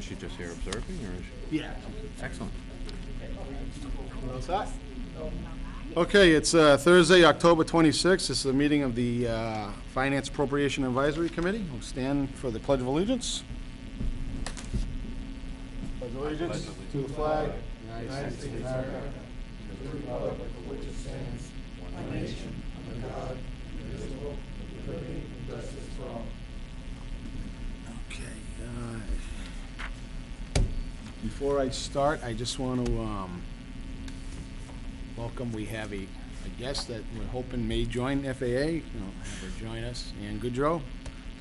she just here observing, or is she? Yeah. Excellent. All set? Okay, it's Thursday, October 26th. This is the meeting of the Finance Appropriation Advisory Committee. We'll stand for the Pledge of Allegiance. Pledge of Allegiance to the flag, United States of America, to the republic for which it stands, one nation, under God, indivisible, with liberty and justice for all. Okay. Before I start, I just want to welcome. We have a guest that we're hoping may join FAA. Have her join us, Ann Goodrow.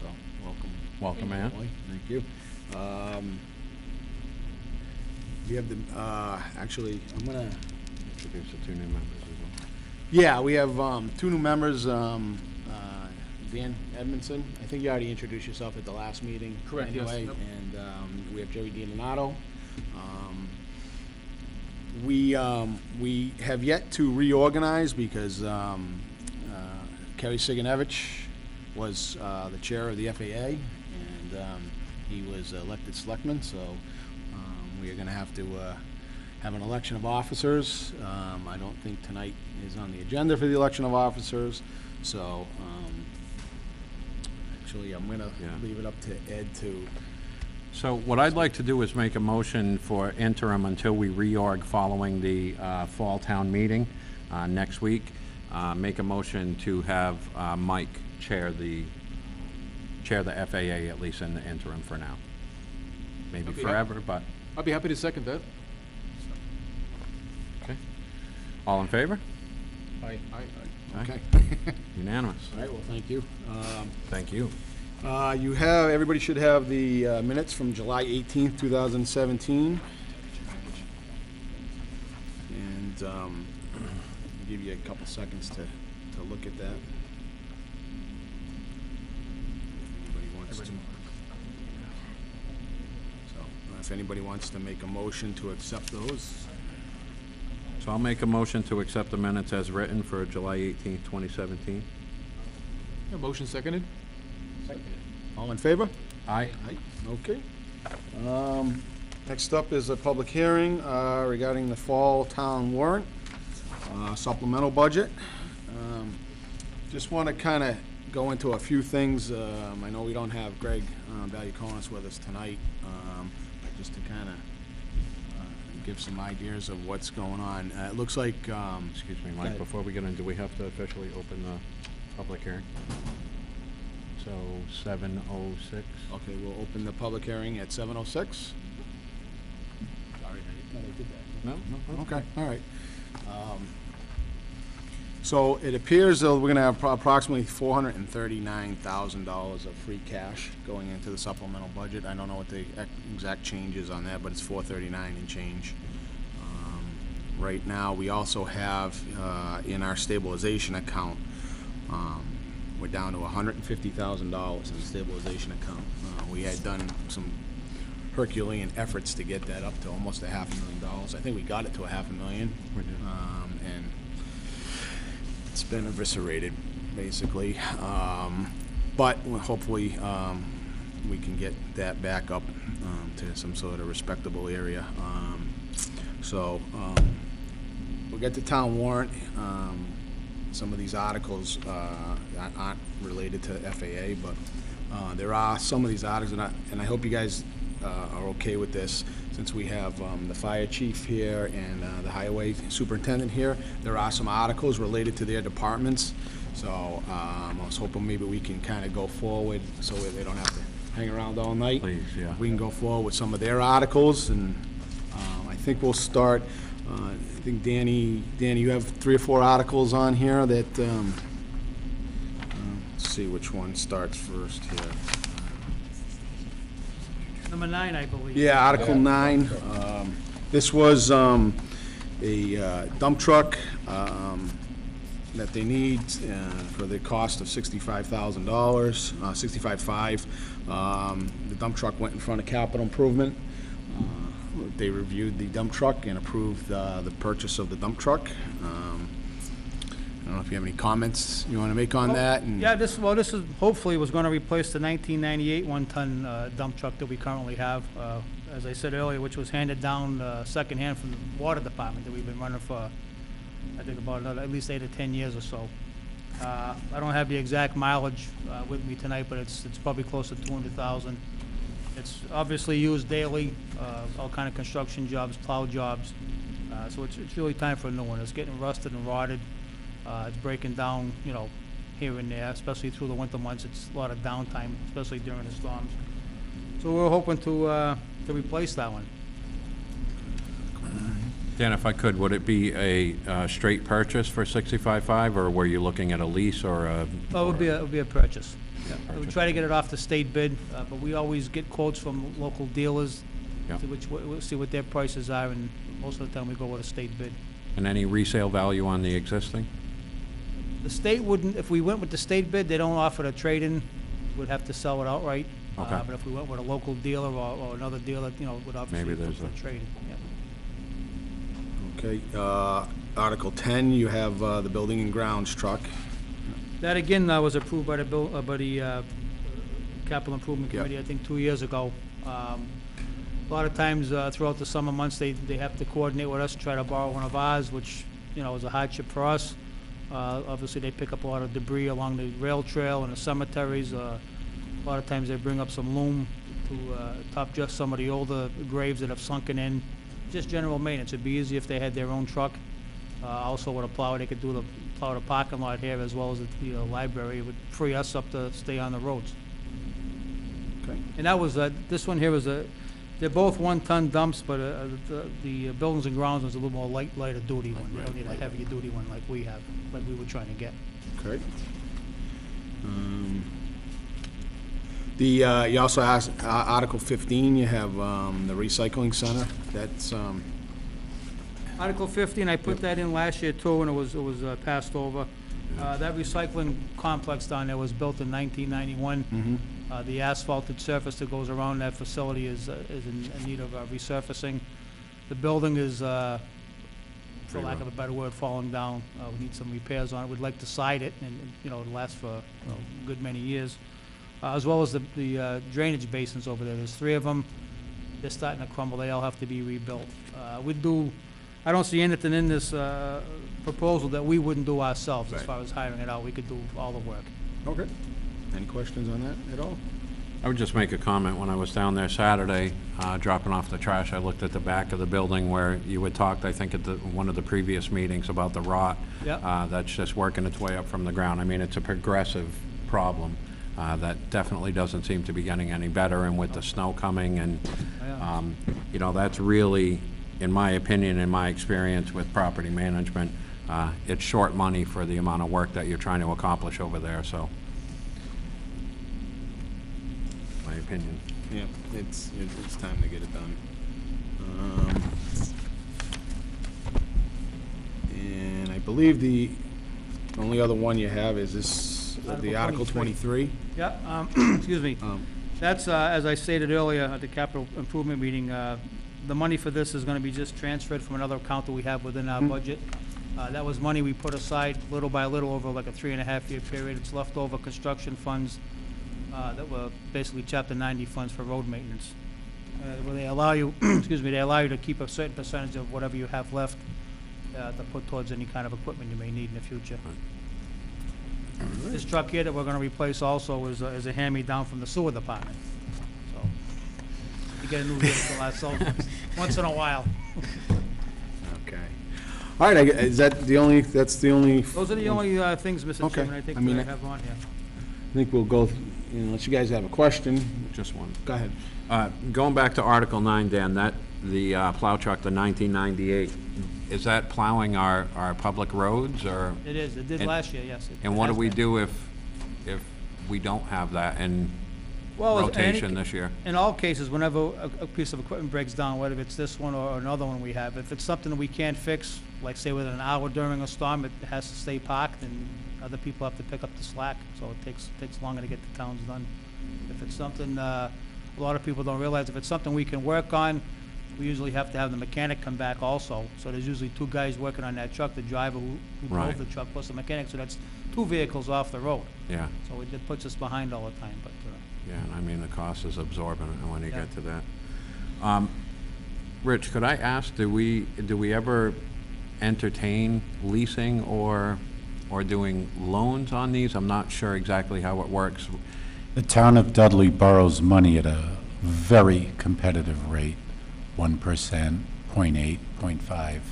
So welcome. Welcome, Ann. Thank you. We have the actually. I'm gonna Introduce the two new members as well. Yeah, we have two new members. Dan Edmondson. I think you already introduced yourself at the last meeting. Correct, yes. Anyway, Yep. And we have Joey DiDonato. We have yet to reorganize because Kerry Siganevich was the chair of the FAA, and he was elected selectman, so we are going to have to have an election of officers. I don't think tonight is on the agenda for the election of officers, so actually I'm going to leave it up to Ed to... So what I'd like to do is make a motion for interim until we reorg following the fall town meeting next week. Make a motion to have Mike chair the FAA, at least in the interim for now. Maybe forever, but I'll be happy to second that. okay. All in favor? Aye. Okay. Unanimous. All right, well, thank you. Thank you. Everybody should have the minutes from July 18th, 2017. And I'll give you a couple seconds to look at that. Anybody wants to. So if anybody wants to make a motion to accept those. So I'll make a motion to accept the minutes as written for July 18th, 2017. Yeah, motion seconded. All in favor? Aye. Okay. Next up is a public hearing regarding the fall town warrant, supplemental budget. Just want to kind of go into a few things. I know we don't have Greg Valuconis with us tonight, but just to kind of give some ideas of what's going on. It looks like... Excuse me, Mike, before we get in, do we have to officially open the public hearing? So 7:06. Okay, we'll open the public hearing at 7:06. Sorry, I thought I did that. No? Okay, all right. So it appears that we're going to have approximately $439,000 of free cash going into the supplemental budget. I don't know what the exact change is on that, but it's $439 and change. Right now, we also have in our stabilization account, we're down to $150,000 in the stabilization account. We had done some Herculean efforts to get that up to almost $500,000. I think we got it to $500,000. We did. And it's been eviscerated, basically. But hopefully we can get that back up to some sort of respectable area. We'll get the town warrant. Some of these articles aren't related to FAA, but there are some of these articles, and I hope you guys are okay with this, since we have the fire chief here and the highway superintendent here. There are some articles related to their departments, so I was hoping maybe we can kind of go forward so they don't have to hang around all night. Please, yeah. We can go forward with some of their articles, and I think we'll start. I think Danny, you have 3 or 4 articles on here that, let's see which one starts first here. Number 9, I believe. Yeah, Article 9. This was a dump truck that they need for the cost of $65,000, $65,500. The dump truck went in front of capital improvement. They reviewed the dump truck and approved the purchase of the dump truck. don't know if you have any comments you want to make on that, and... Yeah, this is, hopefully was gonna replace the 1998 one-ton dump truck that we currently have. As I said earlier, which was handed down secondhand from the water department that we've been running for, I think about at least 8 or 10 years or so. I don't have the exact mileage with me tonight, but it's probably close to 200,000. It's obviously used daily, all kind of construction jobs, plow jobs. So it's really time for a new one. It's getting rusted and rotted. It's breaking down, you know, here and there, especially through the winter months. It's a lot of downtime, especially during the storms. So we're hoping to replace that one. Dan, if I could, would it be a straight purchase for 65.5, or were you looking at a lease or a? Oh, it would be a purchase. Yeah, We purchase. try to get it off the state bid, but we always get quotes from local dealers, Yeah. we'll see what their prices are, and most of the time we go with a state bid. And any resale value on the existing? The state wouldn't, if we went with the state bid, they don't offer the trade-in, we'd have to sell it outright. Okay. But if we went with a local dealer or another dealer, you know, would obviously Maybe look there's for the trade-in, yeah. Okay, Article 10, you have the Building and Grounds truck. That again was approved by the Capital Improvement Yep. Committee, I think 2 years ago. A lot of times throughout the summer months, they have to coordinate with us, try to borrow one of ours, which, you know, is a hardship for us. Obviously, they pick up a lot of debris along the rail trail and the cemeteries. A lot of times they bring up some loam to top just some of the older graves that have sunken in. Just general maintenance. It'd be easy if they had their own truck. Also with a plow, they could plow the parking lot here as well as the library. It would free us up to stay on the roads. Okay. And that was, this one here was they're both one-ton dumps, but the Buildings and Grounds was a little more lighter duty one. They don't need a heavier duty one like we have, like we were trying to get. Okay. You also asked, Article 15, you have the recycling center. That's, Article 15, I put that in last year too, and it was passed over. That recycling complex down there was built in 1991. The asphalted surface that goes around that facility is in need of resurfacing. The building is, for lack of a better word, falling down. We need some repairs on it. We'd like to side it, and you know, it'll last for a good many years. As well as the drainage basins over there. There's 3 of them. They're starting to crumble. They all have to be rebuilt. I don't see anything in this proposal that we wouldn't do ourselves as Right. far as hiring it out. We could do all the work. okay. Any questions on that at all? I would just make a comment. When I was down there Saturday, dropping off the trash, I looked at the back of the building where you had talked, I think, at one of the previous meetings about the rot. Yep. That's just working its way up from the ground. I mean, it's a progressive problem. That definitely doesn't seem to be getting any better, and with the snow coming, and, Yeah. you know, that's really, in my opinion, in my experience with property management, it's short money for the amount of work that you're trying to accomplish over there, so. My opinion. Yeah, it's time to get it done. And I believe the only other one you have is this, the Article Article 23. Yeah, excuse me. That's, as I stated earlier at the capital improvement meeting, the money for this is gonna be just transferred from another account that we have within our budget. That was money we put aside little by little over like a 3.5-year period. It's leftover construction funds that were basically Chapter 90 funds for road maintenance. Where they allow you, excuse me, they allow you to keep a certain percentage of whatever you have left to put towards any kind of equipment you may need in the future. This truck here that we're gonna replace also is a hand-me-down from the sewer department. So, you get a new vehicle ourselves once in a while. Okay. All right, is that the only, that's the only? Those are the only things, Mr. Okay. Chairman, I think I mean, that I have on here. I think we'll go, unless you guys have a question, Just one. go ahead. Going back to Article 9, Dan, the plow truck, the 1998, is that plowing our public roads, or? It is, it did And- last year, yes. And what do we do if we don't have that in Well, as any- rotation this year? In all cases, whenever a piece of equipment breaks down, whether it's this one or another one we have, if it's something that we can't fix, like say within an hour during a storm, it has to stay parked, and other people have to pick up the slack, so it takes longer to get the towns done. If it's something, a lot of people don't realize, if it's something we can work on, we usually have to have the mechanic come back also. So there's usually 2 guys working on that truck, the driver who drove Right. the truck plus the mechanic, so that's 2 vehicles off the road. Yeah, So it puts us behind all the time, but, yeah, and I mean, the cost is absorbent when you Yeah. get to that. Rich, could I ask, do we ever entertain leasing or doing loans on these? I'm not sure exactly how it works. The town of Dudley borrows money at a very competitive rate, 1%, 0.8, 0.5.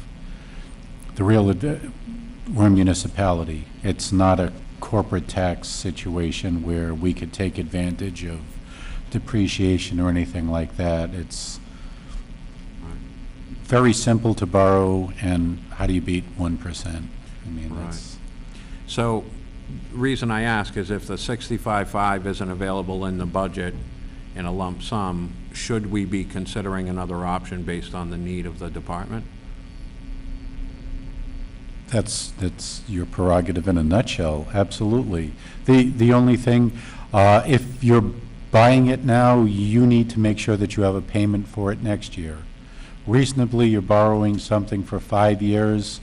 We're a municipality. It's not a corporate tax situation where we could take advantage of depreciation or anything like that. It's very simple to borrow, and how do you beat 1%? I mean, Right. that's... So, reason I ask is if the 65.5 isn't available in the budget in a lump sum, should we be considering another option based on the need of the department? That's your prerogative in a nutshell, absolutely. The only thing, if you're buying it now, you need to make sure that you have a payment for it next year. Reasonably, you're borrowing something for 5 years,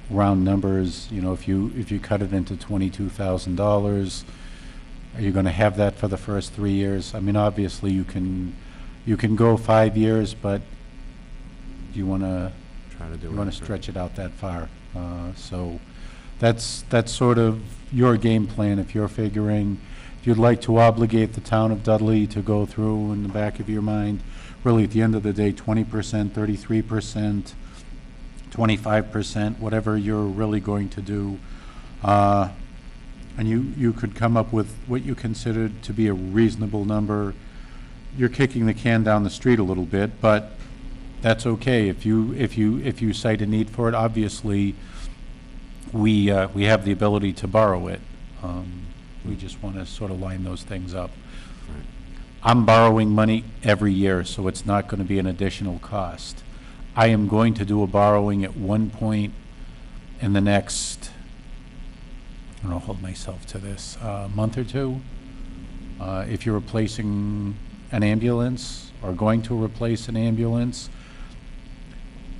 round numbers, you know, if you cut it into $22,000, are you gonna have that for the first 3 years? I mean, obviously, you can go 5 years, but do you wanna Try to do it. you want to stretch it out that far. So that's sort of your game plan if you're figuring, if you'd like to obligate the town of Dudley to go through in the back of your mind, really at the end of the day, 20%, 33%, 25%, whatever you're really going to do. And you could come up with what you consider to be a reasonable number. You're kicking the can down the street a little bit, but that's okay. If you cite a need for it, obviously, we have the ability to borrow it. We just want to sort of line those things up. Right. I'm borrowing money every year, so it's not going to be an additional cost. I am going to do a borrowing at one point in the next, I don't know, hold myself to this, month or two. If you're replacing an ambulance or going to replace an ambulance,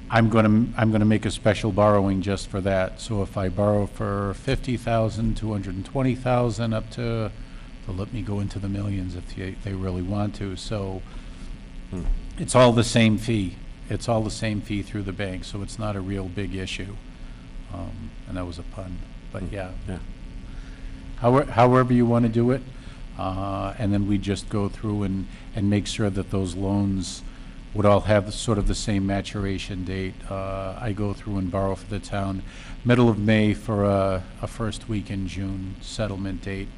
I'm gonna make a special borrowing just for that. So if I borrow for 50,000, 220,000, up to, they'll let me go into the millions if they really want to. So it's all the same fee. It's all the same fee through the bank, so it's not a real big issue. And that was a pun, but yeah. Yeah. However you want to do it, and then we just go through and make sure that those loans would all have sort of the same maturation date. I go through and borrow for the town middle of May for a first week in June settlement date.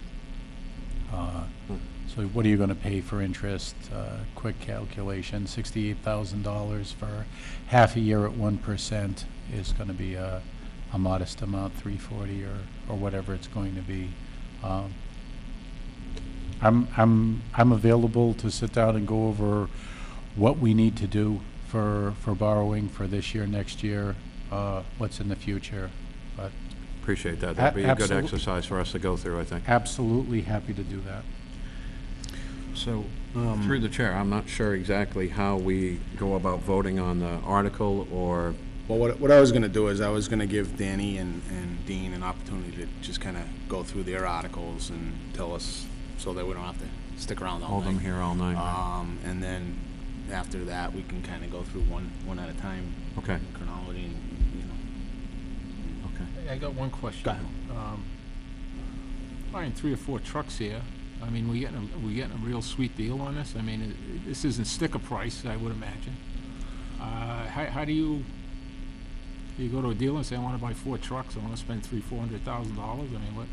So what are you going to pay for interest? Quick calculation, $68,000 for half a year at 1% is going to be a modest amount, $340 or whatever it's going to be. I'm available to sit down and go over what we need to do for borrowing for this year, next year, what's in the future. But Appreciate that. That'd be a good Absolutely. exercise for us to go through, I think. absolutely happy to do that. So, through the chair, I'm not sure exactly how we go about voting on the article or, Well, what I was gonna do is I was gonna give Danny and Dean an opportunity to just kind of go through their articles and tell us, so that we don't have to stick around all hold them night. here all night. And then after that, we can kind of go through one at a time. Okay. in chronology and, you know. Okay. I got one question. Go ahead. Buying 3 or 4 trucks here, I mean, we getting a real sweet deal on this? I mean, this isn't sticker price, I would imagine. How do you go to a dealer and say, I want to buy 4 trucks, I want to spend $300,000-$400,000? I mean, what?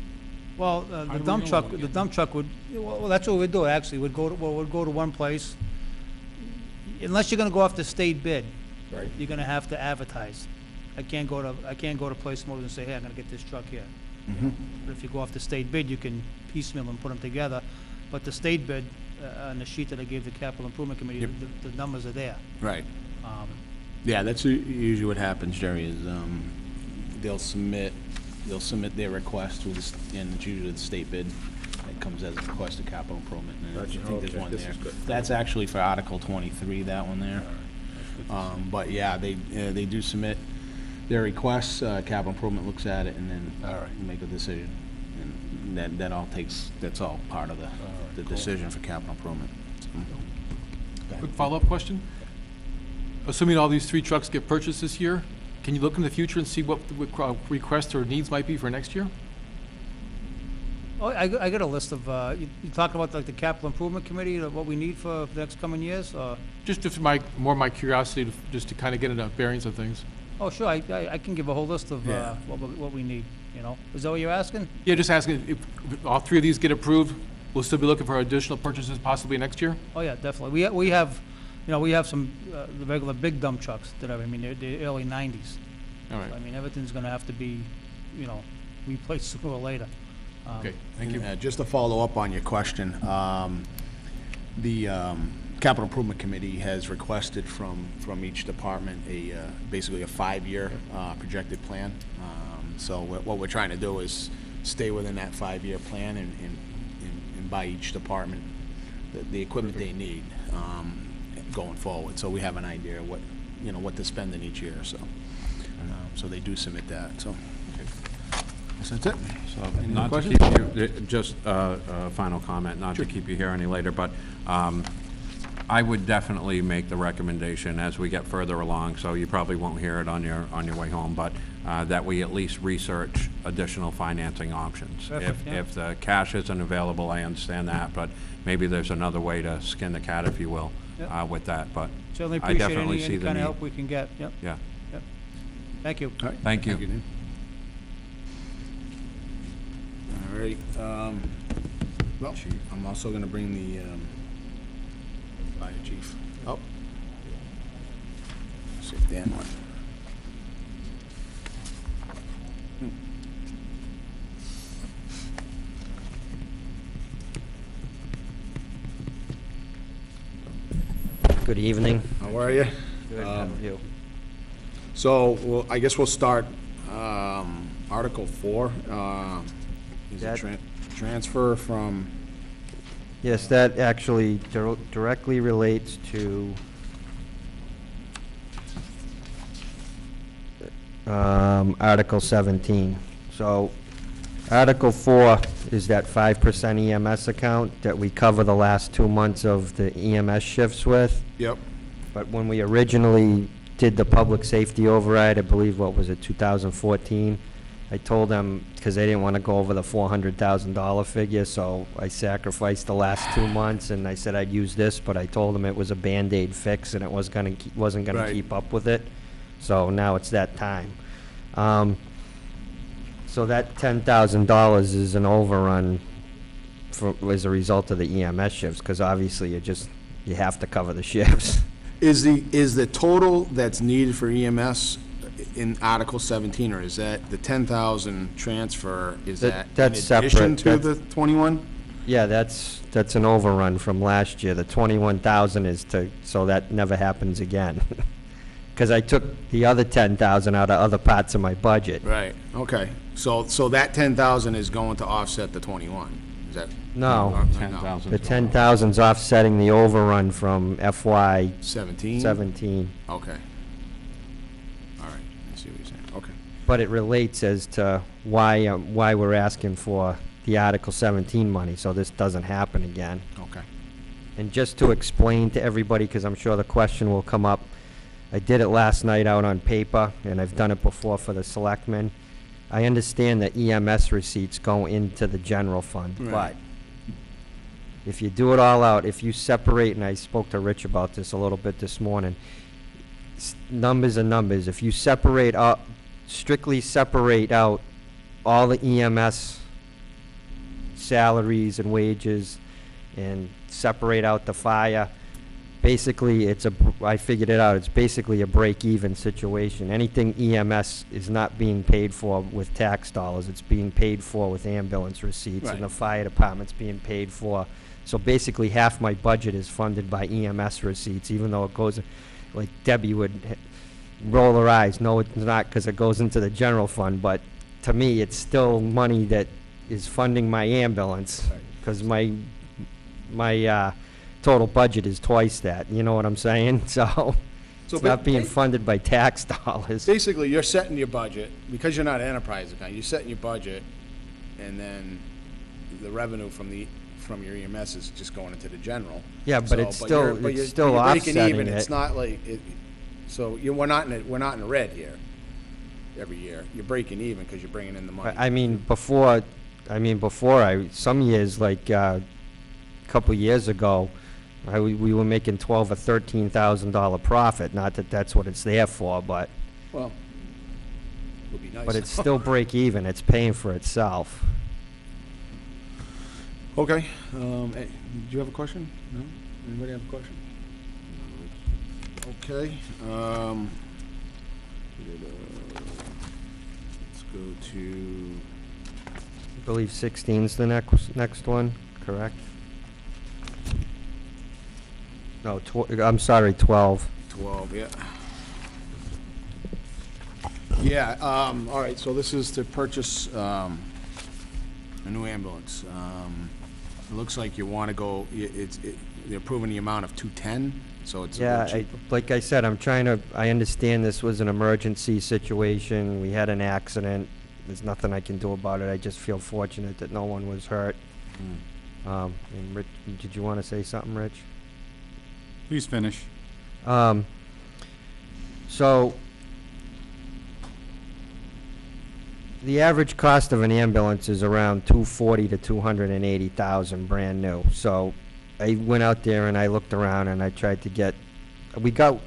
Well, How the do we dump know truck, what we're the getting? dump truck would, well, that's what we'd do, actually, we'd go to one place. Unless you're gonna go off the state bid, Right. you're gonna have to advertise. I can't go to Place Motors and say, hey, I'm gonna get this truck here. But if you go off the state bid, you can piecemeal and put them together. But the state bid, on the sheet that I gave the capital improvement committee, the numbers are there. Right. Um, Yeah, that's usually what happens, Jerry, is they'll submit their request through and it's usually the state bid. it comes as a request of capital improvement. And I Gotcha. think there's Okay, one this there. is good. That's actually for Article 23, that one there. But yeah, they do submit their requests, capital improvement looks at it, and then make a decision. And that's all part of the decision for capital improvement. Quick follow-up question. Assuming all these 3 trucks get purchased this year, can you look in the future and see what the requests or needs might be for next year? Oh, I got a list of, you talking about like the capital improvement committee, what we need for the next coming years? Just more my curiosity, just to kind of get a bearings of things. Oh, sure, I can give a whole list of Yeah. what we need, you know? Is that what you're asking? Yeah, just asking if all 3 of these get approved, we'll still be looking for additional purchases possibly next year? Oh, yeah, definitely. We have, you know, we have some, the regular big dump trucks that are, I mean, they're early 90s. All right, I mean, everything's gonna have to be, you know, replaced sooner or later. okay, thank you. Just to follow up on your question, the Capital Improvement Committee has requested from each department basically a 5-year projected plan. So what we're trying to do is stay within that 5-year plan and buy each department the equipment they need going forward. So we have an idea of what to spend in each year, so they do submit that, so. Guess that's it. So, Any not to questions? keep you, just a final comment, not to keep you here any later, but I would definitely make the recommendation as we get further along, so you probably won't hear it on your way home, but that we at least research additional financing options. Perfect, yeah. If the cash isn't available, I understand that, but maybe there's another way to skin the cat, if you will, Yep. with that, but Certainly I appreciate definitely see any the kind of need. help we can get, yep, Yeah, yep. Thank you. All right. Thank you. Dan. All right, well, I'm also gonna bring the fire chief up. See if Dan wants. Good evening. How are you? Good, how are you? So, well, I guess we'll start, Article 4, is a That- transfer from, Yes, that actually directly relates to Article 17. So, Article 4 is that 5% EMS account that we cover the last 2 months of the EMS shifts with. yep, But when we originally did the public safety override, I believe, what was it, 2014, I told them, because they didn't want to go over the $400,000 figure, so I sacrificed the last 2 months, and I said I'd use this, but I told them it was a Band-Aid fix, and it wasn't going to Right. keep up with it. So now it's that time. So that $10,000 is an overrun as a result of the EMS shifts, because obviously you have to cover the shifts. is the total that's needed for EMS in Article 17, or is that the 10,000 transfer, is that in That's addition separate. to the 21? Yeah, that's an overrun from last year. The 21,000 is so that never happens again. Because I took the other 10,000 out of other parts of my budget. Right, okay, so that 10,000 is going to offset the 21, is that? No, or 10,000. the 10,000's offsetting the overrun from FY 17? 17. Okay. All right, I see what you're saying, okay. But it relates as to why we're asking for the Article 17 money, so this doesn't happen again. Okay. And just to explain to everybody, because I'm sure the question will come up, I did it last night out on paper, and I've done it before for the selectmen. I understand that EMS receipts go into the general fund, Right. but if you do it all out, if you separate, and I spoke to Rich about this a little bit this morning, numbers are numbers. If you separate out, strictly separate out all the EMS salaries and wages, and separate out the fire, basically, I figured it out, it's basically a break-even situation. Anything EMS is not being paid for with tax dollars, it's being paid for with ambulance receipts, Right. and the fire department's being paid for. So basically, half my budget is funded by EMS receipts, even though it goes, like Debbie would roll her eyes, no, it's not, because it goes into the general fund, but to me, it's still money that is funding my ambulance. because my total budget is twice that, you know what I'm saying? So, it's not being funded by tax dollars. Basically, you're setting your budget, because you're not an enterprise account, you're setting your budget, and then the revenue from your EMS is just going into the general. Yeah, but So, it's still, you're- but it's you're- still you're breaking offsetting even. It's it. not like, we're not in the red here every year. You're breaking even because you're bringing in the money. Some years, like, a couple years ago, we were making $12,000 or $13,000 profit, not that that's what it's there for, but, Well, would be nice. but it's still break even, it's paying for itself. Okay, did you have a question? No? Anybody have a question? Okay, let's go to, I believe 16's the next one, correct? No, I'm sorry, 12. 12, yeah. Yeah, all right, so this is to purchase a new ambulance. It looks like you want to go, they're approving the amount of 210, so it's a Yeah, little cheaper. like I said, I understand this was an emergency situation, we had an accident, there's nothing I can do about it, I just feel fortunate that no one was hurt. And Rich, did you want to say something, Rich? Please finish. So, the average cost of an ambulance is around $240,000 to $280,000 brand new. So, I went out there and I looked around and I tried to get, we got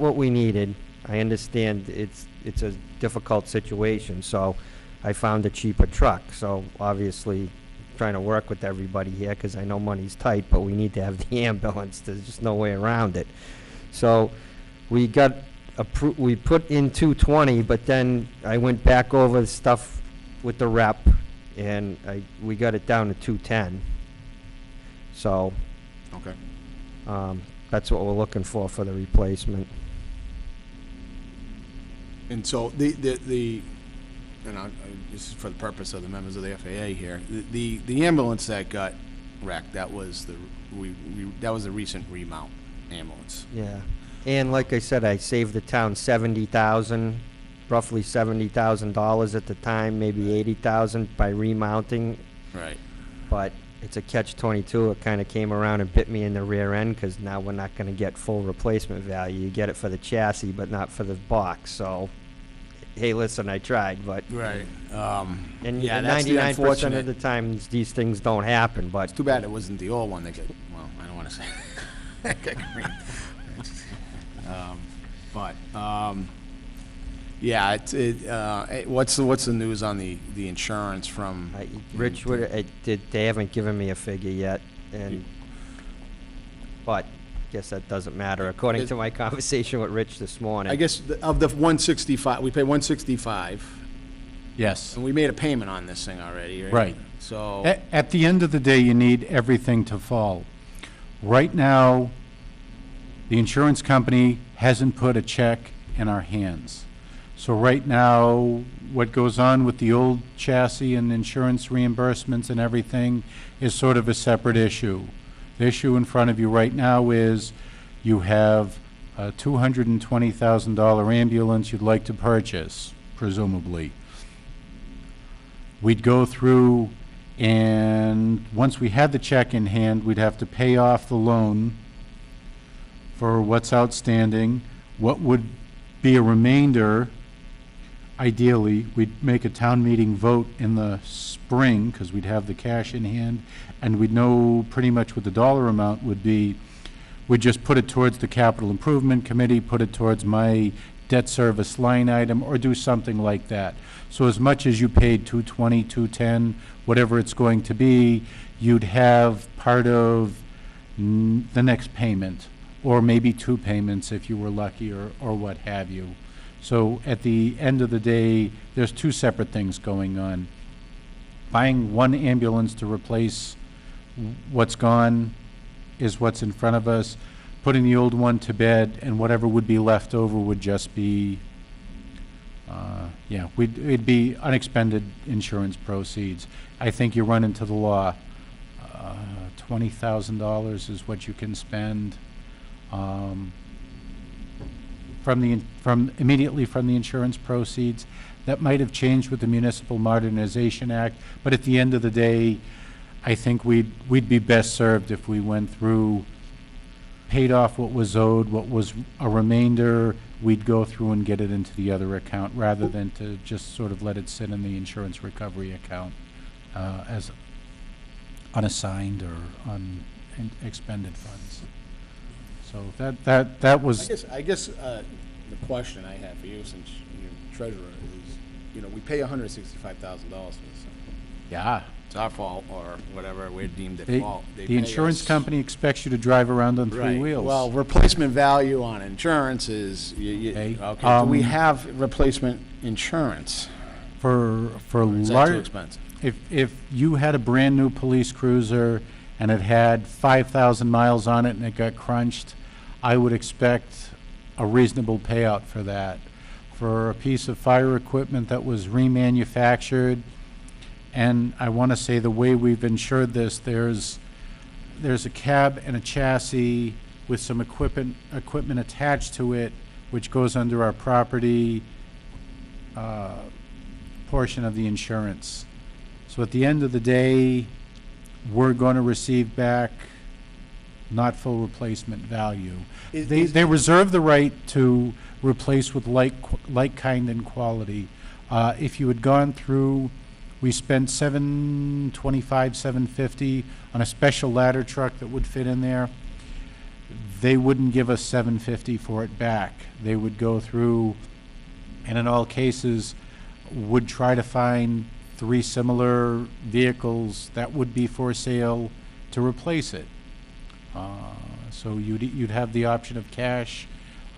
what we needed. I understand it's a difficult situation, so I found a cheaper truck. So, obviously, trying to work with everybody here because I know money's tight, but we need to have the ambulance. There's just no way around it. So we we put in 220, but then I went back over the stuff with the rep, and we got it down to 210. So Okay. that's what we're looking for the replacement. And so this is for the purpose of the members of the FAA here. The ambulance that got wrecked, that was the recent remount ambulance. Yeah. And like I said, I saved the town roughly $70,000 at the time, maybe $80,000 by remounting. Right. But it's a catch-22. It kind of came around and bit me in the rear end because now we're not going to get full replacement value. You get it for the chassis, but not for the box. So, hey, listen, I tried, but Right. and Yeah, that's the 99% unfortunate. of the time these things don't happen. But It's too bad it wasn't the old one that got, well, I don't want to say. Yeah, what's the news on the insurance from? Rich, they haven't given me a figure yet, but I guess that doesn't matter. According to my conversation with Rich this morning. I guess of the 165, we pay 165, Yes. and we made a payment on this thing already, right? Right. So, At the end of the day, you need everything to fall. Right now, the insurance company hasn't put a check in our hands. So right now, what goes on with the old chassis and insurance reimbursements and everything is sort of a separate issue. The issue in front of you right now is you have a $220,000 ambulance you'd like to purchase, presumably. We'd go through, and once we had the check in hand, we'd have to pay off the loan for what's outstanding. What would be a remainder, ideally, we'd make a town meeting vote in the spring, because we'd have the cash in hand, and we'd know pretty much what the dollar amount would be. We'd just put it towards the capital improvement committee, put it towards my debt service line item, or do something like that. So as much as you paid 220, 210, whatever it's going to be, you'd have part of the next payment, or maybe two payments if you were lucky, or what have you. So at the end of the day, there's two separate things going on. Buying one ambulance to replace what's gone is what's in front of us. Putting the old one to bed, and whatever would be left over would just be, it'd be unexpended insurance proceeds. I think you run into the law. $20,000 is what you can spend immediately from the insurance proceeds. That might have changed with the Municipal Modernization Act, but at the end of the day, I think we'd be best served if we went through, paid off what was owed, what was a remainder, we'd go through and get it into the other account, rather than to just sort of let it sit in the insurance recovery account as unassigned or unexpended funds. So that was, I guess the question I have for you, since you're treasurer, is, we pay $165,000 for this. yeah. It's our fault, or whatever, we're deemed at fault. They The pay insurance us- company expects you to drive around on three Right. wheels. Well, replacement value on insurance is, Okay. okay, do we have replacement insurance? for Or is that too large, expensive? if you had a brand-new police cruiser and it had 5,000 miles on it and it got crunched, I would expect a reasonable payout for that. For a piece of fire equipment that was remanufactured, and I want to say the way we've insured this, there's a cab and a chassis with some equipment attached to it, which goes under our property portion of the insurance. So at the end of the day, we're going to receive back not full replacement value. They reserve the right to replace with like kind and quality. If you had gone through, we spent $725, $750 on a special ladder truck that would fit in there. They wouldn't give us $750 for it back. They would go through, and in all cases, would try to find 3 similar vehicles that would be for sale to replace it. So you'd have the option of cash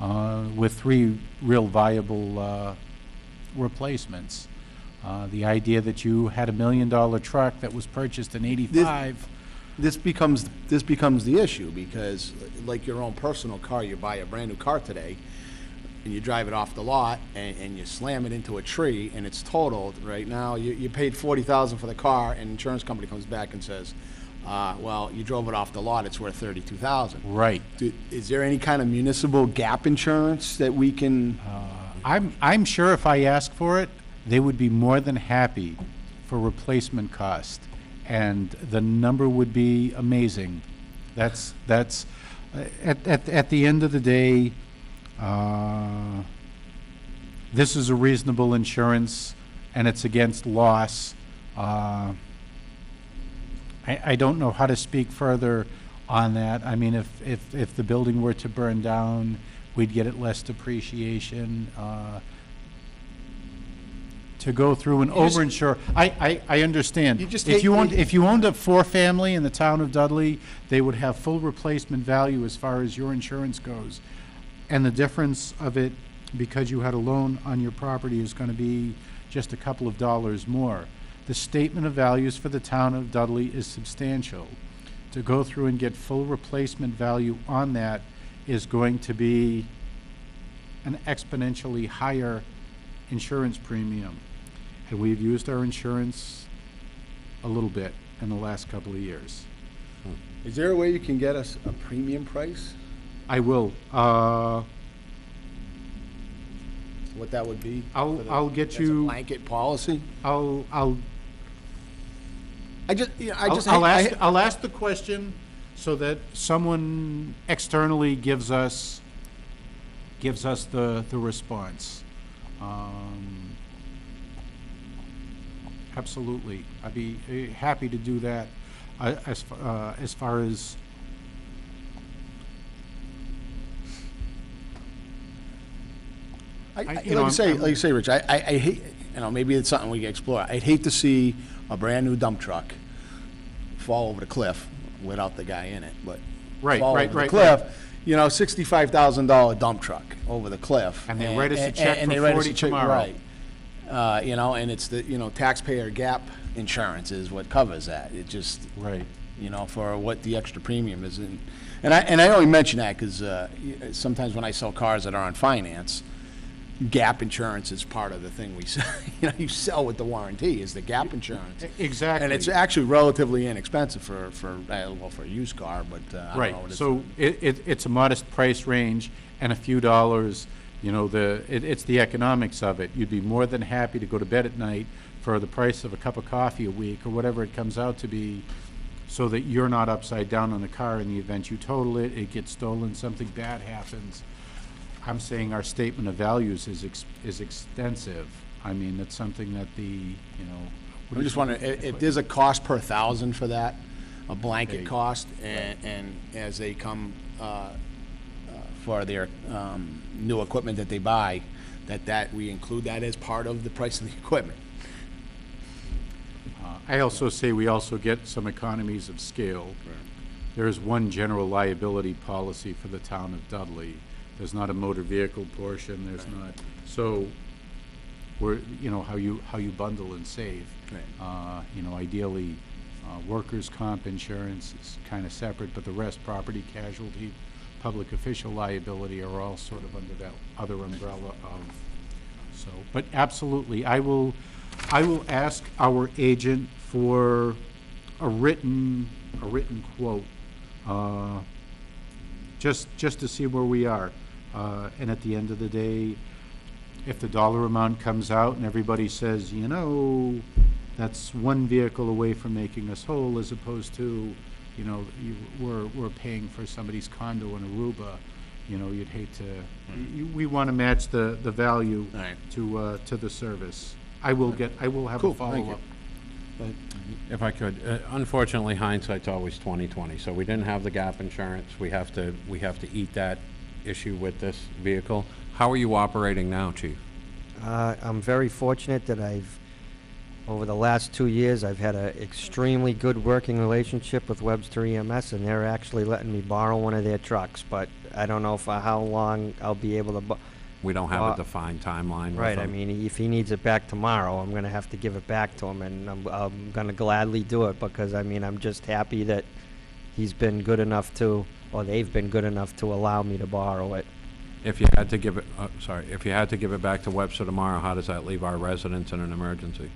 with 3 real viable replacements. The idea that you had $1 million truck that was purchased in '85. This becomes the issue, because like your own personal car, you buy a brand new car today, and you drive it off the lot, and you slam it into a tree, and it's totaled. Right now, you paid $40,000 for the car, and the insurance company comes back and says, well, you drove it off the lot, it's worth $32,000. Right. Is there any kind of municipal gap insurance that we can? I'm sure if I asked for it, they would be more than happy for replacement cost, and the number would be amazing. That's at the end of the day, this is a reasonable insurance, and it's against loss. I don't know how to speak further on that. I mean, if the building were to burn down, we'd get it less depreciation. To go through and overinsure, I understand. If you owned a 4-family in the town of Dudley, they would have full replacement value as far as your insurance goes. And the difference of it, because you had a loan on your property, is going to be just a couple of dollars more. The statement of values for the town of Dudley is substantial. To go through and get full replacement value on that is going to be an exponentially higher insurance premium. And we've used our insurance a little bit in the last couple of years. Is there a way you can get us a premium price? I will. What that would be? I'll get As a you. blanket policy? I'll ask the question so that someone externally gives us the response. Absolutely, I'd be happy to do that. As far as Like you say, Rich, I hate, maybe it's something we can explore. I'd hate to see a brand-new dump truck fall over the cliff without the guy in it, but fall over the cliff, $65,000 dump truck over the cliff. And they write us a check for 40 tomorrow. Right. And it's the, taxpayer gap insurance is what covers that. It just, right. For what the extra premium is. And I only mention that because sometimes when I sell cars that are on finance, gap insurance is part of the thing we sell. You know, you sell with the warranty is the gap insurance. Exactly. And it's actually relatively inexpensive for a used car, but, I don't Right, know what it's. so it's a modest price range and a few dollars, you know, it's the economics of it. You'd be more than happy to go to bed at night for the price of a cup of coffee a week, or whatever it comes out to be, so that you're not upside down on the car in the event you total it, it gets stolen, something bad happens. I'm saying our statement of values is extensive. I mean, it's something that what I'm is- just wondering, if there's a cost per thousand for that, a blanket cost, and as they come, for their, new equipment that they buy, that we include that as part of the price of the equipment. I also say we also get some economies of scale. There is one general liability policy for the town of Dudley. There's not a motor vehicle portion, there's not, so we're, you know, how you bundle and save. Right. You know, ideally, workers' comp insurance is kind of separate, but the rest, property casualty, public official liability are all sort of under that other umbrella of, so, but absolutely, I will ask our agent for a written quote, just to see where we are. And at the end of the day, if the dollar amount comes out and everybody says, you know, that's one vehicle away from making us whole, as opposed to, you know, we're paying for somebody's condo in Aruba, you know, you'd hate to, we want to match the value Right. to the service. I will have Cool, a thank you. follow-up. If I could, unfortunately, hindsight's always 20/20, so we didn't have the gap insurance. We have to eat that issue with this vehicle. How are you operating now, Chief? I'm very fortunate that over the last 2 years, I've had an extremely good working relationship with Webster EMS, and they're actually letting me borrow one of their trucks, but I don't know for how long I'll be able to. We don't have a defined timeline with Right, I them. mean, if he needs it back tomorrow, I'm gonna have to give it back to him, and I'm gonna gladly do it, because, I mean, I'm just happy that he's been good enough to, or they've been good enough to allow me to borrow it. If you had to give it, if you had to give it back to Webster tomorrow, how does that leave our residents in an emergency?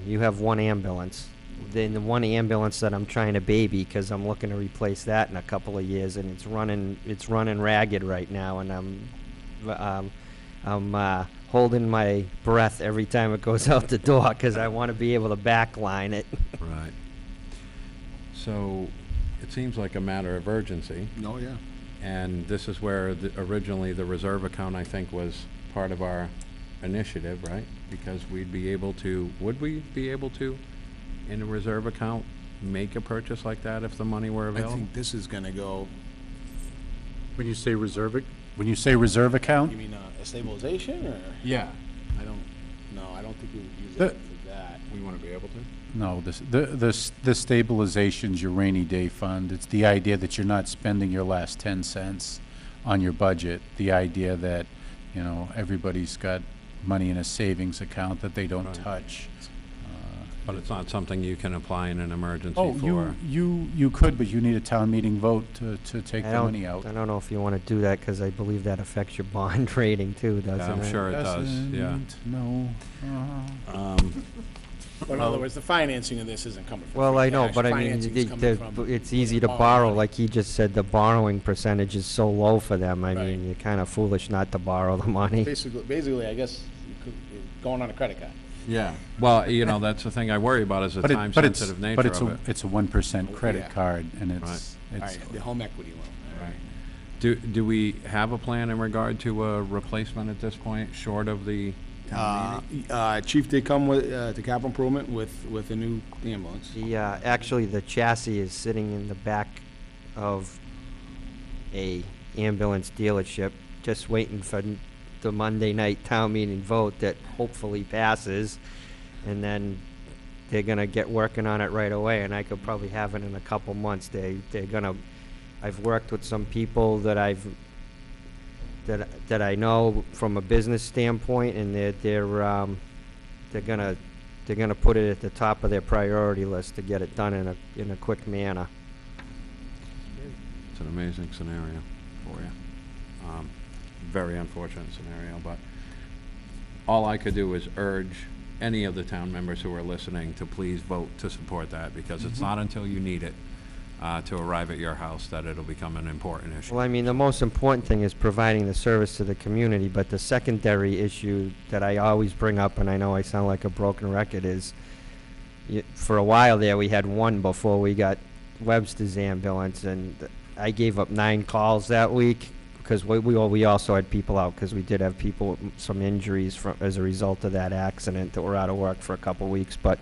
You have one ambulance. Then the one ambulance that I'm trying to baby, because I'm looking to replace that in a couple of years, and it's running ragged right now, and I'm holding my breath every time it goes out the door, because I want to be able to backline it. Right. So, it seems like a matter of urgency, Oh, yeah. and this is where originally the reserve account, I think, was part of our initiative, right? Because would we be able to, in a reserve account, make a purchase like that if the money were I available? think this is gonna go, When you say reserve account? you mean, a stabilization, or? Yeah. I don't think we would use The- it for that. We want to be able to? No, the stabilization's your rainy day fund. It's the idea that you're not spending your last 10 cents on your budget. The idea that, you know, everybody's got money in a savings account that they don't Right. touch. But it's not something you can apply in an emergency Oh, for. you could, but you need a town meeting vote to take the money out. I don't know if you want to do that, because I believe that affects your bond rating too, doesn't it? I'm sure it does, yeah. Doesn't, no. But in other words, the financing of this isn't coming from Well, free I know, cash. but I mean, Financing is coming from it's easy to borrowing borrow, money. like he just said, the borrowing percentage is so low for them. I Right. mean, you're kind of foolish not to borrow the money. Basically, I guess, you're going on a credit card. Yeah. Well, you know, that's the thing I worry about is the time-sensitive nature But it's of it. it's a 1% credit Yeah. card, and All it's, right, the home equity loan. Right. Do we have a plan in regard to a replacement at this point, short of the town meeting? Chief did come with, to capital improvement with a new ambulance. Actually, the chassis is sitting in the back of a ambulance dealership, just waiting for the Monday night town meeting vote that hopefully passes, and then they're gonna get working on it right away, and I could probably have it in a couple months. They're gonna, I've worked with some people that that I know from a business standpoint, and they're gonna put it at the top of their priority list to get it done in a quick manner. It's an amazing scenario for you. Very unfortunate scenario, but all I could do is urge any of the town members who are listening to please vote to support that, because it's not until you need it to arrive at your house that it'll become an important issue. Well, I mean, the most important thing is providing the service to the community, but the secondary issue that I always bring up, and I know I sound like a broken record, is for a while there, we had one before we got Webster's ambulance, and I gave up 9 calls that week, because we also had people out, because we did have people with some injuries as a result of that accident that were out of work for a couple weeks, but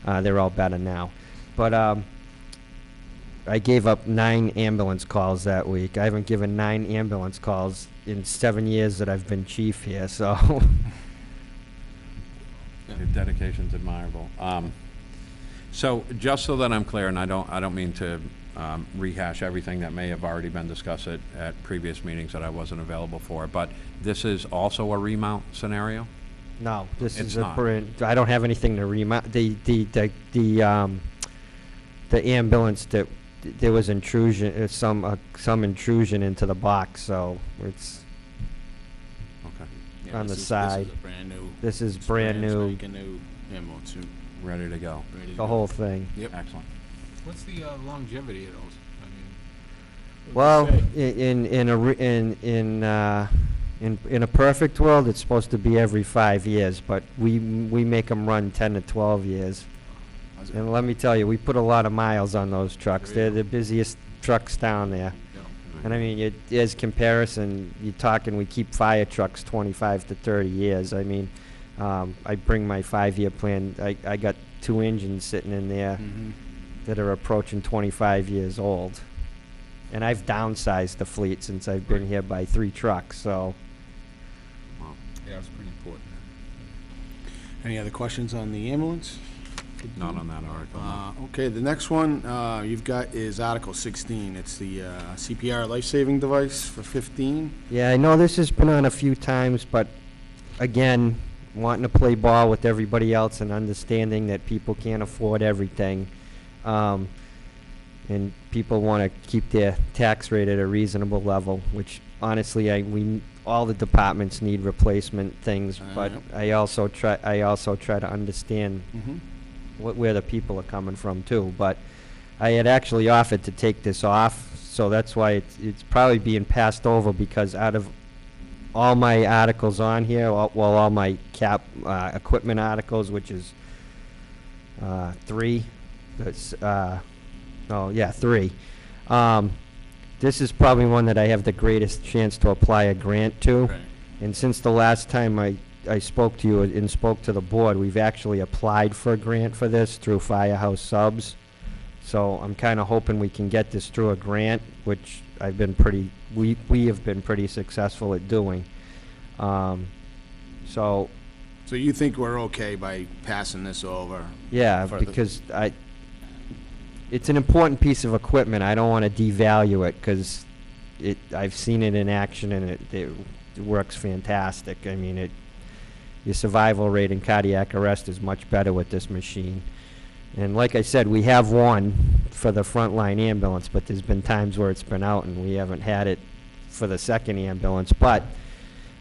they're all better now. But I gave up 9 ambulance calls that week. I haven't given 9 ambulance calls in 7 years that I've been chief here, so. Your dedication's admirable. So just so that I'm clear, and I don't mean to rehash everything that may have already been discussed at previous meetings that I wasn't available for, but this is also a remount scenario? No, this It's is a not. I don't have anything to remount. The ambulance that, there was intrusion, some intrusion into the box, so it's Okay, Yeah, on the this is side. a brand new. This is it's brand new, spanking new ambulance suit, ready to go. ready to the go. whole thing. Yep. Excellent. What's the longevity of those? I mean, Well, what do you say? in a perfect world, it's supposed to be every 5 years, but we make them run 10 to 12 years. How's it? And let me tell you, we put a lot of miles on those trucks. There They're you the busiest trucks down there. Yeah. And I mean, as comparison, you're talking, we keep fire trucks 25 to 30 years. I mean, I bring my 5-year plan. I got 2 engines sitting in there Mhm. that are approaching 25 years old. And I've downsized the fleet since I've been here by 3 trucks, so. Yeah, it's pretty important. Any other questions on the ambulance? Not on that article. no. Okay, the next one you've got is Article 16. It's the CPR life-saving device for 15. Yeah, I know this has been on a few times, but again, wanting to play ball with everybody else and understanding that people can't afford everything. And people want to keep their tax rate at a reasonable level, which honestly, all the departments need replacement things, but Yep. I also try to understand Mm-hmm. where the people are coming from too. But I had actually offered to take this off, so that's why it's probably being passed over, because out of all my articles on here, all my equipment articles, which is 3, that's, 3. This is probably one that I have the greatest chance to apply a grant to. Right. And since the last time I spoke to you and spoke to the board, we've actually applied for a grant for this through Firehouse Subs. So I'm kind of hoping we can get this through a grant, which we have been pretty successful at doing. So, So you think we're okay by passing this over? yeah, For the- because it's an important piece of equipment. I don't want to devalue it, because I've seen it in action, and it works fantastic. I mean, your survival rate in cardiac arrest is much better with this machine. And like I said, we have one for the frontline ambulance, but there's been times where it's been out and we haven't had it for the second ambulance. But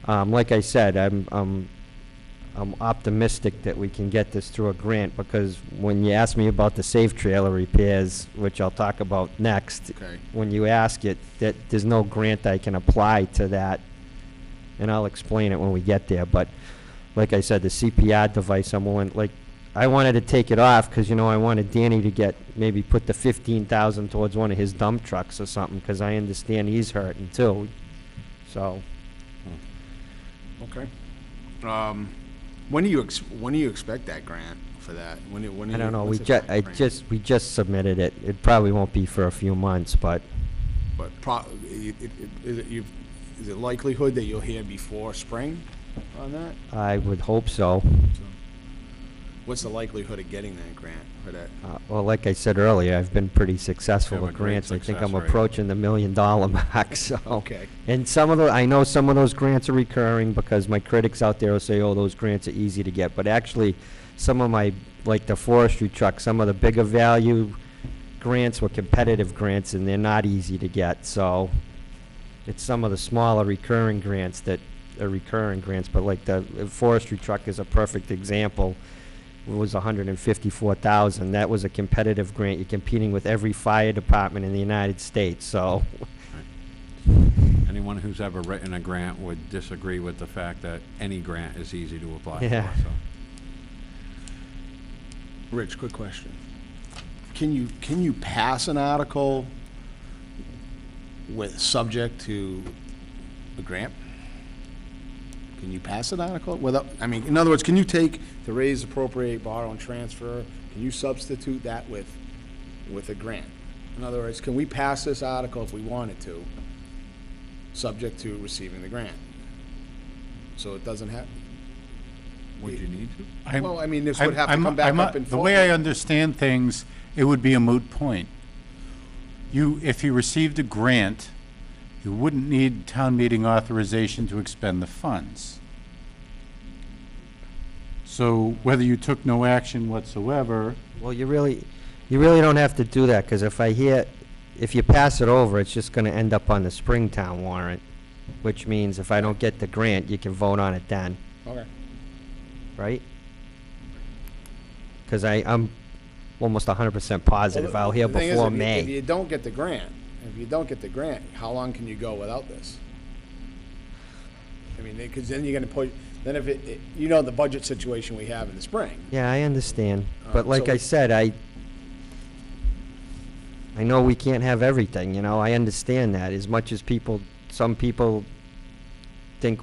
like I said, I'm optimistic that we can get this through a grant, because when you ask me about the safe trailer repairs, which I'll talk about next, Okay. when you ask it, that there's no grant I can apply to that, and I'll explain it when we get there. But like I said, the CPR device, I wanted to take it off because, I wanted Danny to maybe put the 15,000 towards one of his dump trucks or something, because I understand he's hurting too. So, Okay. When do you expect that grant for that? I don't know, we just submitted it. It probably won't be for a few months, but But is it likelihood that you'll hear before spring on that? I would hope so. What's the likelihood of getting that grant for that? Well, like I said earlier, I've been pretty successful You have with a great grants. I think I'm success rate. approaching the $1 million mark, so. Okay. And I know some of those grants are recurring, because my critics out there will say, oh, those grants are easy to get. But actually, some of like the forestry trucks, some of the bigger value grants were competitive grants, and they're not easy to get. So it's some of the smaller recurring grants that recurring grants, but like the forestry truck is a perfect example. It was 154,000. That was a competitive grant. You're competing with every fire department in the United States, so. Anyone who's ever written a grant would disagree with the fact that any grant is easy to apply for, Yeah. so. Rich, quick question. Can you pass an article with, subject to a grant? Can you pass an article without, I mean, in other words, can you take to raise, appropriate, borrow, and transfer, can you substitute that with a grant? In other words, can we pass this article if we wanted to, subject to receiving the grant? So it doesn't have, Would you need to? well, I mean, this would have to come back up in The way I fall. understand things, it would be a moot point. If you received a grant, you wouldn't need town meeting authorization to expend the funds. So whether you took no action whatsoever, Well, you really don't have to do that, because if you pass it over, it's just gonna end up on the Springtown warrant, which means if I don't get the grant, you can vote on it then, Okay. right? Because I'm almost 100% positive I'll hear The thing is, before if May. you don't get the grant, how long can you go without this? I mean, because then you're gonna put, then if you know the budget situation we have in the spring. Yeah, I understand, but like so I we- said, I know we can't have everything, you know, I understand that, as much as some people think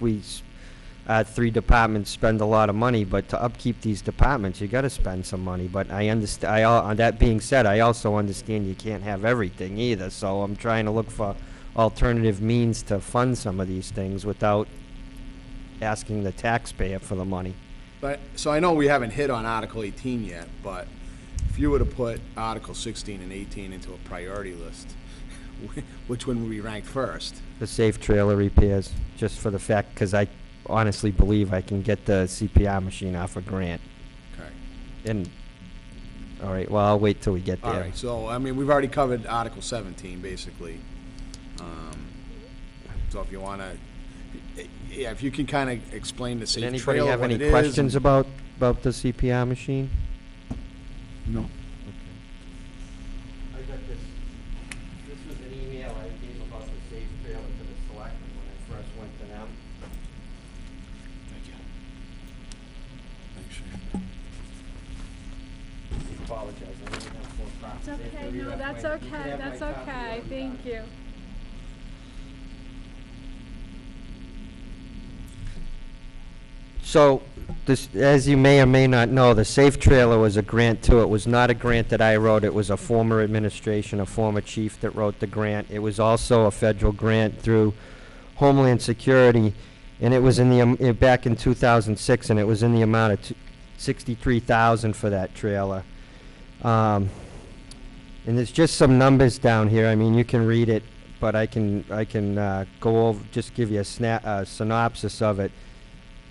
three departments spend a lot of money, but to upkeep these departments, you gotta spend some money, but I understand, that being said, I also understand you can't have everything either, so I'm trying to look for alternative means to fund some of these things without asking the taxpayer for the money. But, so I know we haven't hit on Article 18 yet, but if you were to put Article 16 and 18 into a priority list, which one would be ranked first? The safe trailer repairs, just for the fact, because I honestly believe I can get the CPR machine off a grant. Okay. And, all right, well, I'll wait till we get All there. right, so, I mean, we've already covered Article 17, basically. So if you wanna, yeah, if you can kinda explain the Does safe anybody trailer, have what any it is. questions about the CPR machine? No. I got this was an email I gave about the safe trailer to the selectmen when I first went to them. I apologize, I didn't have full copies. It's okay, no, that's okay, that's okay, thank you. So, this, as you may or may not know, the safe trailer was a grant too. It was not a grant that I wrote. It was a former administration, a former chief that wrote the grant. It was also a federal grant through Homeland Security, and it was in the, back in 2006, and it was in the amount of $63,000 for that trailer. And there's just some numbers down here. I mean, you can read it, but I can go over, just give you a synopsis of it.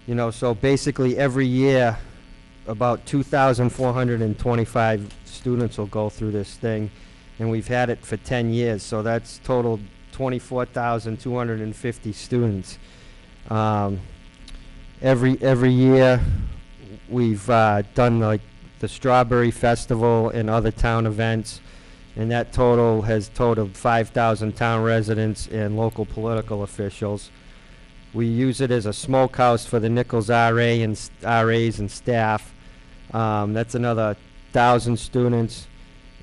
You know, so basically every year, about 2,425 students will go through this thing, and we've had it for 10 years, so that's total 24,250 students. Every year, we've done like the Strawberry Festival and other town events, and that total has totaled 5,000 town residents and local political officials. We use it as a smokehouse for the Nichols RAs and staff. That's another 1,000 students,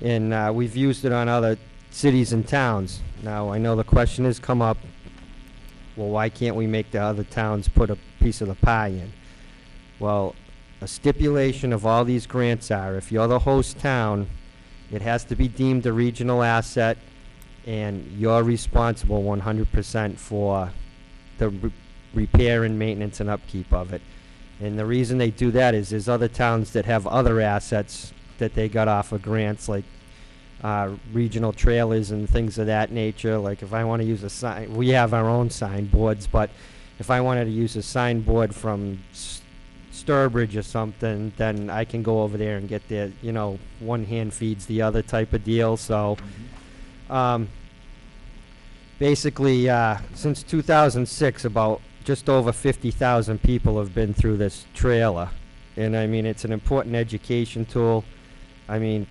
and we've used it on other cities and towns. Now, I know the question has come up, well, why can't we make the other towns put a piece of the pie in? Well, a stipulation of all these grants are, if you're the host town, it has to be deemed a regional asset, and you're responsible 100% for the repair and maintenance and upkeep of it. And the reason they do that is there's other towns that have other assets that they got off of grants, like regional trailers and things of that nature. Like if I want to use a sign, we have our own signboards, but if I wanted to use a signboard from Sturbridge or something, then I can go over there and get the, you know, one hand feeds the other type of deal. So basically, since 2006, about just over 50,000 people have been through this trailer. And I mean, it's an important education tool. I mean,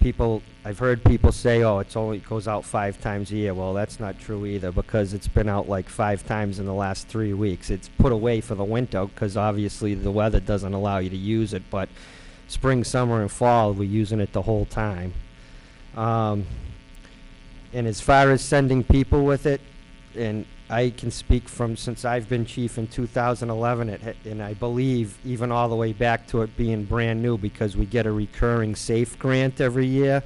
I've heard people say, oh, it goes out 5 times a year. Well, that's not true either, because it's been out like 5 times in the last 3 weeks. It's put away for the winter, because obviously the weather doesn't allow you to use it, but spring, summer, and fall, we're using it the whole time. And as far as sending people with it, and I can speak from since I've been chief in 2011, and I believe even all the way back to it being brand new, because we get a recurring SAFE grant every year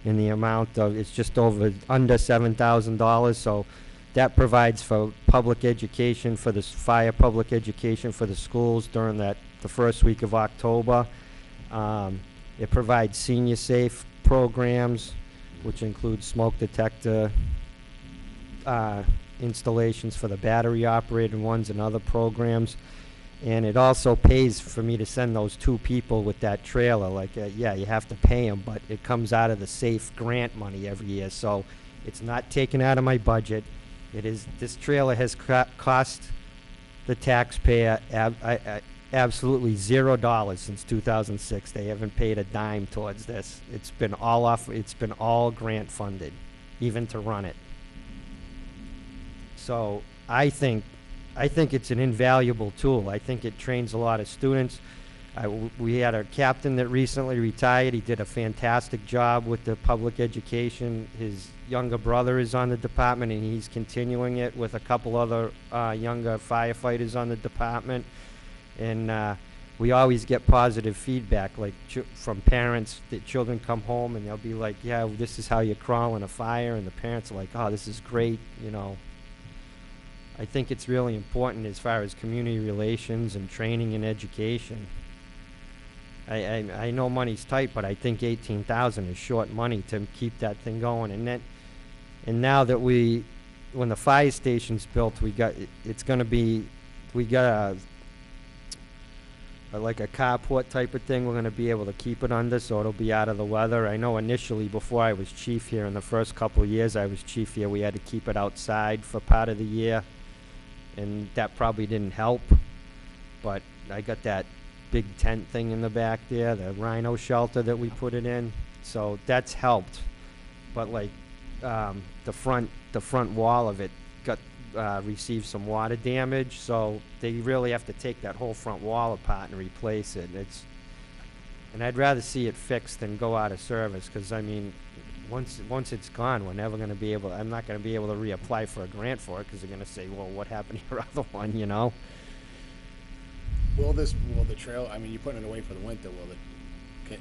in the amount of, it's just under $7,000. So that provides for public education, for the fire public education for the schools during the first week of October. It provides senior SAFE programs, which include smoke detector installations for the battery-operated ones and other programs. And it also pays for me to send those 2 people with that trailer. Like, yeah, you have to pay them, but it comes out of the SAFE grant money every year. So it's not taken out of my budget. This trailer has cost the taxpayer absolutely $0 since 2006. They haven't paid a dime towards this. It's been all grant funded, even to run it. So I think it's an invaluable tool. I think it trains a lot of students. We had a captain that recently retired. He did a fantastic job with the public education. His younger brother is on the department, and he's continuing it with a couple other younger firefighters on the department. And we always get positive feedback, like from parents. That children come home and they'll be like, yeah, this is how you crawl in a fire. And the parents are like, oh, this is great, you know. I think it's really important as far as community relations and training and education. I know money's tight, but I think 18,000 is short money to keep that thing going. And now that when the fire station's built, we got like a carport type of thing. We're going to be able to keep it under, so it'll be out of the weather. I know initially, before I was chief here, in the first couple of years I was chief here, we had to keep it outside for part of the year, and that probably didn't help. But I got that big tent thing in the back there, the rhino shelter that we put it in, so that's helped. But like the front wall of it received some water damage, so they really have to take that whole front wall apart and replace it. And I'd rather see it fixed than go out of service, because I mean, once it's gone, we're never going to be able. I'm not going to be able to reapply for a grant for it, because they're going to say, well, what happened to your other one, you know? Will the trail, I mean, you're putting it away for the winter,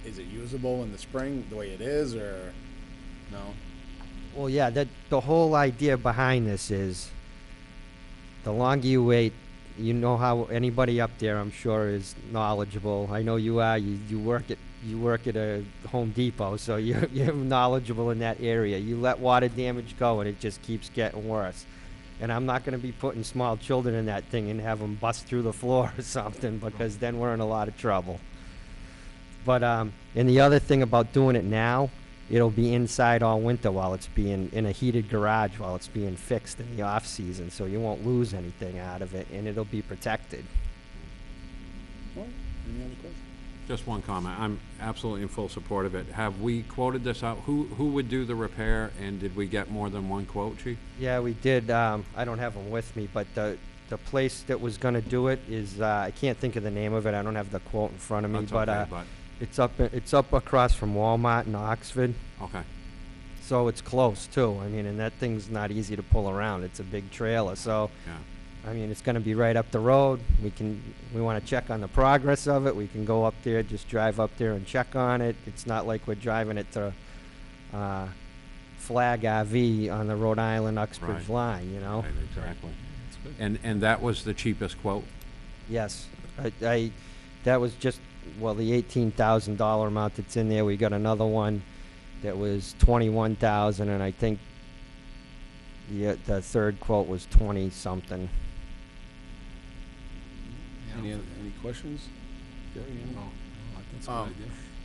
is it usable in the spring the way it is, or no? Well, yeah, the whole idea behind this is, the longer you wait, you know how anybody up there, I'm sure, is knowledgeable. I know you are. You work at a Home Depot, so you're knowledgeable in that area. You let water damage go, and it just keeps getting worse. And I'm not going to be putting small children in that thing and have them bust through the floor or something, because then we're in a lot of trouble. But and the other thing about doing it now, it'll be inside all winter while it's being in a heated garage while it's being fixed in the off season, so you won't lose anything out of it, and it'll be protected. Well, any other questions? Just one comment. I'm absolutely in full support of it. Have we quoted this out? Who would do the repair, and did we get more than one quote, Chief? Yeah, we did. I don't have them with me, but the place that was going to do it is, I can't think of the name of it. I don't have the quote in front of me, That's but okay, it's up across from Walmart in Oxford. Okay. So it's close too. I mean, and that thing's not easy to pull around. It's a big trailer, so Yeah. I mean, it's going to be right up the road. We want to check on the progress of it. We can go up there, just drive up there and check on it. It's not like we're driving it to Flag RV on the Rhode Island Uxbridge Right. line, you know? Right, exactly. And that was the cheapest quote? Yes. That was just, well, the $18,000 amount that's in there. We got another one that was $21,000, and I think the third quote was 20-something. Any questions? Gary, any? No, I think it's a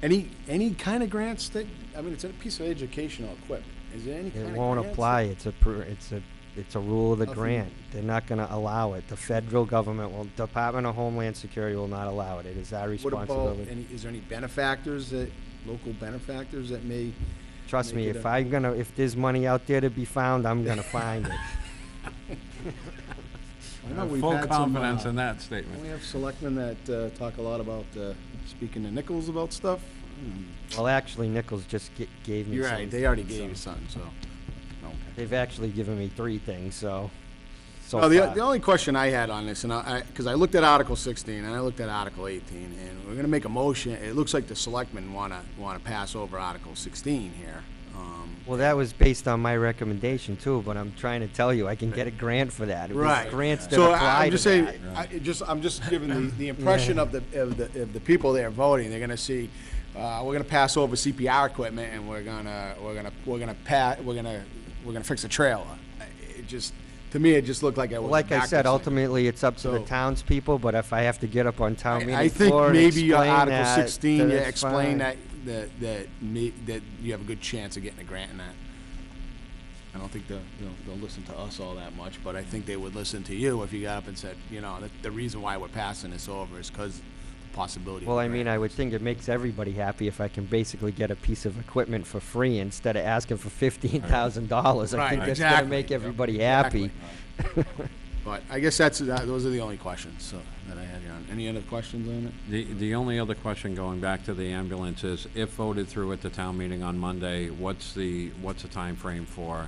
good idea. Any kind of grants that, I mean, it's a piece of educational equipment. Is there any kind It of won't grants apply. that- it's a rule of the grant. They're not gonna allow it. The federal government will, Department of Homeland Security will not allow it. It is our What about, responsibility. is there any benefactors local benefactors that may? Trust me, make it if there's money out there to be found, I'm gonna find it. I know we've Full had some, confidence in that We statement. have selectmen that talk a lot about speaking to Nichols about stuff. Well, actually, Nichols just gave me You're some. right, they already gave you something, so. Okay. They've actually given me 3 things, so No, the far. only question I had on this, and because I looked at Article 16 and I looked at Article 18, and we're gonna make a motion, it looks like the selectmen wanna pass over Article 16 here. Well, that was based on my recommendation too, but I'm trying to tell you, I can get a grant for that. There's Right. grants that So apply I'm to just saying, that. I'm just giving the impression of the people that are voting, they're gonna see, we're gonna pass over CPR equipment and we're gonna fix a trailer. It just, to me, it just looked like it was a Like I said, backwards thing. ultimately, it's up to the So- townspeople, but if I have to get up on town meeting I think floor and maybe explain Article that, 16, then you it's explain fine. that you have a good chance of getting a grant in that. I don't think they'll listen to us all that much, but I think they would listen to you if you got up and said, the reason why we're passing this over is because the possibility of Well, a I mean, grant. I would think it makes everybody happy if I can basically get a piece of equipment for free instead of asking for $15,000. I Right, think that's exactly. gonna make everybody happy. Exactly. But I guess those are the only questions that I had here on. Any other questions on it? The only other question, going back to the ambulance, is if voted through at the town meeting on Monday, what's the timeframe for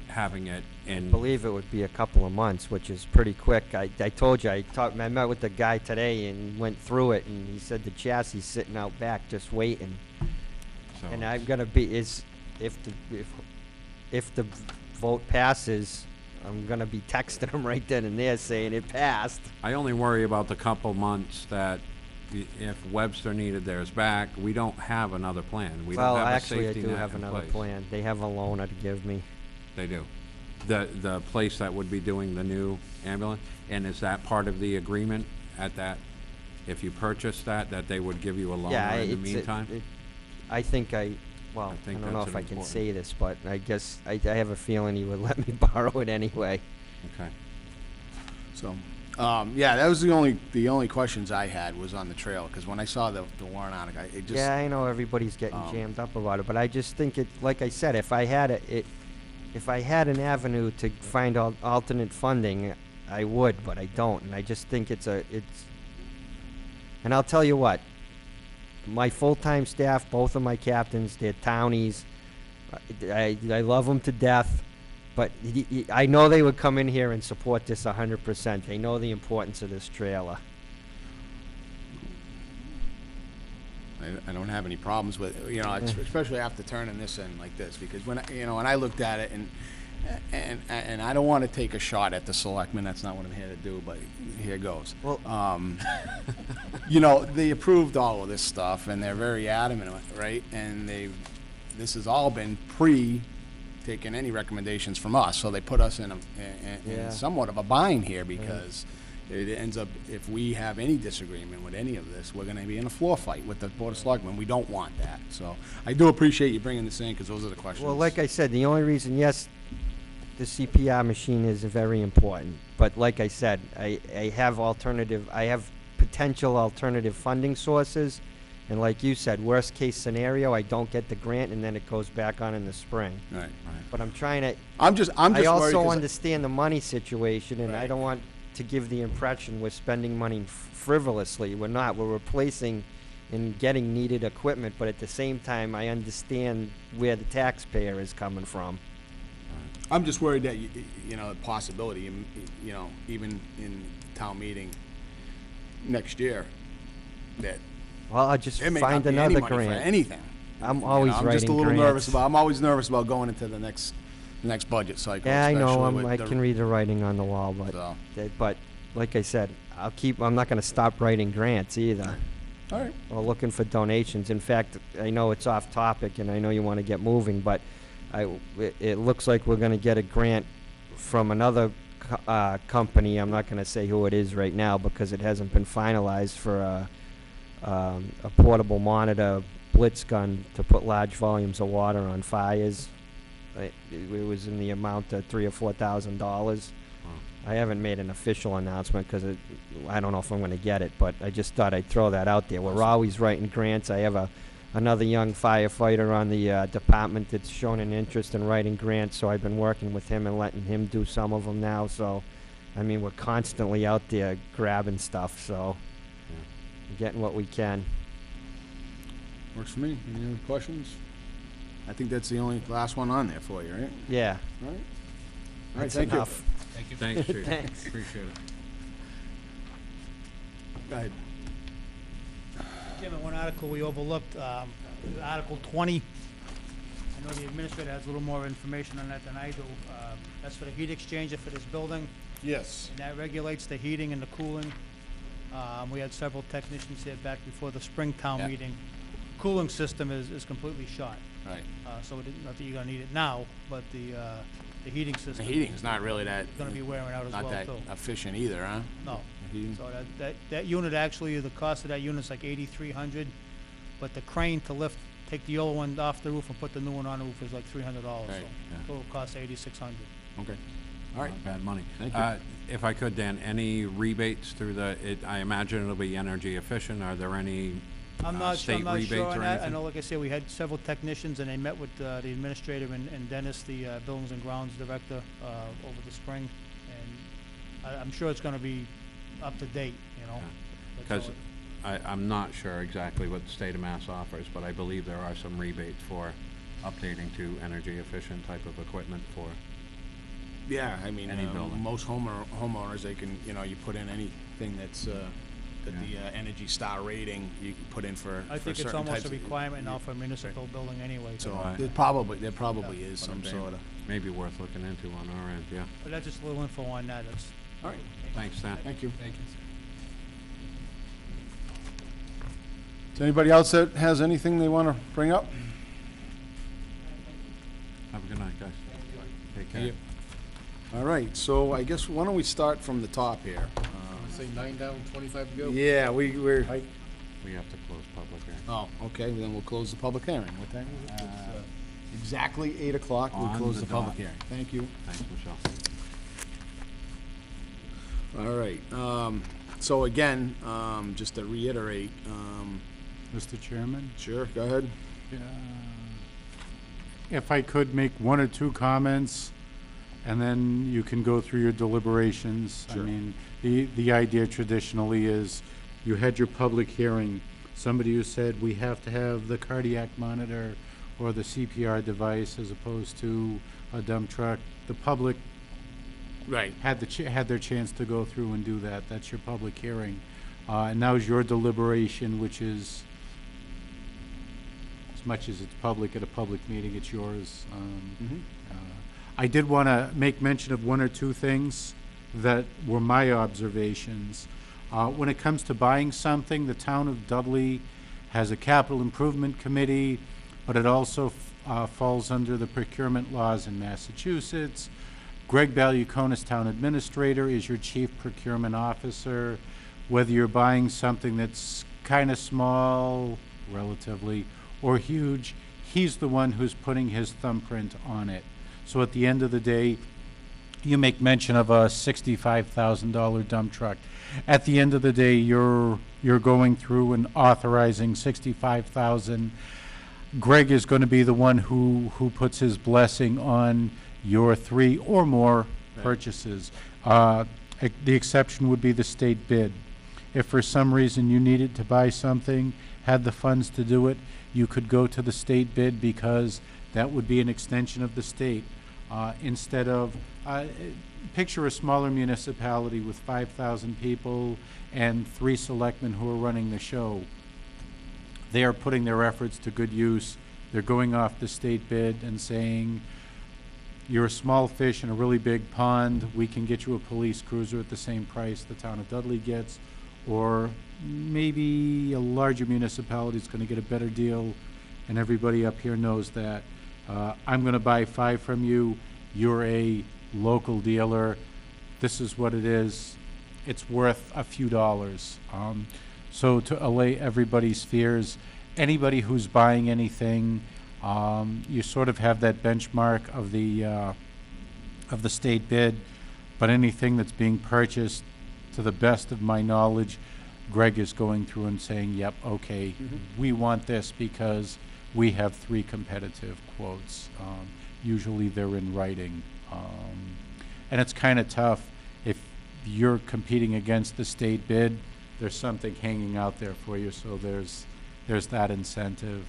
having it in? I believe it would be a couple of months, which is pretty quick. I told you, I met with the guy today and went through it, and he said the chassis is sitting out back just waiting. So- And I'm gonna be, if the vote passes, I'm gonna be texting him right then and there saying it passed. I only worry about the couple months that if Webster needed theirs back, we don't have another plan. We Well, don't have a actually, I safety do net have in another place. plan. They have a loaner to give me. They do. The place that would be doing the new ambulance, and is that part of the agreement at that, if you purchase that they would give you a Yeah, loaner in the it's, meantime? I think I think don't know that's if I can important. say this, but I guess I have a feeling he would let me borrow it anyway. Okay. So, yeah, that was the only questions I had was on the trail, because when I saw the warrant article, it just. Yeah, I know everybody's getting jammed up about it, but I just think like I said, if I had if I had an avenue to find alternate funding, I would, but I don't, and I just think and I'll tell you what, my full-time staff, both of my captains, they're townies. I love them to death, but I know they would come in here and support this 100%. They know the importance of this trailer. I don't have any problems with, especially after turning this in like this, because when I looked at it and I don't want to take a shot at the selectmen, that's not what I'm here to do, but here goes. Well, They approved all of this stuff and they're very adamant, right? And this has all been taking any recommendations from us, so they put us in Yeah. somewhat of a bind here, because it ends up, if we have any disagreement with any of this, we're gonna be in a floor fight with the Board of Selectmen. We don't want that, so I do appreciate you bringing this in, because those are the questions. Well, like I said, the only reason, yes, the CPR machine is very important, but like I said, I have potential alternative funding sources, and like you said, worst case scenario, I don't get the grant, and then it goes back on in the spring. Right. But I'm trying to, I'm just I worried, also 'cause understand the money situation, and I Right. don't want to give the impression we're spending money frivolously. We're not. We're replacing and getting needed equipment, but at the same time, I understand where the taxpayer is coming from. I'm just worried that, possibility, even in town meeting next year, that Well, I'll just there may not find be any another money for grant. anything. I'm always I'm just a writing little nervous grants. I'm always nervous about going into the next budget cycle. Yeah, I know. especially with I the- can read the writing on the wall, So, but like I said, I'm not going to stop writing grants either, all right. or looking for donations. In fact, I know it's off topic, and I know you want to get moving, but it looks like we're going to get a grant from another company. I'm not going to say who it is right now because it hasn't been finalized, for a portable monitor blitz gun to put large volumes of water on fires. It was in the amount of $3,000 or $4,000. I haven't made an official announcement because I don't know if I'm going to get it, but I just thought I'd throw that out there. We're always writing grants. I have another young firefighter on the department that's shown an interest in writing grants, so I've been working with him and letting him do some of them now. So, I mean, we're constantly out there grabbing stuff, so getting what we can. Works for me. Any other questions? I think that's the only last one on there for you, right? Yeah. All right. All right, That's thank enough. you. Thank you. Thanks, Chief. Thanks. Appreciate it. Go ahead. Chairman, one article we overlooked, Article 20. I know the administrator has a little more information on that than I do. That's for the heat exchanger for this building, Yes. and that regulates the heating and the cooling. We had several technicians here back before the Springtown Yeah. meeting. Cooling system is completely shot, Right. so not that you're gonna need it now, but the heating system. The heating's not really that, Gonna be wearing out as well, not that too. efficient either, huh? No. The heating? So that unit actually, the cost of that unit's like $8,300, but the crane to take the old one off the roof and put the new one on the roof is like $300. Right, So yeah. total cost $8,600. Okay. All right. Not bad money. Thank you. If I could, Dan, any rebates through I imagine it'll be energy efficient. Are there any I'm not state sure rebates on or that. I anything? know, like I said, we had several technicians and they met with the administrator and Dennis, the Buildings and Grounds Director, over the spring. And I'm sure it's gonna be up to date, you know? That's Because all I'm not sure exactly what the state of Mass offers, but I believe there are some rebates for updating to energy efficient type of equipment for. Yeah, I mean, Any building. most homeowners, they can, you put in anything that's, that the Energy Star rating, you can put in for I think it's certain almost types a of- requirement now for a municipal building anyway. So Right. there probably is some sort of. Maybe worth looking into on our end, yeah. But that's just a little info on that. That's All right, Thanks, Dan. thank you. Thank you. Is anybody else that has anything they want to bring up? Have a good night, guys. Take care. you. All right, so I guess, why don't we start from the top here? Say 9 down, 25 to go. Yeah, we're, We have to close public hearing. oh, okay, then we'll close the public hearing. What time is it? Exactly 8 o'clock, we On close the the public dot. hearing. Thank you. Thanks, Michelle. All right, so again, just to reiterate, Mr. Chairman? sure, go ahead. If I could make one or two comments, and then you can go through your deliberations. Sure. I mean, the idea traditionally is, you had your public hearing, somebody who said we have to have the cardiac monitor or the CPR device as opposed to a dump truck. The public Right. had their chance to go through and do that. That's your public hearing. And now is your deliberation, which is, as much as it's public at a public meeting, it's yours. I did want to make mention of one or two things that were my observations. When it comes to buying something, the town of Dudley has a capital improvement committee, but it also falls under the procurement laws in Massachusetts. Greg Baluconis, town administrator, is your chief procurement officer. Whether you're buying something that's kind of small, relatively, or huge, he's the one who's putting his thumbprint on it. So at the end of the day, you make mention of a $65,000 dump truck. At the end of the day, you're going through and authorizing $65,000. Greg is going to be the one who puts his blessing on your 3 or more purchases. The exception would be the state bid. If for some reason you needed to buy something, had the funds to do it, you could go to the state bid because that would be an extension of the state. Instead of, picture a smaller municipality with 5,000 people and 3 selectmen who are running the show. They are putting their efforts to good use. They're going off the state bid and saying, you're a small fish in a really big pond, we can get you a police cruiser at the same price the town of Dudley gets, or maybe a larger municipality is going to get a better deal, and everybody up here knows that. I'm going to buy 5 from you, you're a local dealer, this is what it is, it's worth a few dollars. So to allay everybody's fears, anybody who's buying anything, You sort of have that benchmark of the state bid, but anything that's being purchased, to the best of my knowledge, Greg is going through and saying, yep, okay, we want this because we have 3 competitive quotes. Usually they're in writing. And it's kind of tough if you're competing against the state bid, there's something hanging out there for you, so there's that incentive.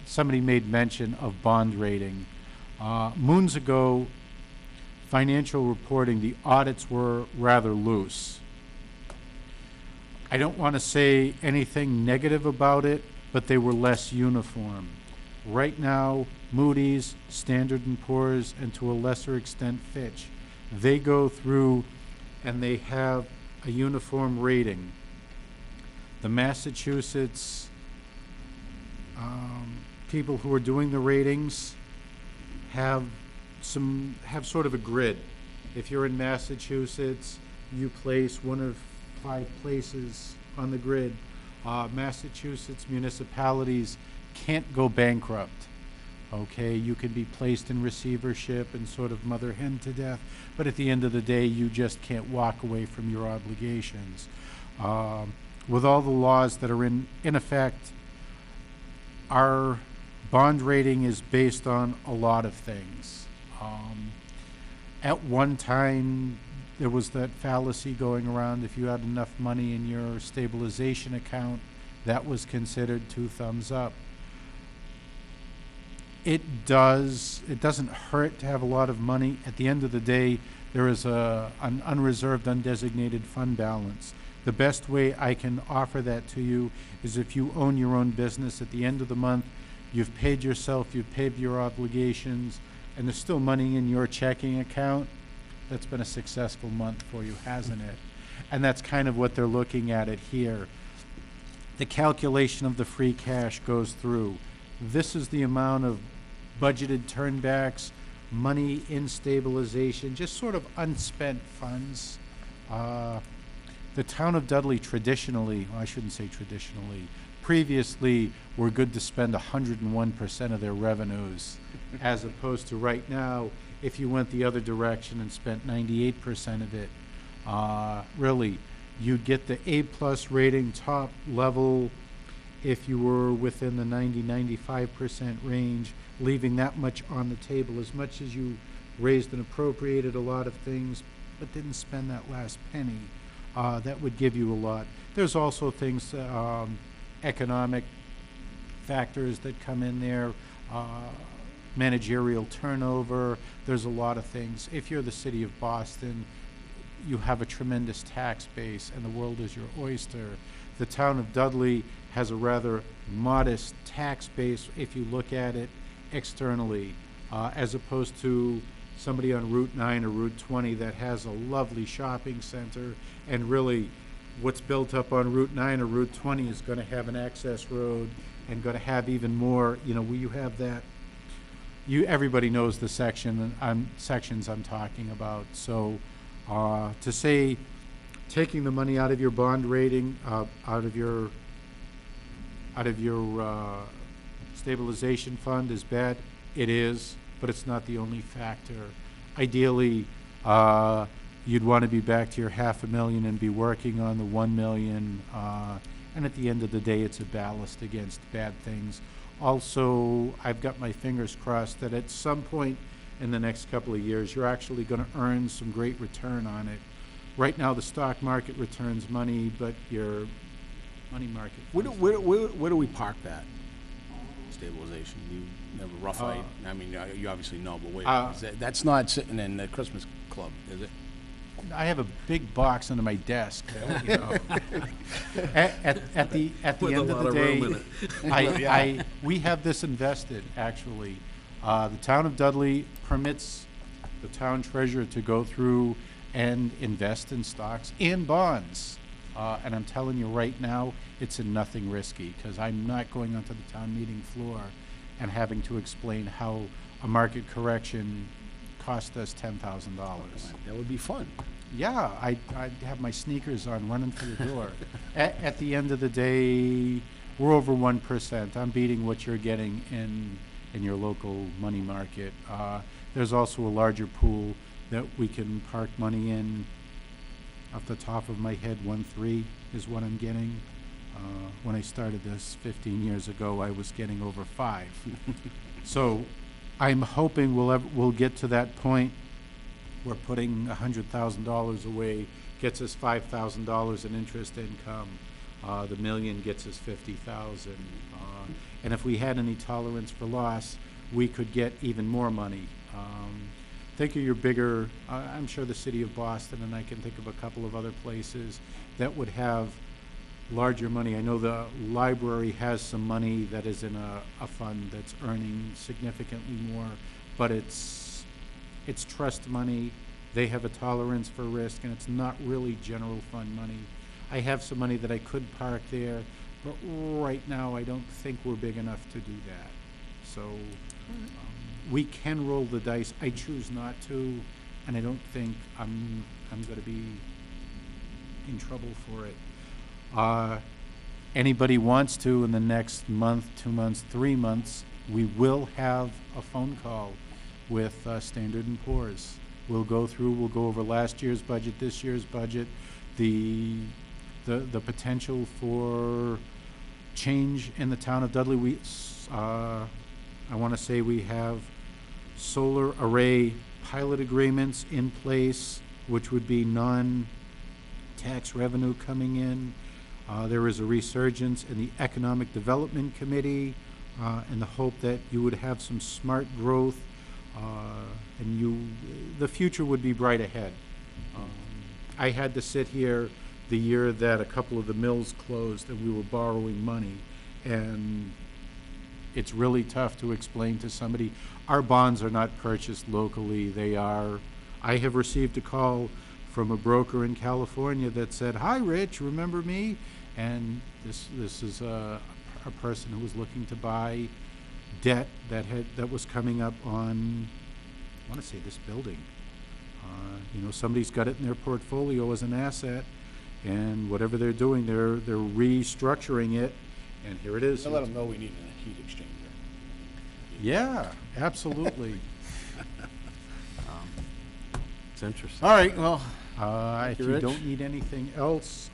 Somebody made mention of bond rating. Moons ago, financial reporting, the audits were rather loose. I don't want to say anything negative about it, but they were less uniform. Right now, Moody's, Standard & Poor's, and to a lesser extent Fitch, they go through and they have a uniform rating. The Massachusetts people who are doing the ratings have sort of a grid. If you're in Massachusetts, you place one of 5 places on the grid. Massachusetts municipalities can't go bankrupt. Okay, you can be placed in receivership and sort of mother hen to death, but at the end of the day, you just can't walk away from your obligations. With all the laws that are in effect, our bond rating is based on a lot of things. At one time, there was that fallacy going around, if you had enough money in your stabilization account, that was considered 2 thumbs up. It doesn't hurt to have a lot of money. At the end of the day, there is an unreserved, undesignated fund balance. The best way I can offer that to you is if you own your own business, at the end of the month, you've paid yourself, you've paid your obligations, and there's still money in your checking account. That's been a successful month for you, hasn't it? And that's kind of what they're looking at it here. The calculation of the free cash goes through. This is the amount of budgeted turnbacks, money in stabilization, just sort of unspent funds. The town of Dudley traditionally, well, I shouldn't say traditionally, previously were good to spend 101% of their revenues, as opposed to right now, if you went the other direction and spent 98% of it, really, you'd get the A+ rating top level if you were within the 90-95% range, leaving that much on the table, as much as you raised and appropriated a lot of things, but didn't spend that last penny. That would give you a lot. There's also things, economic factors that come in there, managerial turnover. There's a lot of things. If you're the city of Boston, you have a tremendous tax base and the world is your oyster. The town of Dudley has a rather modest tax base if you look at it externally, as opposed to somebody on Route 9 or Route 20 that has a lovely shopping center, and really what's built up on Route 9 or Route 20 is going to have an access road and going to have even more, where you have that. Everybody knows the sections I'm talking about. So to say taking the money out of your bond rating, out of your stabilization fund is bad, it is, but it's not the only factor. Ideally, you'd want to be back to your $500,000 and be working on the $1 million, and at the end of the day, it's a ballast against bad things. Also, I've got my fingers crossed that at some point in the next couple of years, you're actually going to earn some great return on it. Right now, the stock market returns money, but your money market. Where do we park that stabilization? You have a rough idea? I mean, you obviously know, but wait, that's not sitting in the Christmas club, is it? I have a big box under my desk. At the end of the day, we have this invested, actually. The town of Dudley permits the town treasurer to go through and invest in stocks and bonds. And I'm telling you right now, it's in nothing risky, because I'm not going onto the town meeting floor and having to explain how a market correction cost us $10,000. That would be fun. Yeah, I'd have my sneakers on running for the door. At the end of the day, we're over 1%. I'm beating what you're getting in your local money market. There's also a larger pool that we can park money in. Off the top of my head, 1.3 is what I'm getting. When I started this 15 years ago, I was getting over 5. So I'm hoping we'll get to that point where putting $100,000 away gets us $5,000 in interest income. The million gets us 50,000. And if we had any tolerance for loss, we could get even more money. Think of your bigger, I'm sure the city of Boston, and I can think of a couple of other places that would have larger money. I know the library has some money that is in a fund that's earning significantly more, but it's trust money. They have a tolerance for risk, and it's not really general fund money. I have some money that I could park there, but right now I don't think we're big enough to do that. So we can roll the dice. I choose not to, and I don't think I'm going to be in trouble for it. Anybody wants to, in the next month, 2 months, 3 months, we will have a phone call with Standard & Poor's. We'll go over last year's budget, this year's budget, the potential for change in the town of Dudley. I want to say we have solar array pilot agreements in place, which would be non-tax revenue coming in. There is a resurgence in the Economic Development Committee in the hope that you would have some smart growth, and the future would be bright ahead. I had to sit here the year that a couple of the mills closed and we were borrowing money, and it's really tough to explain to somebody, our bonds are not purchased locally. I have received a call from a broker in California that said, "Hi, Rich, remember me?" And this is a person who was looking to buy debt that was coming up on, I want to say, this building. Somebody's got it in their portfolio as an asset, and whatever they're doing, they're restructuring it, and here it is. So let them know we need a heat exchanger. Yeah, absolutely. It's interesting. All right, well, If you, you Rich. don't need anything else,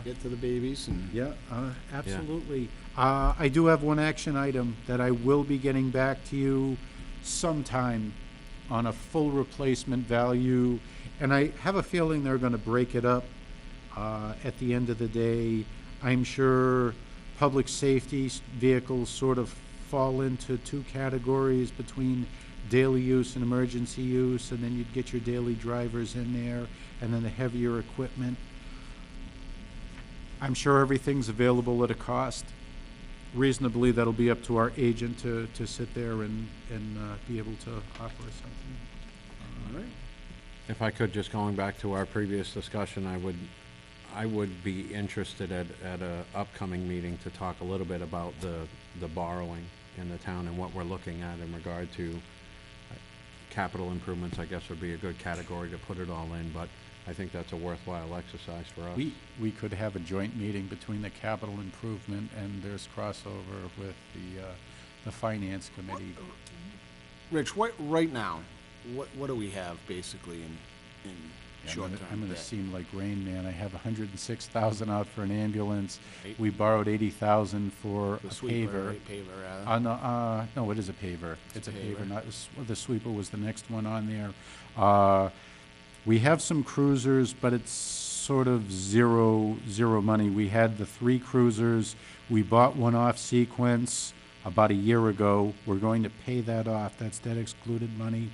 get to the babies and. yeah, absolutely. I do have one action item that I will be getting back to you sometime on a full replacement value, and I have a feeling they're going to break it up at the end of the day. I'm sure public safety vehicles sort of fall into 2 categories between daily use and emergency use, and then you'd get your daily drivers in there, and then the heavier equipment. I'm sure everything's available at a cost. Reasonably, that'll be up to our agent to sit there and be able to offer us something. All right. If I could, just going back to our previous discussion, I would be interested at a upcoming meeting to talk a little bit about the borrowing in the town and what we're looking at in regard to capital improvements. I guess would be a good category to put it all in, but I think that's a worthwhile exercise for us. We could have a joint meeting between the capital improvement, and there's crossover with the finance committee. Rich, right now, what do we have basically in short-term I'm gonna debt? seem like Rain Man. I have $106,000 out for an ambulance. Right. We borrowed $80,000 for The a sweeper, paver. right? Paver, rather. No, it is a paver. It's a paver, paver. not, the sweeper was the next one on there. We have some cruisers, but it's sort of zero money. We had the 3 cruisers. We bought one off sequence about a year ago. We're going to pay that off. That's debt excluded money.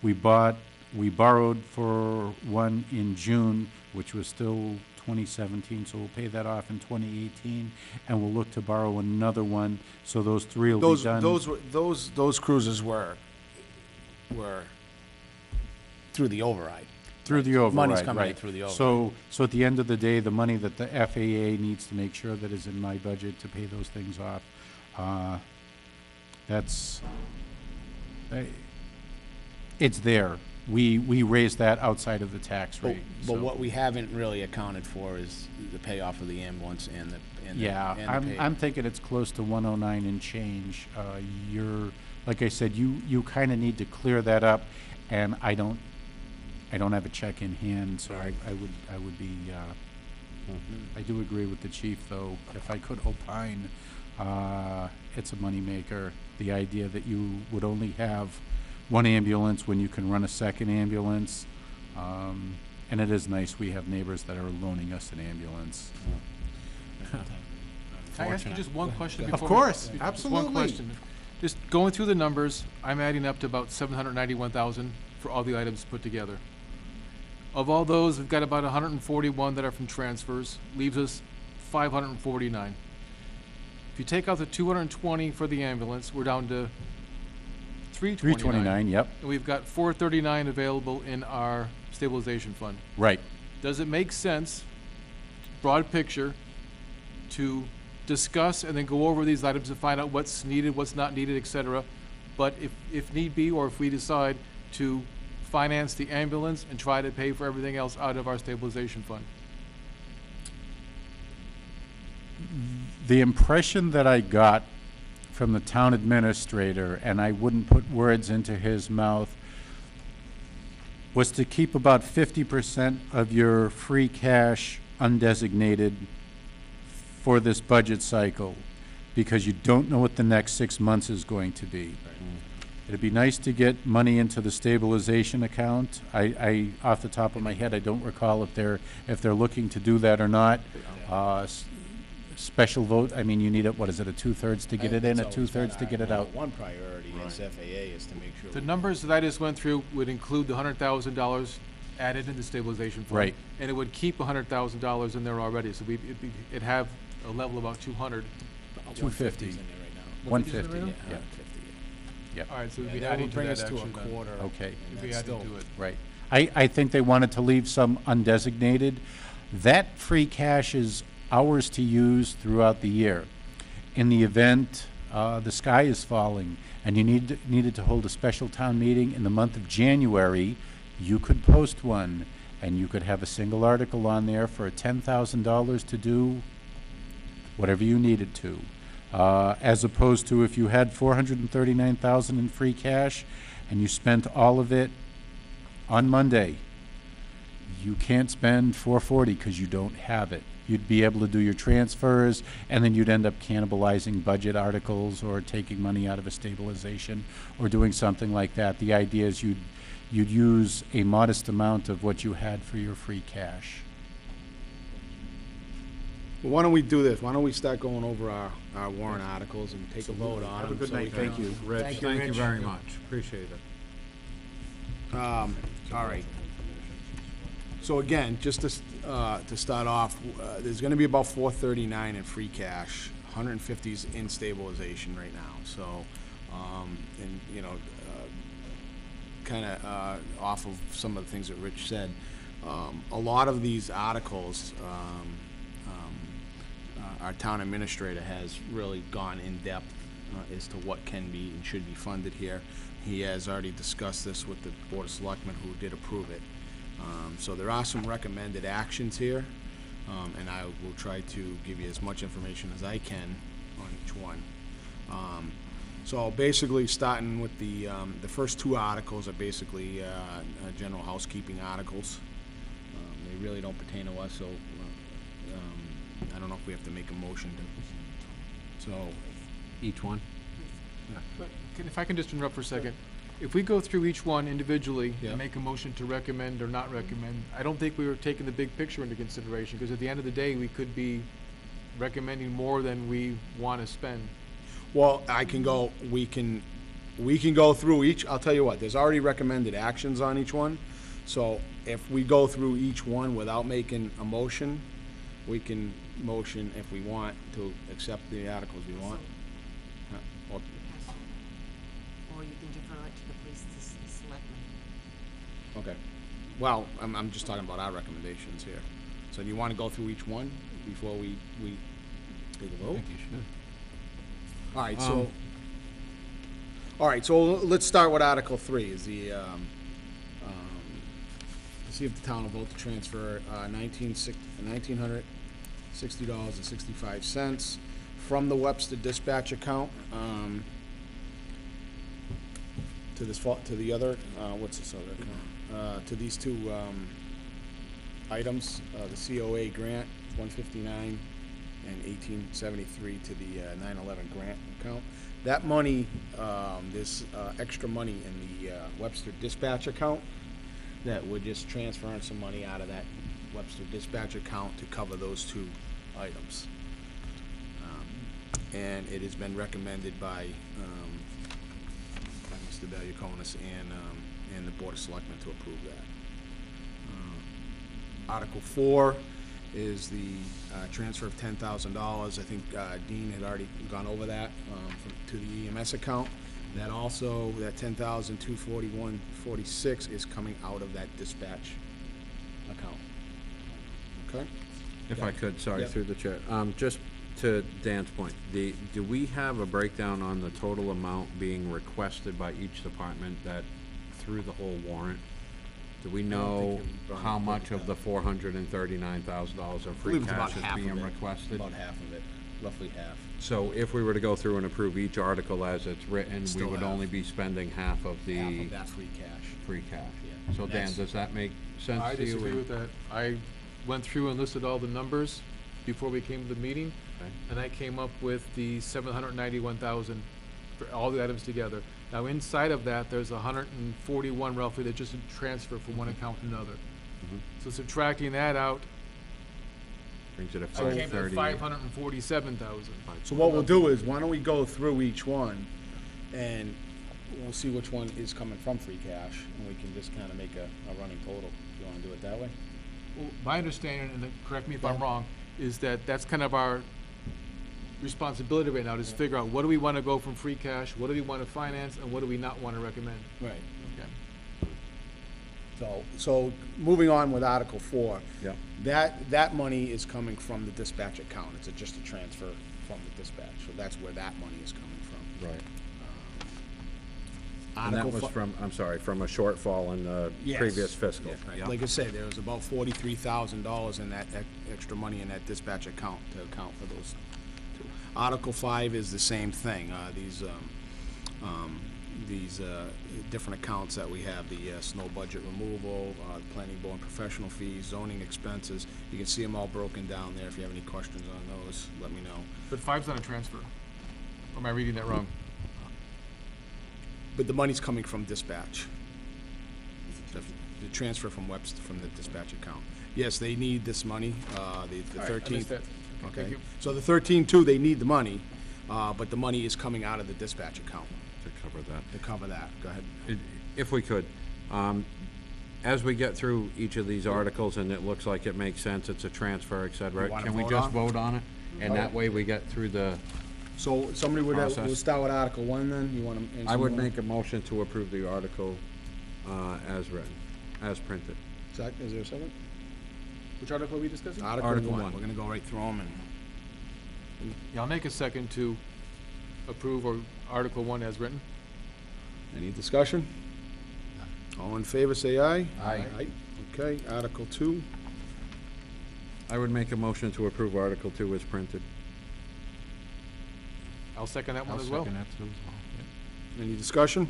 We borrowed for one in June, which was still 2017, so we'll pay that off in 2018, and we'll look to borrow another one, so those 3 will be done. Those cruises were through the override. Through the override, Money's coming in right. through the override. So at the end of the day, the money that the FAA needs to make sure that is in my budget to pay those things off, it's there. We raised that outside of the tax rate. But so. what we haven't really accounted for is the payoff of the ambulance and the Yeah, paver. I'm thinking it's close to 109 and change. like I said, you kind of need to clear that up, and I don't have a check in hand, so I would be, I do agree with the chief, though. If I could opine, it's a moneymaker. The idea that you would only have one ambulance when you can run a second ambulance. And it is nice, we have neighbors that are loaning us an ambulance. Can I ask you just one question before? Of course, just absolutely. one question. Just going through the numbers, I'm adding up to about 791,000 for all the items put together. Of all those, we've got about 141 that are from transfers, leaves us 549. If you take out the 220 for the ambulance, we're down to 329. 329, yep, And we've got 439 available in our stabilization fund. right. Does it make sense, broad picture, to discuss and then go over these items and find out what's needed, what's not needed, et cetera? But if need be, or if we decide to finance the ambulance and try to pay for everything else out of our stabilization fund? The impression that I got from the town administrator, and I wouldn't put words into his mouth, was to keep about 50% of your free cash undesignated for this budget cycle, because you don't know what the next 6 months is going to be. It'd be nice to get money into the stabilization account. I off the top of my head, I don't recall if they're looking to do that or not. Special vote, I mean, you need what is it, a 2/3 to get it in, a 2/3 to get it out? One priority is FAA is to make sure. The numbers that I just went through would include the $100,000 added in the stabilization fund. Right. And it would keep $100,000 in there already, so it'd have a level about 200. 250. 150's in there right now. 150, right now? yeah, 150, All right, so we'd be that adding would to bring that us to actually a then. quarter. okay. We'd be That's adding still- to it. Right. I think they wanted to leave some undesignated. That free cash is ours to use throughout the year. In the event the sky is falling and you needed to hold a special town meeting in the month of January, you could post one, and you could have a single article on there for $10,000 to do whatever you needed to. As opposed to if you had $439,000 in free cash and you spent all of it on Monday, you can't spend $440 because you don't have it. You'd be able to do your transfers, and then you'd end up cannibalizing budget articles or taking money out of a stabilization or doing something like that. The idea is you'd use a modest amount of what you had for your free cash. Well, why don't we do this? Why don't we start going over our warrant articles and take a vote on them? Have a good night. Thank you, Rich. Thank you, Thank you Rich. very much. Appreciate it. All right. So again, just to start off, there's gonna be about 439 in free cash, 150's in stabilization right now, so, and, you know, kinda, off of some of the things that Rich said, a lot of these articles, our town administrator has really gone in depth as to what can be and should be funded here. He has already discussed this with the Board of Selectmen, who did approve it. So there are some recommended actions here, and I will try to give you as much information as I can on each one. So basically, starting with the first two articles are basically general housekeeping articles. They really don't pertain to us, so I don't know if we have to make a motion to, so. Each one? But if I can just interrupt for a second. If we go through each one individually Yeah. and make a motion to recommend or not recommend, I don't think we were taking the big picture into consideration, because at the end of the day, we could be recommending more than we want to spend. Well, we can go through each, I'll tell you what, there's already recommended actions on each one. So if we go through each one without making a motion, we can motion if we want to accept the articles we want. Or- Or you can defer it to the police, the selectmen. Okay. Well, I'm just talking about our recommendations here. So do you want to go through each one before we take a vote? All right, so let's start with Article 3, is the, see if the town will vote to transfer $1,960.65 from the Webster dispatch account to this, to the other, what's this other account? To these two, items, the COA grant, 159 and 1873 to the 911 grant account. That money, there's extra money in the Webster dispatch account that we're just transferring some money out of that Webster dispatch account to cover those two items. And it has been recommended by Mr. Valiakonis and the Board of Selectmen to approve that. Article 4 is the transfer of $10,000. I think Dean had already gone over that to the EMS account. That also, that $10,241.46 is coming out of that dispatch account. Okay? If I could, sorry, Yep. through the chair. Just to Dan's point, do we have a breakdown on the total amount being requested by each department that, through the whole warrant? Do we know how much of the $439,000 of free believe it's about cash is half of being it. requested? About half of it, roughly half. So if we were to go through and approve each article as it's written, we Still would have only be spending half of the Half of that free cash. free cash. Yeah. So Dan, That's- does that make sense I to you? disagree with that. I went through and listed all the numbers before we came to the meeting, Okay. and I came up with the 791,000 for all the items together. Now, inside of that, there's 141 roughly that just transfer from one account to another. So subtracting that out, Brings it to I came to 530. 547,000. So what we'll do is, why don't we go through each one, and we'll see which one is coming from free cash, and we can just kinda make a running total. You wanna do it that way? Well, my understanding, and correct me if I'm Yeah. wrong, is that that's kind of our responsibility right now, to figure out what do we want to go from free cash, what do we want to finance, and what do we not want to recommend. Right. Okay. So moving on with Article 4. Yep. That money is coming from the dispatch account. It's just a transfer from the dispatch, so that's where that money is coming from. Right. And that Article was fi- from, I'm sorry, from a shortfall in the Yes. previous fiscal. Yeah, right. Yep. Like I say, there was about $43,000 in that extra money in that dispatch account to account for those two. Article 5 is the same thing. These different accounts that we have, the snow budget removal, planning board professional fees, zoning expenses. You can see them all broken down there. If you have any questions on those, let me know. But 5's not a transfer. Or am I reading that wrong? But the money's coming from dispatch. The transfer from Webster, from the dispatch account. Yes, they need this money, the All right, I 13th. missed that. Thank Okay, you. so the 13-2, they need the money, but the money is coming out of the dispatch account To cover that. to cover that. Go ahead. If we could, as we get through each of these articles and it looks like it makes sense, it's a transfer, et cetera, You wanna can we vote just on? vote on it? And that way we get through the, So somebody would, Process. we'll start with Article 1 then? You want to? I would make a motion to approve the article as written, as printed. Is there a second? Which article are we discussing? Article 1. one. We're gonna go right through them and. Yeah, I'll make a second to approve Article 1 as written. Any discussion? All in favor, say aye. Aye. Okay, Article 2. I would make a motion to approve Article 2 as printed. I'll second that one I'll as well. second that too as well. Yep. Any discussion?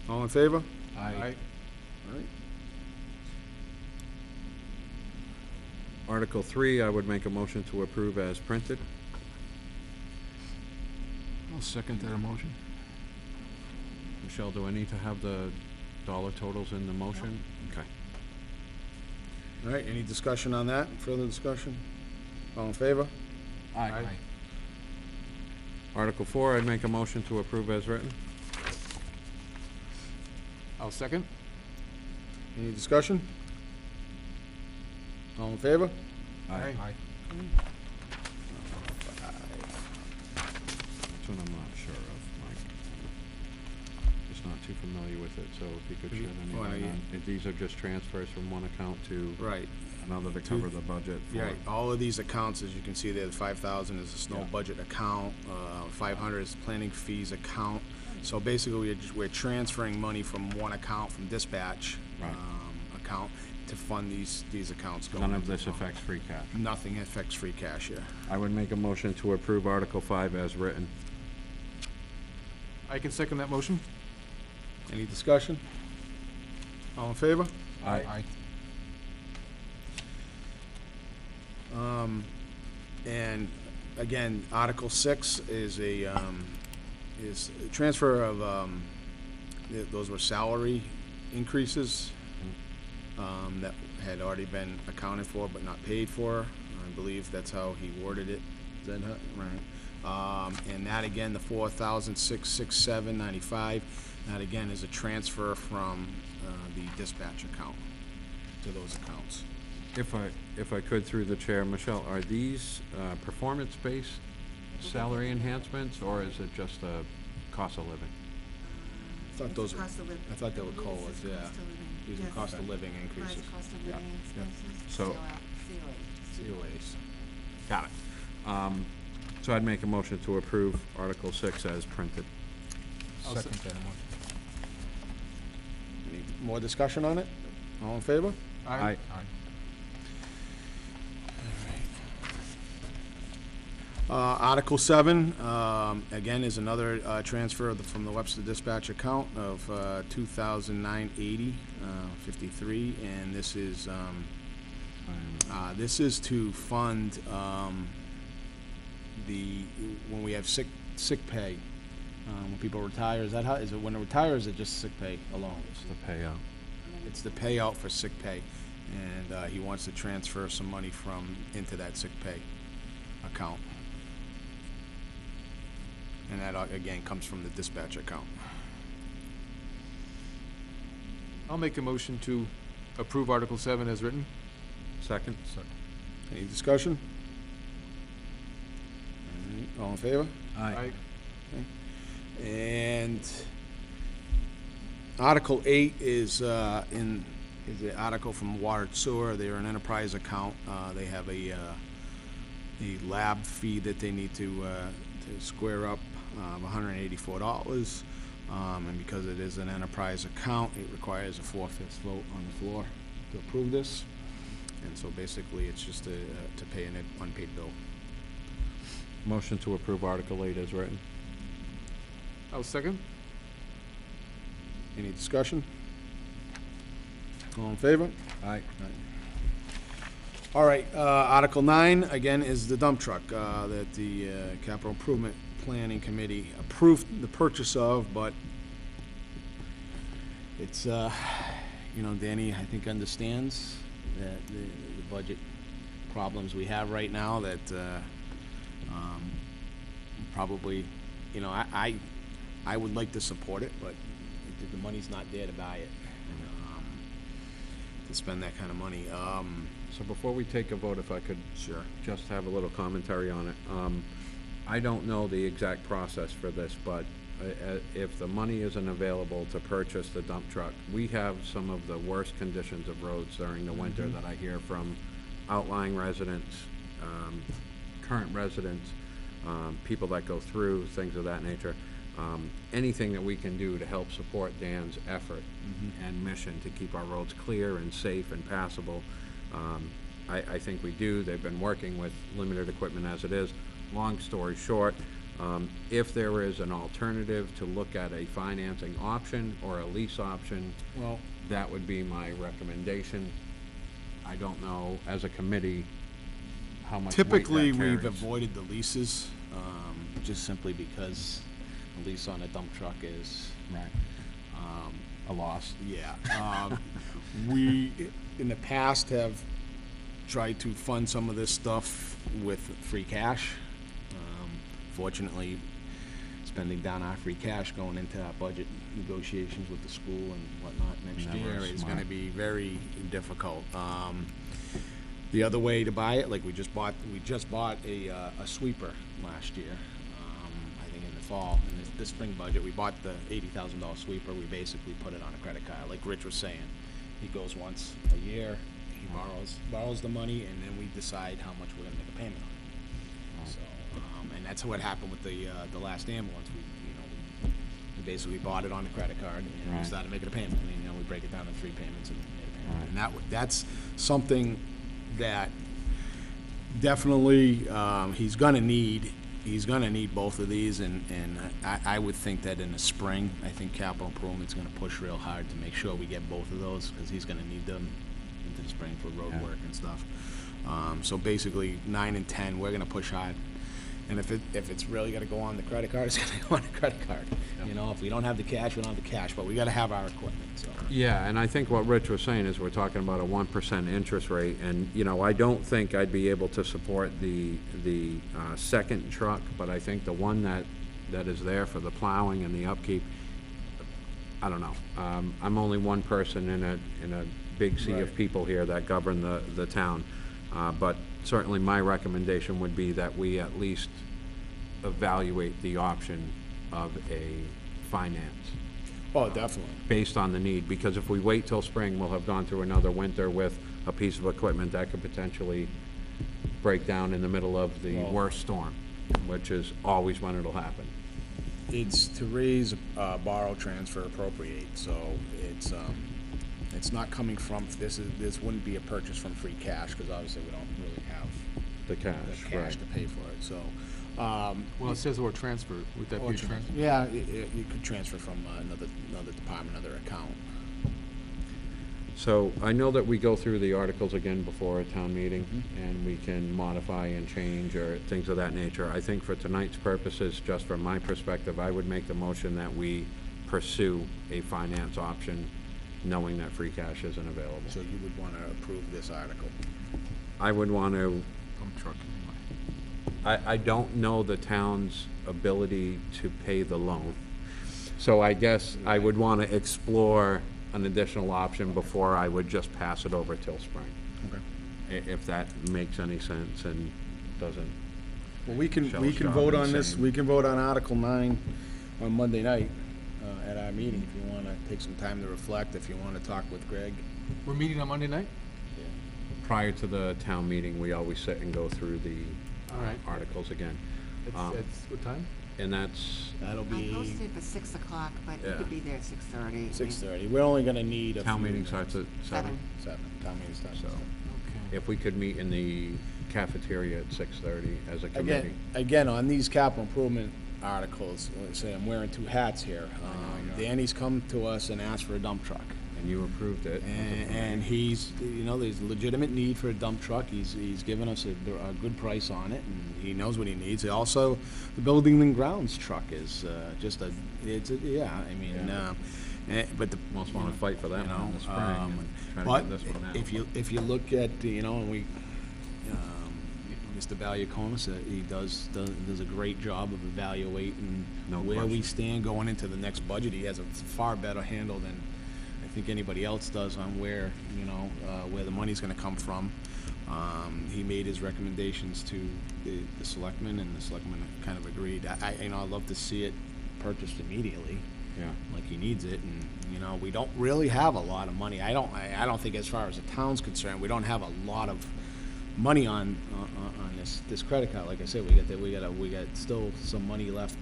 All in favor? Aye. All right. Article 3, I would make a motion to approve as printed. I'll second that motion. Michelle, do I need to have the dollar totals in the motion? Okay. All right, any discussion on that? Further discussion? All in favor? Aye. Article 4, I'd make a motion to approve as written. I'll second. Any discussion? All in favor? Aye. That's one I'm not sure of, Mike. Just not too familiar with it, so if you could shed any Well, light yeah. on, if these are just transfers from one account to Right. another to cover the budget for. Right, all of these accounts, as you can see there, the 5,000 is a snow Yeah. budget account, 500 is planning fees account. So basically, we're transferring money from one account, from dispatch Right. account, to fund these accounts going. None of into this town. affects free cash. Nothing affects free cash here. I would make a motion to approve Article 5 as written. I can second that motion. Any discussion? All in favor? Aye. And again, Article 6 is a transfer of, those were salary increases that had already been accounted for but not paid for. I believe that's how he worded it. Is that right? And that again, the $4,667.95, that again is a transfer from the dispatch account to those accounts. If I could, through the chair, Michelle, are these performance-based salary enhancements, or is it just a cost of living? I thought those were, Cost of living. I thought they were Yes, COLAs, it's yeah. cost of living. These are Yes. cost of living Rise increases. cost of Yeah, living yeah. expenses. So- COAs. Got it. So I'd make a motion to approve Article 6 as printed. I'll second that motion. Any more discussion on it? All in favor? Aye. Article 7, again, is another transfer from the Webster Dispatch account of $2,980.53, and this is to fund when we have sick pay, when people retire. Is it when they retire, or is it just sick pay alone? It's the payout. It's the payout for sick pay, and he wants to transfer some money into that sick pay account. And that, again, comes from the dispatch account. I'll make a motion to approve Article 7 as written. Second? Any discussion? All in favor? Aye. And Article 8 is the article from Water and Sewer. They're an enterprise account. They have a lab fee that they need to square up of $184. And because it is an enterprise account, it requires a 4/5 vote on the floor to approve this. And so basically, it's just to pay an unpaid bill. Motion to approve Article 8 as written. I'll second. Any discussion? All in favor? Aye. All right, Article 9, again, is the dump truck that the Capital Improvement Planning Committee approved the purchase of, but it's, Danny, I think, understands that the budget problems we have right now, that probably, I would like to support it, but the money's not there to buy it, to spend that kind of money. So before we take a vote, if I could Sure. just have a little commentary on it. I don't know the exact process for this, but if the money isn't available to purchase the dump truck, we have some of the worst conditions of roads during the winter that I hear from outlying residents, current residents, people that go through, things of that nature. Anything that we can do to help support Dan's effort and mission to keep our roads clear and safe and passable, I think we do. They've been working with limited equipment as it is. Long story short, if there is an alternative to look at a financing option or a lease option, Well, that would be my recommendation. I don't know, as a committee, how much weight that typically, we've carries. avoided the leases, just simply because a lease on a dump truck is, Right. A loss. yeah. We, in the past, have tried to fund some of this stuff with free cash. Fortunately, spending down our free cash going into our budget negotiations with the school and whatnot next Never year is smart. gonna be very difficult. The other way to buy it, like we just bought a sweeper last year, I think in the fall. In this spring budget, we bought the $80,000 sweeper. We basically put it on a credit card, like Rich was saying. He goes once a year, he borrows the money, and then we decide how much we're gonna make a payment on it. So, and that's what happened with the last ambulance. We basically bought it on a credit card, and we Right. started making a payment. And, we break it down in 3 payments and made a payment. Right. And that's something that definitely he's gonna need he's gonna need both of these, and I would think that in the spring, I think capital improvement's gonna push real hard to make sure we get both of those, because he's gonna need them into the spring for road work and stuff. So basically, 9 and 10, we're gonna push hard. And if it's really gotta go on the credit card, it's gonna go on the credit card. You know, if we don't have the cash, we don't have the cash, but we gotta have our equipment, so. Yeah, and I think what Rich was saying is we're talking about a 1% interest rate, and, you know, I don't think I'd be able to support the second truck, but I think the one that is there for the plowing and the upkeep, I don't know. I'm only one person in a big sea of people here that govern the town. But certainly my recommendation would be that we at least evaluate the option of a finance Oh, definitely. based on the need, because if we wait till spring, we'll have gone through another winter with a piece of equipment that could potentially break down in the middle of the worst storm, which is always when it'll happen. It's to raise, borrow, transfer, appropriate, so it's not coming from, this wouldn't be a purchase from free cash, because obviously we don't really have The the cash, cash right. to pay for it, so. Well, it says the word transfer, would that be a transfer? Yeah, you could transfer from another department, another account. So I know that we go through the articles again before a town meeting, and we can modify and change or things of that nature. I think for tonight's purposes, just from my perspective, I would make the motion that we pursue a finance option, knowing that free cash isn't available. So you would want to approve this article? I would want to, Dump truck, anyway. I don't know the town's ability to pay the loan. So I guess I would want to explore an additional option before I would just pass it over till spring. Okay. If that makes any sense and doesn't. Well, we can Shell's job vote and on this, saying- we can vote on Article 9 on Monday night at our meeting, if you want to take some time to reflect, if you want to talk with Greg. We're meeting on Monday night? Prior to the town meeting, we always sit and go through the All right. articles again. It's what time? And that's, That'll I be posted for 6 o'clock, but you Yeah. could be there at 6:30. 6:30. We're only going to need a town few meeting minutes. starts at 7. 7. Town meeting starts at So 7. Okay. if we could meet in the cafeteria at 6:30 as a committee. Again, on these capital improvement articles, let's say I'm wearing two hats here. Danny's come to us and asked for a dump truck. And you approved it. And he's, you know, there's a legitimate need for a dump truck. He's given us a good price on it, and he knows what he needs. Also, the building and grounds truck is but the. Most want to fight for that you one in know, the spring and try to but get this one out. if you look at, you know, and we, Mr. Valiakonis, he does a great job of evaluating No where we question. stand going into the next budget. He has a far better handle than I think anybody else does on where, you know, where the money's gonna come from. He made his recommendations to the selectmen, and the selectmen kind of agreed. I'd love to see it purchased immediately, Yeah. like he needs it, and, you know, we don't really have a lot of money. I don't think, as far as the town's concerned, we don't have a lot of money on this credit card. Like I said, we got still some money left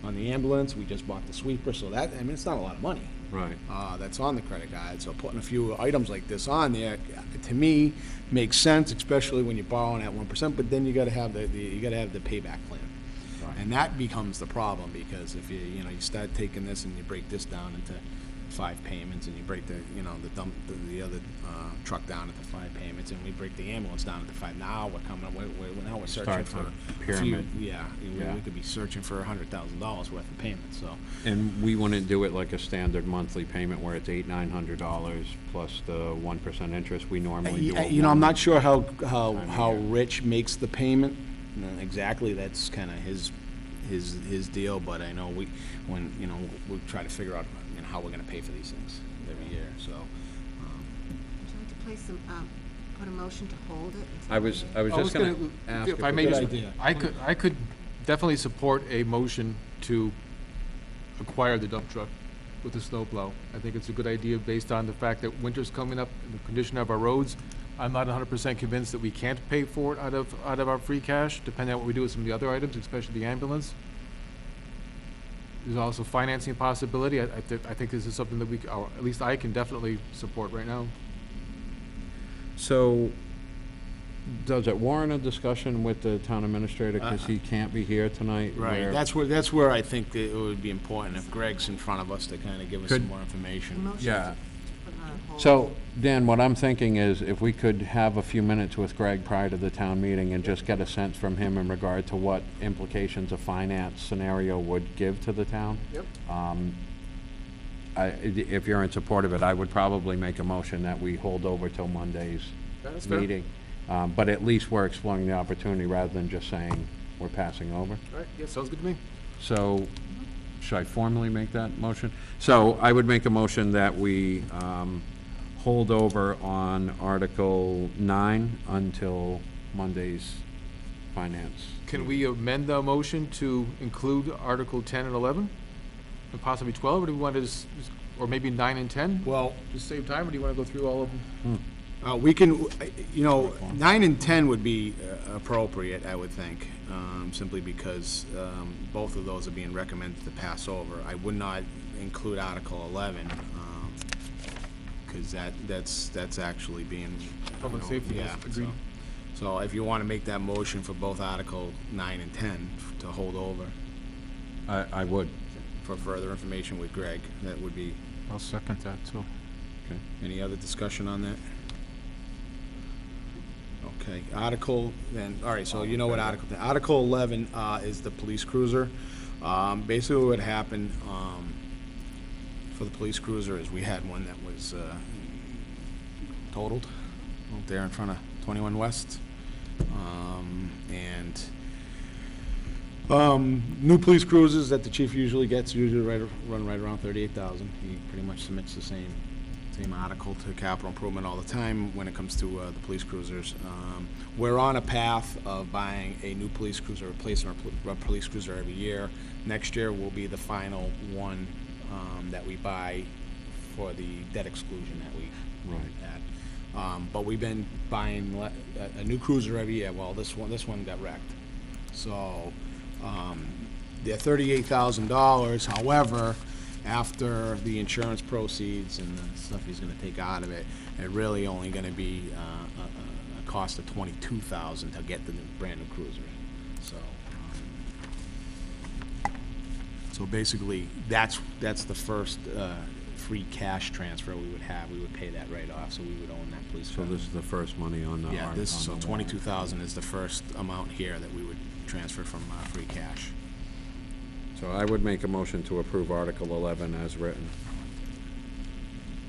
on the ambulance. We just bought the sweeper, so that, I mean, it's not a lot of money Right. that's on the credit card. So putting a few items like this on there, to me, makes sense, especially when you're borrowing at 1%. But then you got to have the payback plan, and that becomes the problem, because if you start taking this and you break this down into 5 payments, and you break the other truck down into 5 payments, and we break the ambulance down into 5. Now we're coming up. Now we're searching Starts for a a pyramid. few. Yeah, Yeah. we could be searching for $100,000 worth of payments. So. And we wouldn't do it like a standard monthly payment where it's $800-900 plus the 1% interest. We normally do it. You know, I'm not sure how year. Rich makes the payment exactly. That's kind of his deal. But I know we try to figure out how we're going to pay for these things every year. So. Would you like to place some, put a motion to hold it? until I was Monday? just going to ask. If I we may, Good could- idea. I could definitely support a motion to acquire the dump truck with the snowplow. I think it's a good idea based on the fact that winter's coming up and the condition of our roads. I'm not 100% convinced that we can't pay for it out of our free cash, depending on what we do with some of the other items, especially the ambulance. There's also financing possibility. I think this is something that or at least I can definitely support right now. So Does it warrant a discussion with the town administrator, because he can't be here tonight? Right, where- that's where I think that it would be important if Greg's in front of us to kind of give us some Could- more information. Motion Yeah. to put it on hold. So, Dan, what I'm thinking is if we could have a few minutes with Greg prior to the town meeting and just get a sense from him in regard to what implications a finance scenario would give to the town. Yep. If you're in support of it, I would probably make a motion that we hold over till Monday's That's fair. meeting. But at least we're exploring the opportunity rather than just saying we're passing over. All right, yeah, sounds good to me. So, should I formally make that motion? So, I would make a motion that we hold over on Article 9 until Monday's finance. Can we amend the motion to include Article 10 and 11? And possibly 12, or do we want to or maybe 9 and 10? Well, Just save time, or do you want to go through all of them? we can, 9 and 10 would be appropriate, I would think, simply because both of those are being recommended to pass over. I would not include Article 11, because that's actually being. Public safety, yes, yeah, agreed. So if you want to make that motion for both Article 9 and 10 to hold over I would. for further information with Greg, that would be, I'll second that, too. any other discussion on that? Okay, Article, then, all right, so you know what Article 11 is the police cruiser. Basically what happened for the police cruiser is we had one that was totaled out there in front of 21 West. And new police cruisers that the chief usually gets run right around 38,000. He pretty much submits the same article to capital improvement all the time when it comes to the police cruisers. We're on a path of buying a new police cruiser, replacing our police cruiser every year. Next year will be the final one that we buy for the debt exclusion that we had. But we've been buying a new cruiser every year. Well, this one got wrecked. So they're $38,000. However, after the insurance proceeds and the stuff he's going to take out of it, it's really only going to be a cost of $22,000 to get the brand new cruiser. So basically, that's the first free cash transfer we would have. We would pay that right off, so we would own that police car. So this is the first money on the. Yeah, so on the warrant. 22,000 is the first amount here that we would transfer from free cash. So I would make a motion to approve Article 11 as written,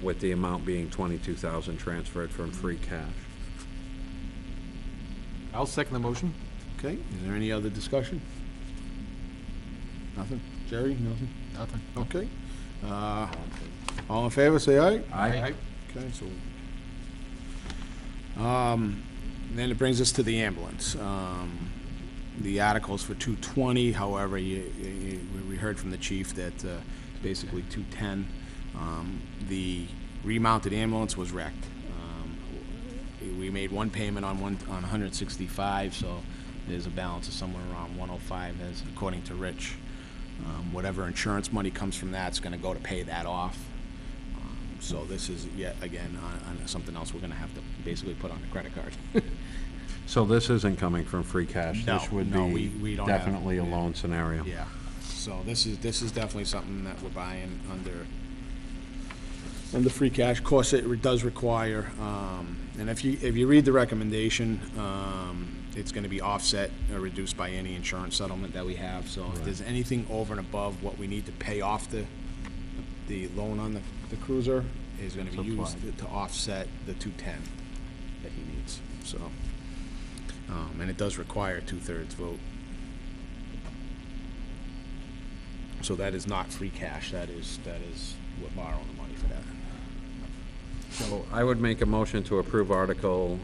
with the amount being 22,000 transferred from free cash. I'll second the motion. Okay, is there any other discussion? Nothing? Jerry, nothing? Nothing. Okay. All in favor, say aye. Aye. Okay, so, then it brings us to the ambulance. The articles for 220, however, we heard from the chief that it's basically 210. The remounted ambulance was wrecked. We made one payment on 165, so there's a balance of somewhere around 105, as according to Rich. Whatever insurance money comes from that's going to go to pay that off. So this is yet again on something else we're going to have to basically put on the credit card. So this isn't coming from free cash? No, This would no, be we don't have- definitely a yeah. loan scenario? Yeah. So this is definitely something that we're buying under free cash. Of course, it does require, and if you read the recommendation, it's going to be offset or reduced by any insurance settlement that we have. So if there's anything over and above what we need to pay off the loan on the cruiser, is going to be used to offset the 210 that he needs. So, and it does require a 2/3 vote. So that is not free cash. That is we're borrowing the money for that. So I would make a motion to approve Article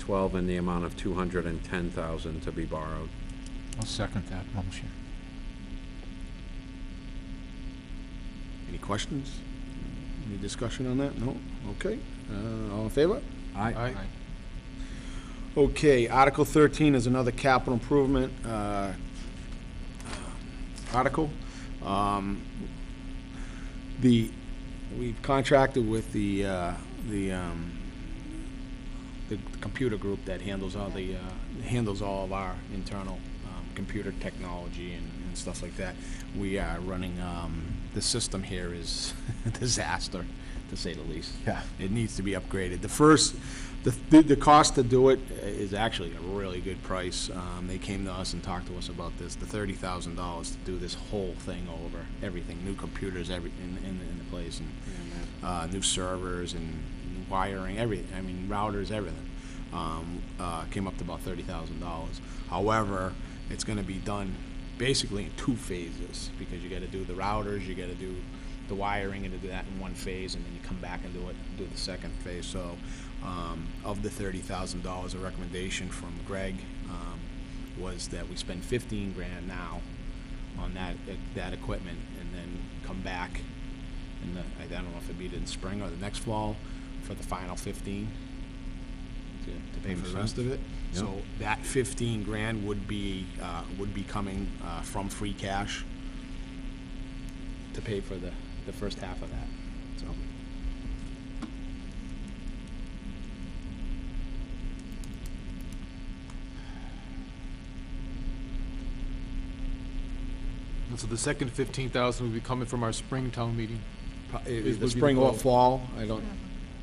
12 in the amount of $210,000 to be borrowed. I'll second that motion. Any questions? Any discussion on that? No? Okay. All in favor? Aye. Okay, Article 13 is another capital improvement article. We've contracted with the the computer group that handles all the, handles all of our internal computer technology and stuff like that. We are running, the system here is a disaster, to say the least. Yeah. It needs to be upgraded. The cost to do it is actually a really good price. They came to us and talked to us about this, the $30,000 to do this whole thing over, everything, new computers, in the place, and new servers and new wiring, everything, I mean, routers, everything. Came up to about $30,000. However, it's gonna be done basically in 2 phases, because you gotta do the routers, you gotta do the wiring, and to do that in 1 phase, and then you come back and do the second phase. So, of the $30,000, a recommendation from Greg, was that we spend 15 grand now on that equipment, and then come back I don't know if it'd be in the spring or the next fall for the final 15 to pay for the rest of it. Yep. So that 15 grand would be coming from free cash to pay for the first half of that, so. And so the second 15,000 would be coming from our Springtown meeting. The would be spring the or fall. fall, I don't,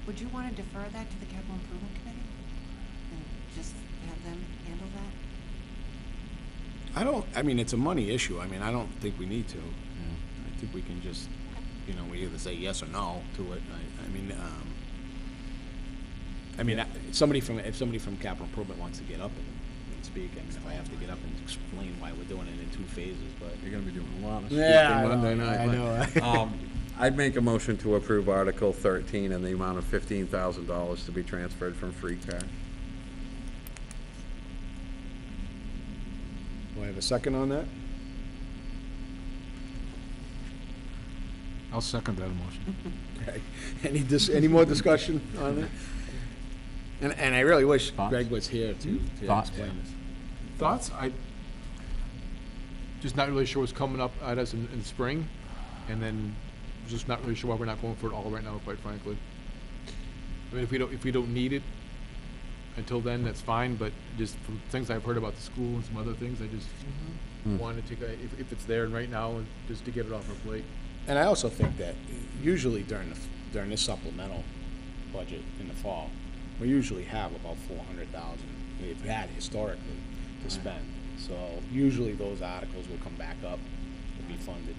Would you want to defer that to the capital improvement committee? And just have them handle that? I mean, it's a money issue. I mean, I don't think we need to. I think we can just, we either say yes or no to it. If somebody from capital improvement wants to get up and speak, I mean, if I have to get up and explain why we're doing it in 2 phases, but. You're gonna be doing a lot of Yeah, speaking I know, Monday night. I know. I'd make a motion to approve Article 13 in the amount of $15,000 to be transferred from free cash. Do I have a second on that? I'll second that motion. Okay. Any more discussion on it? And I really wish Thoughts? Greg was here to Thoughts? explain this. Thoughts? I just not really sure what's coming up at us in spring, and then just not really sure why we're not going for it all right now, quite frankly. I mean, if we don't need it until then, that's fine, but just from things I've heard about the school and some other things, I just want to take if it's there and right now, and just to get it off our plate. And I also think that usually during this supplemental budget in the fall, we usually have about 400,000 we've had historically to spend. So usually those articles will come back up to be funded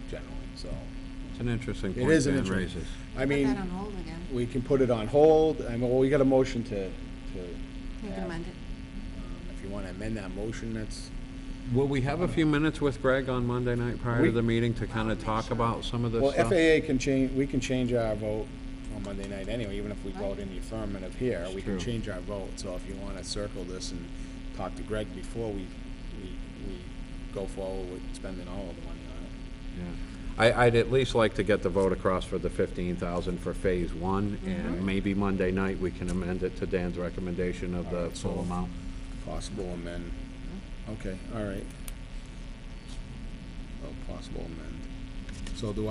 generally, so. It's an interesting It point is an Dan interesting. raises. I Put mean, that on hold again. we can put it on hold. Well, we got a motion to You can amend it. if you want to amend that motion, that's. Will we have a few minutes with Greg on Monday night prior to the meeting to kind of talk about some of this Well, stuff? FAA can change, we can change our vote on Monday night anyway, even if we vote in the affirmative here, we can True. change our vote. So if you want to circle this and talk to Greg before we go forward with spending all of the money on it. Yeah. I'd at least like to get the vote across for the 15,000 for Phase 1, and maybe Monday night we can amend it to Dan's recommendation of the Alright, so- full amount. Possible amend, okay, all right. Oh, possible amend. So do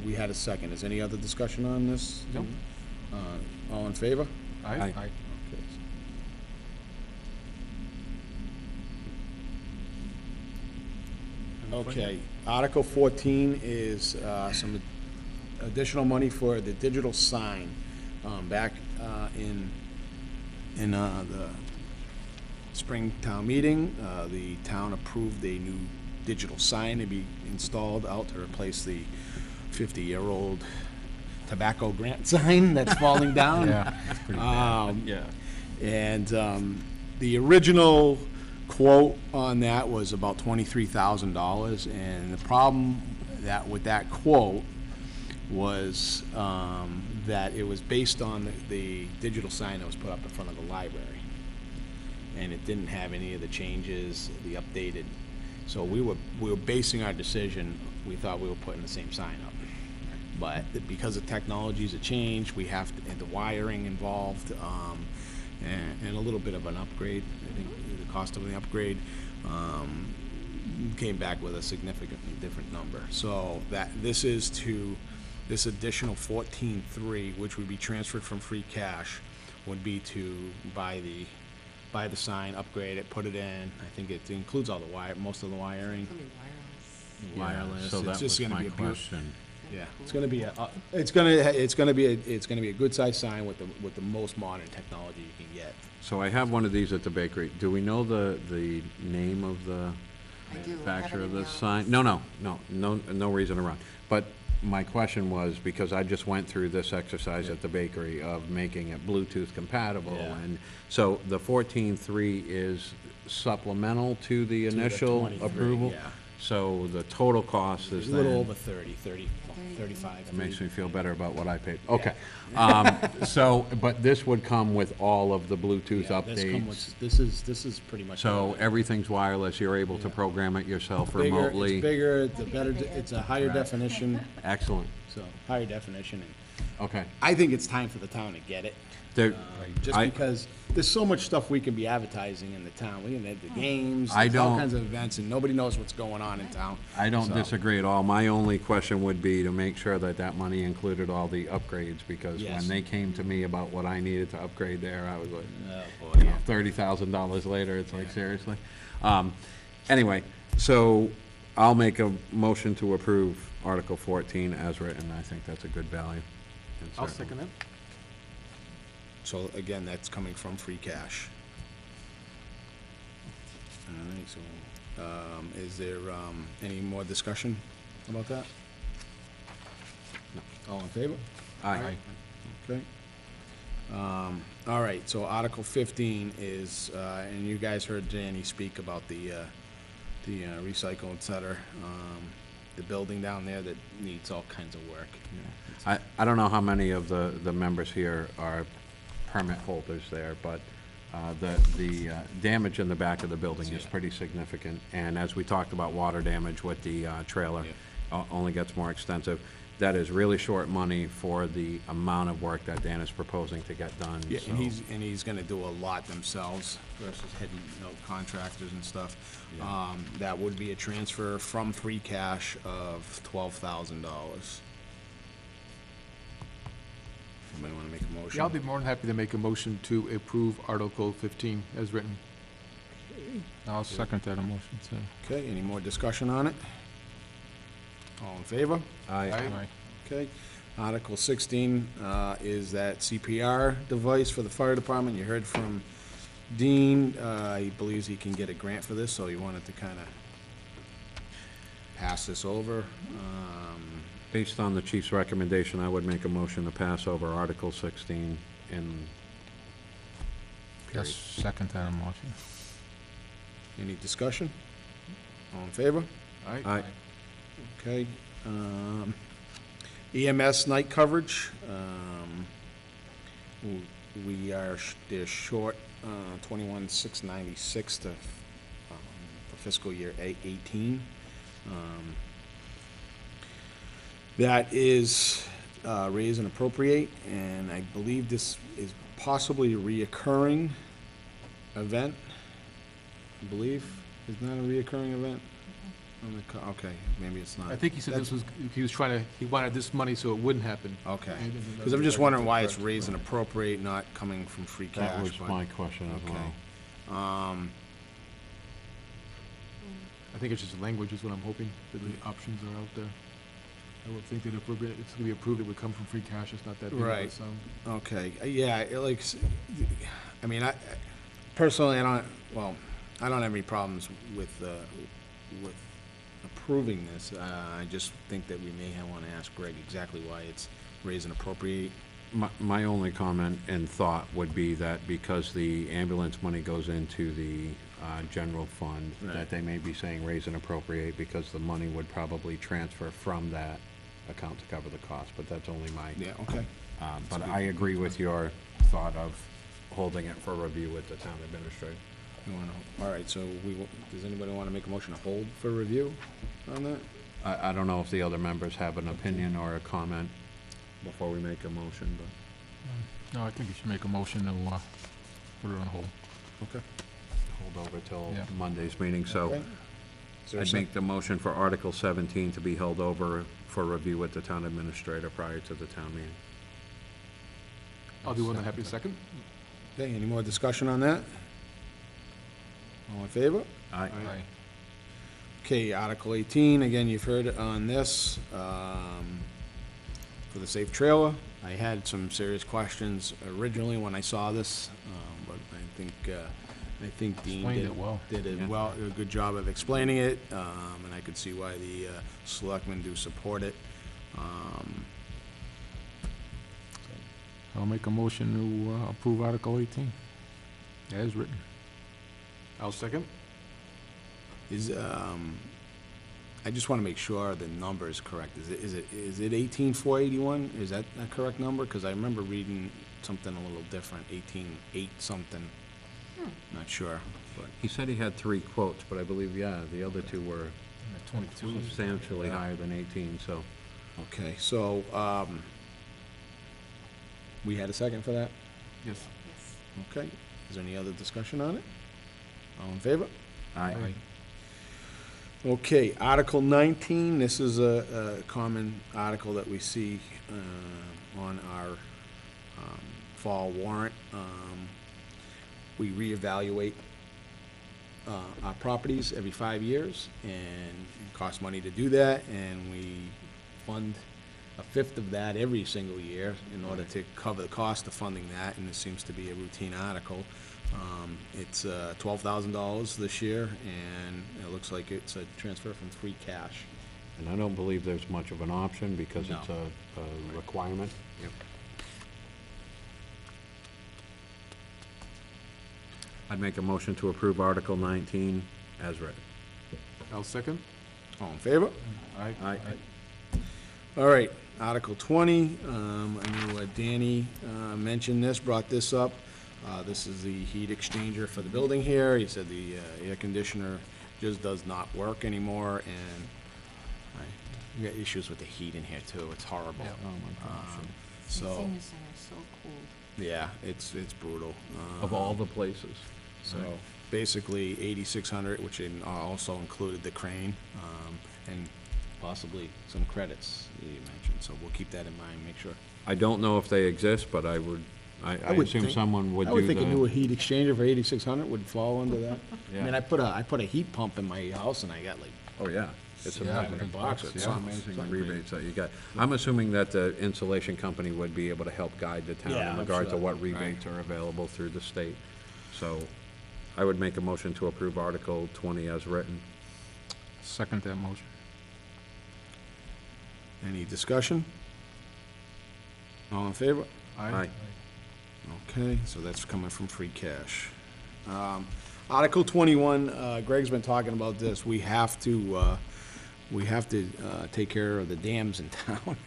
we had a second. Is any other discussion on this? Nope. All in favor? Aye. Okay, Article 14 is some additional money for the digital sign. Back in the spring town meeting, the town approved a new digital sign to be installed out to replace the 50-year-old tobacco grant sign that's falling down. Yeah, that's pretty bad. Yeah. And the original quote on that was about $23,000, and the problem with that quote was that it was based on the digital sign that was put up in front of the library, and it didn't have any of the changes, the updated. So we were basing our decision, we thought we were putting the same sign up. But because the technologies have changed, we have to, and the wiring involved, and a little bit of an upgrade, I think the cost of the upgrade, came back with a significantly different number. So this additional 14.3, which would be transferred from free cash, would be to buy the sign, upgrade it, put it in. I think it includes all the most of the wiring, It's gonna be wireless. wireless. So It's that just was gonna my be a beautiful. question. Yeah, it's gonna be a good sized sign with the most modern technology you can get. So I have one of these at the bakery. Do we know the name of the I do. I have manufacturer it of in this the sign? No reason to run. But my question was, because I just went through this exercise at the bakery of making it Bluetooth compatible, Yeah. and so the 14.3 is supplemental to the To the initial 23, approval? yeah. So the total cost is A little then- over 35. It makes me feel better about what I paid. Okay. So, but this would come with all of the Bluetooth Yeah, updates? this is pretty much. So everything's wireless, you're able to Yeah. program it yourself Bigger, remotely? it's bigger, it's a better, it's a higher definition, Excellent. so higher definition. And Okay. I think it's time for the town to get it. There, Just I- because there's so much stuff we can be advertising in the town. We can have the games, I there's all don't- kinds of events, and nobody knows what's going on in town. I don't So, disagree at all. My only question would be to make sure that that money included all the upgrades, because Yes. when they came to me about what I needed to upgrade there, I was like, Oh, boy, yeah. $30,000 later, it's like, seriously? Anyway, so I'll make a motion to approve Article 14 as written. I think that's a good value. And I'll certainly- second that. So again, that's coming from free cash. All right, so, is there, any more discussion about that? No. All in favor? Aye. Okay. All right, so Article 15 is, and you guys heard Danny speak about the recycle center, the building down there that needs all kinds of work. I don't know how many of the members here are permit holders there, but the damage in the back of the building is pretty significant. And as we talked about water damage with the trailer, only gets more extensive. That is really short money for the amount of work that Dan is proposing to get done. Yeah, so- and he's gonna do a lot themselves versus heading, contractors and stuff. That would be a transfer from free cash of $12,000. Somebody wanna make a motion? Yeah, I'll be more than happy to make a motion to approve Article 15 as written. I'll second that motion, too. Okay, any more discussion on it? All in favor? Aye. Aye. Okay. Article 16 is that CPR device for the fire department. You heard from Dean. He believes he can get a grant for this, so he wanted to kind of pass this over. Based on the chief's recommendation, I would make a motion to pass over Article 16 in. Yes, second that motion. Any discussion? All in favor? Aye. Okay. EMS night coverage. We are, they're short 21,696 to for fiscal year 18. That is raise and appropriate, and I believe this is possibly a reoccurring event. I believe, isn't that a reoccurring event? Okay, maybe it's not. I think he said this was, he wanted this money so it wouldn't happen. Okay, because I'm just wondering why it's raised and appropriate, not coming from free cash. That was but- my question as Okay. well. I think it's just language is what I'm hoping, that the options are out there. I would think that if it's gonna be approved, it would come from free cash, it's not that big of a Right. sum. Okay, yeah, I mean, personally, I don't have any problems with approving this. I just think that we may want to ask Greg exactly why it's raise and appropriate. My only comment and thought would be that because the ambulance money goes into the general fund, Right. that they may be saying raise and appropriate because the money would probably transfer from that account to cover the cost, but that's only my. Yeah, okay. But I agree with your thought of holding it for review with the town administrator. All right, so does anybody want to make a motion to hold for review on that? I don't know if the other members have an opinion or a comment before we make a motion, but No, I think you should make a motion to put it on hold. Okay. hold over till Yeah. Monday's meeting, so Okay. Is there a I'd sec- make the motion for Article 17 to be held over for review with the town administrator prior to the town meeting. I'll be more than happy to second. Okay, any more discussion on that? All in favor? Aye. Okay, Article 18, again, you've heard it on this, for the safe trailer. I had some serious questions originally when I saw this, but I think Dean Explained it well. did a good job of explaining it, and I could see why the selectmen do support it. I'll make a motion to approve Article 18, as written. I'll second. I just want to make sure the number is correct. Is it 18,481? Is that a correct number? Because I remember reading something a little different, 18,8 something. Not sure, but. He said he had 3 quotes, but I believe, yeah, the other 2 were 22. substantially higher than 18, so. Okay, so, we had a second for that? Yes. Yes. Okay. Is there any other discussion on it? All in favor? Aye. Okay, Article 19, this is a common article that we see on our fall warrant. We reevaluate our properties every 5 years, and it costs money to do that, and we fund a fifth of that every single year in order to cover the cost of funding that, and this seems to be a routine article. It's $12,000 this year, and it looks like it's a transfer from free cash. And I don't believe there's much of an option because No. it's a requirement. Yep. I'd make a motion to approve Article 19 as written. I'll second. All in favor? Aye. All right, Article 20, I know Danny mentioned this, brought this up. This is the heat exchanger for the building here. He said the air conditioner just does not work anymore, and we got issues with the heat in here too. It's horrible. The So, senior center is so cold. yeah, it's brutal. Of all the places. So basically 8,600, which also included the crane, and possibly some credits you mentioned. So we'll keep that in mind, make sure. I don't know if they exist, but I would assume think- someone would I do would think a new the. heat exchanger for 8,600 would fall under that. I Yeah. mean, I put a heat pump in my house and I got like Oh, yeah. It's Yeah, amazing. $700. It's It's amazing the something rebates that you got. I'm assuming that the insulation company would be able to help guide the town Yeah, in I'm regard to sure. what rebates are available through the state. So I would make a motion to approve Article 20 as written. Second that motion. Any discussion? All in favor? Aye. Okay, so that's coming from free cash. Article 21, Greg's been talking about this. We have to take care of the dams in town.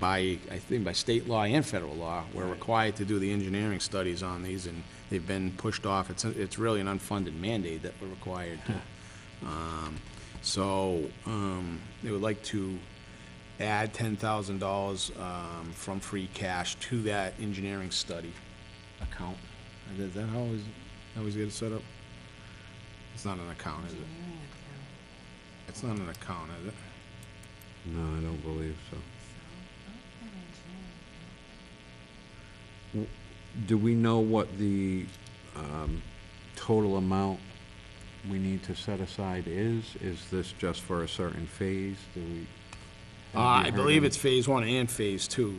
I think by state law and federal law, we're required to do the engineering studies on these, and they've been pushed off. It's really an unfunded mandate that we're required to. So, they would like to add $10,000 from free cash to that engineering study account. Is that how we get it set up? It's not an account, is it? Engineering account. It's not an account, is it? No, I don't believe so. So, I'll put engineering account. Do we know what the total amount we need to set aside is? Is this just for a certain phase? Do we? have you I heard believe any- it's phase 1 and phase 2.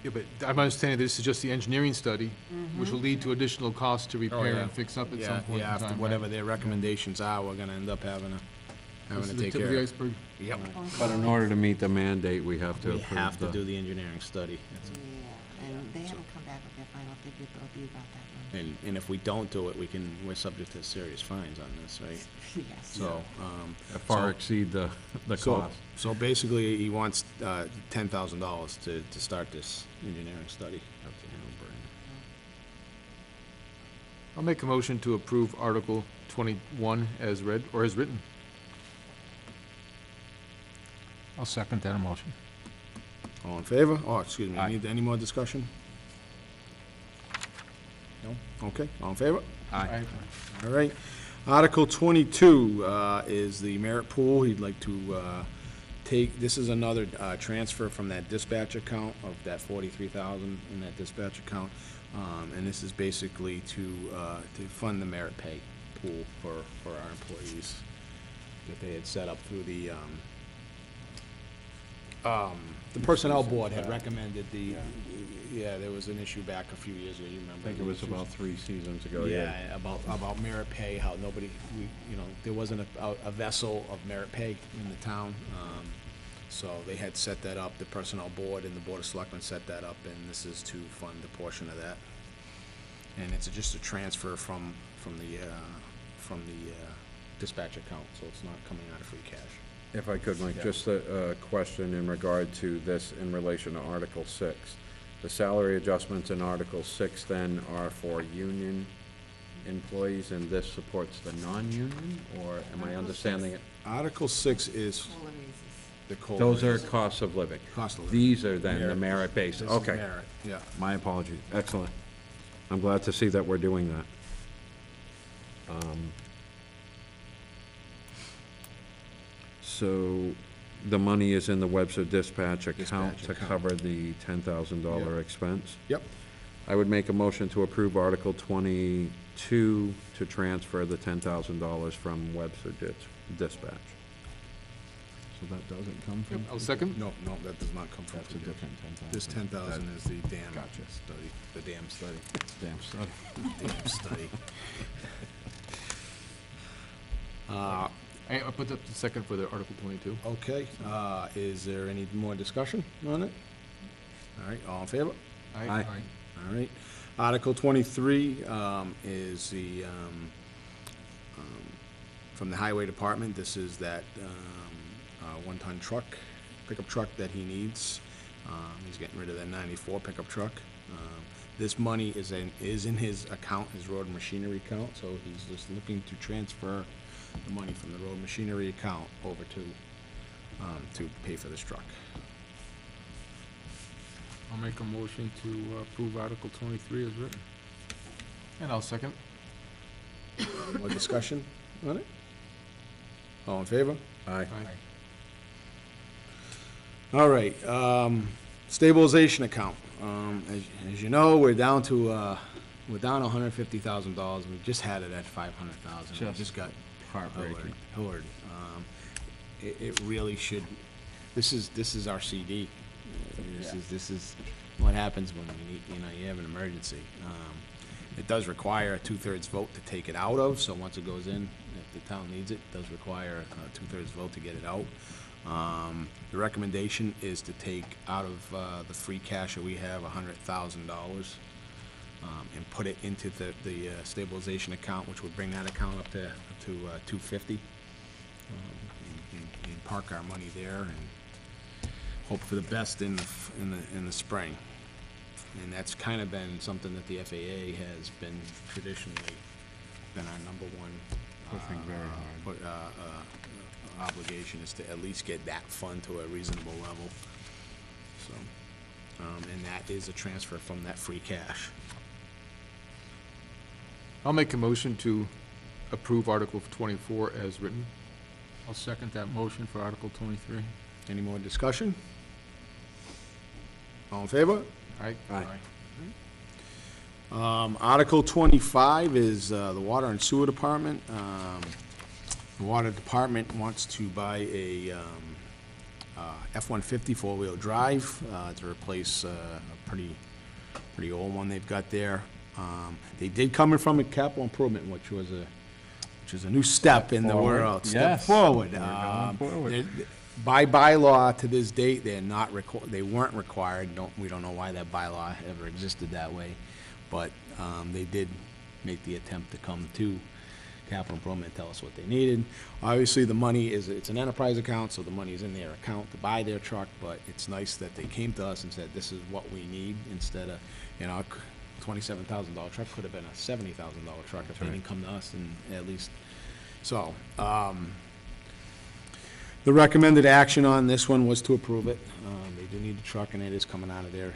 Yeah, but I'm understanding this is just the engineering study, which will lead to additional costs to repair yeah. and fix up at some Yeah, point in yeah, after time. whatever their recommendations are, we're gonna end up having This to is the take tip of care the of. iceberg. Yep. But in order to meet the mandate, we have to We approve have to the- do the engineering study. Yeah, and they haven't come back with their final figure, but I'll be about that one. And if we don't do it, we're subject to serious fines on this, right? Yes. So, that far so- exceed the So, cost. so basically, he wants $10,000 to start this engineering study. That's a no-brainer. I'll make a motion to approve Article 21 as read, or as written. I'll second that motion. All in favor? Oh, excuse me, Aye. any more discussion? No? Okay, all in favor? Aye. All right. Article 22 is the merit pool. He'd like to this is another, transfer from that dispatch account of that 43,000 in that dispatch account. And this is basically to fund the merit pay pool for our employees that they had set up through the personnel board had recommended yeah, there was an issue back a few years ago, you remember? I think it was about 3 seasons ago, Yeah, about merit pay, how nobody, there wasn't a vessel of merit pay in the town. So they had set that up, the personnel board and the board of selectmen set that up, and this is to fund a portion of that. And it's just a transfer from the dispatch account, so it's not coming out of free cash. If I could, Mike, just a question in regard to this in relation to Article 6. The salary adjustments in Article 6 then are for union employees, and this supports the non-union, or am I understanding it? Article 6 is COLA raises. the COLA. Those are raises. costs of living. Cost of living. These are then the merit-based, This is okay. merit, yeah. My apologies, excellent. I'm glad to see that we're doing that. So, the money is in the Webster Dispatch account Dispatch to account. cover the $10,000 Yep. expense? Yep. I would make a motion to approve Article 22 to transfer the $10,000 from Webster Dispatch. So that doesn't come from? I'll second. No, that does not come from. That's a different 10,000. This 10,000 is the dam Gotcha. study, the dam study. Damn study. Dam study. I'll put up the second for the Article 22. Okay, is there any more discussion on it? All right, all in favor? Aye. All right. Article 23 is from the Highway Department. This is that one-ton truck, pickup truck that he needs. He's getting rid of that 94 pickup truck. This money is in his account, his road and machinery account, so he's just looking to transfer the money from the road machinery account over to pay for this truck. I'll make a motion to approve Article 23 as written. And I'll second. More discussion on it? All in favor? Aye. All right, stabilization account. As you know, we're down $150,000. We just had it at $500,000. We just got Heartbreaking. Hillard. It really should, this is our CD. This is what happens when you have an emergency. It does require a 2/3 vote to take it out of, so once it goes in, if the town needs it, it does require a 2/3 vote to get it out. The recommendation is to take out of the free cash that we have $100,000 and put it into the stabilization account, which would bring that account up to $250. And park our money there and hope for the best in the spring. And that's kind of been something that the FAA has been traditionally been our number one Pushing very hard. obligation is to at least get that fund to a reasonable level. So, and that is a transfer from that free cash. I'll make a motion to approve Article 24 as written. I'll second that motion for Article 23. Any more discussion? All in favor? Aye. Article 25 is the Water and Sewer Department. The Water Department wants to buy a F-150 four-wheel drive to replace a pretty old one they've got there. They did come in from a capital improvement, which was a new step in the forward. world. Step Yes. forward. We're going forward. By bylaw to this date, they weren't required. We don't know why that bylaw ever existed that way, but they did make the attempt to come to capital improvement, tell us what they needed. Obviously, the money it's an enterprise account, so the money's in their account to buy their truck, but it's nice that they came to us and said, this is what we need, instead of, a $27,000 truck could have been a $70,000 truck if they didn't come to us, and at least, so, the recommended action on this one was to approve it. They do need the truck, and it is coming out of their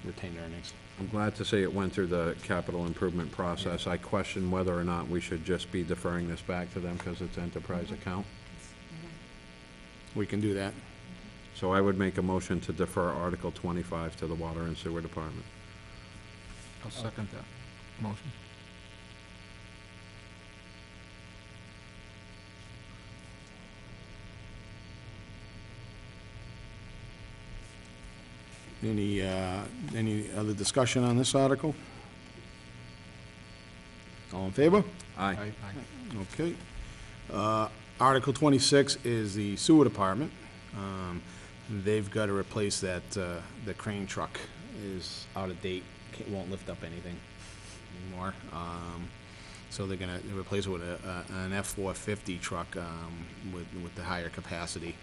retained earnings. I'm glad to see it went through the capital improvement process. I question whether or not we should just be deferring this back to them because it's enterprise account. We can do that. So I would make a motion to defer Article 25 to the Water and Sewer Department. I'll second that motion. Any other discussion on this article? All in favor? Aye. Okay. Article 26 is the sewer department. They've got to replace that, the crane truck is out of date, won't lift up anything anymore. So they're gonna replace it with an F-450 truck, with the higher capacity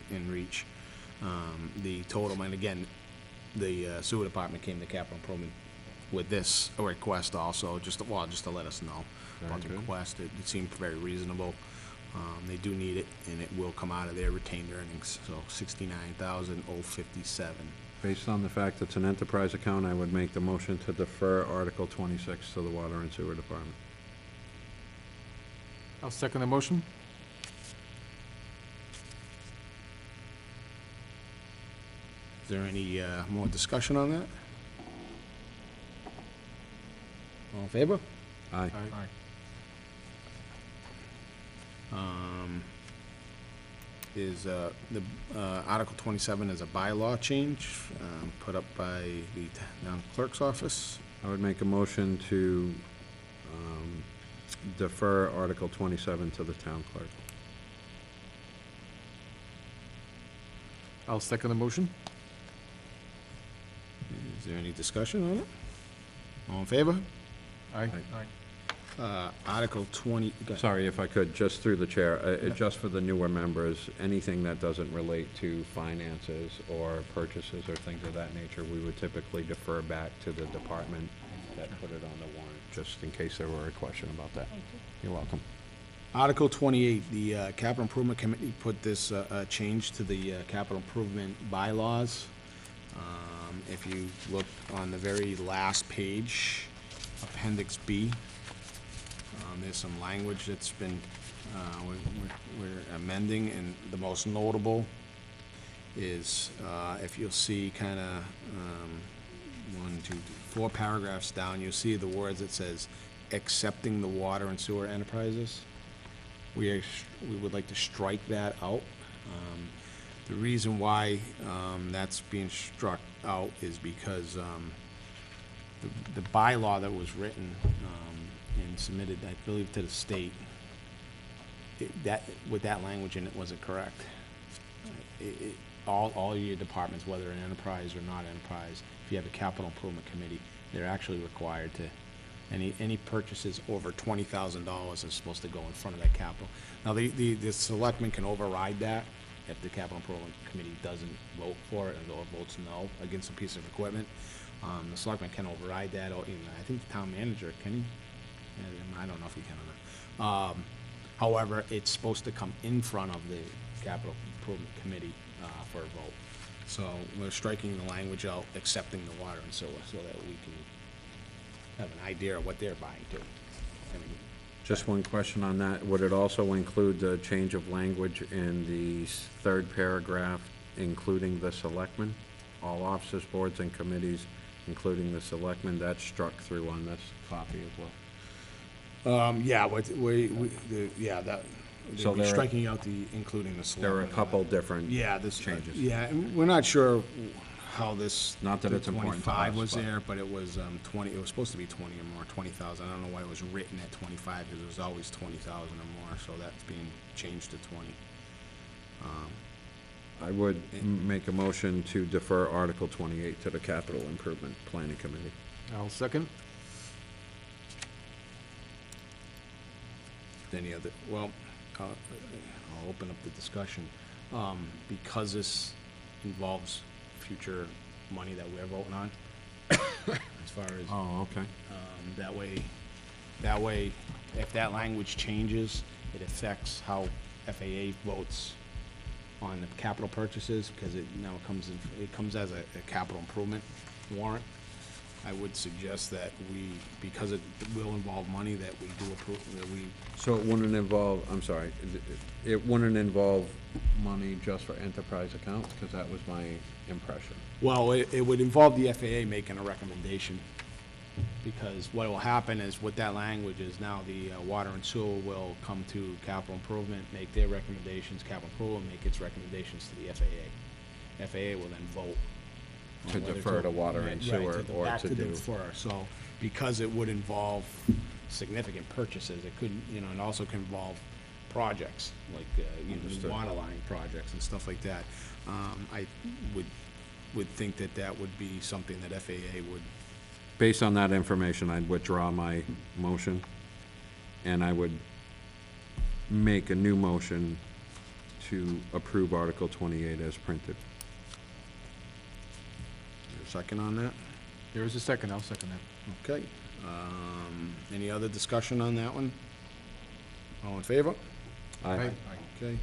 in reach. The total, and again, the sewer department came to capital improvement with this request also, just to let us know about the Very good. request. It seemed very reasonable. They do need it, and it will come out of their retained earnings, so $69,057. Based on the fact it's an enterprise account, I would make the motion to defer Article 26 to the Water and Sewer Department. I'll second the motion. Is there any more discussion on that? All in favor? Aye. Is the Article 27 is a bylaw change put up by the town clerk's office. I would make a motion to defer Article 27 to the town clerk. I'll second the motion. Is there any discussion on it? All in favor? Aye. Article 20, go ahead. Sorry, if I could, just through the chair, just for the newer members, anything that doesn't relate to finances or purchases or things of that nature, we would typically defer back to the department that put it on the warrant, just in case there were a question about that. You're welcome. Article 28, the Capital Improvement Committee put this change to the capital improvement bylaws. If you look on the very last page, Appendix B, there's some language that's been, we're amending, and the most notable is, if you'll see kind of 4 paragraphs down, you'll see the words that says, accepting the water and sewer enterprises. We would like to strike that out. The reason why that's being struck out is because the bylaw that was written and submitted, I believe, to the state, with that language in it wasn't correct. All your departments, whether an enterprise or not enterprise, if you have a capital improvement committee, they're actually required to, any purchases over $20,000 is supposed to go in front of that capital. Now, the selectmen can override that if the capital improvement committee doesn't vote for it or votes no against a piece of equipment. The selectmen can override that, or even, I think the town manager, can he? I don't know if he can or not. However, it's supposed to come in front of the capital improvement committee for a vote. So we're striking the language out, accepting the water and sewer, so that we can have an idea of what they're buying too. I mean, Just one question on that. Would it also include the change of language in the third paragraph, including the selectmen? All officers, boards, and committees, including the selectmen, that's struck through on this copy as well. yeah, that, So we're there are- striking out the, including the selectmen. There are a couple different Yeah, this changes. Yeah, and we're not sure how this. Not that the it's important to 25 us, was but- there, but it was 20. It was supposed to be 20 or more, 20,000. I don't know why it was written at 25 because it was always 20,000 or more. So that's being changed to 20. I would make a motion to defer Article 28 to the Capital Improvement Planning Committee. I'll second. Any other? Well, I'll open up the discussion because this involves future money that we're voting on. As far as Oh, okay. that way, if that language changes, it affects how FAA votes on the capital purchases, because it now comes as a capital improvement warrant. I would suggest that we, because it will involve money, that we do approve, that we, So it wouldn't involve, I'm sorry, it wouldn't involve money just for enterprise accounts, because that was my impression. well, it would involve the FAA making a recommendation. Because what will happen is, with that language is now the water and sewer will come to capital improvement, make their recommendations, capital improvement make its recommendations to the FAA. FAA will then vote. on To whether defer to water and right, sewer, or back to to do. defer. So, because it would involve significant purchases, it could, and also can involve projects, like, Understood. water line projects and stuff like that. I would think that that would be something that FAA would. Based on that information, I'd withdraw my motion, and I would make a new motion to approve Article 28 as printed. Second on that? There is a second, I'll second that. Okay. Any other discussion on that one? All in favor? Aye. Okay.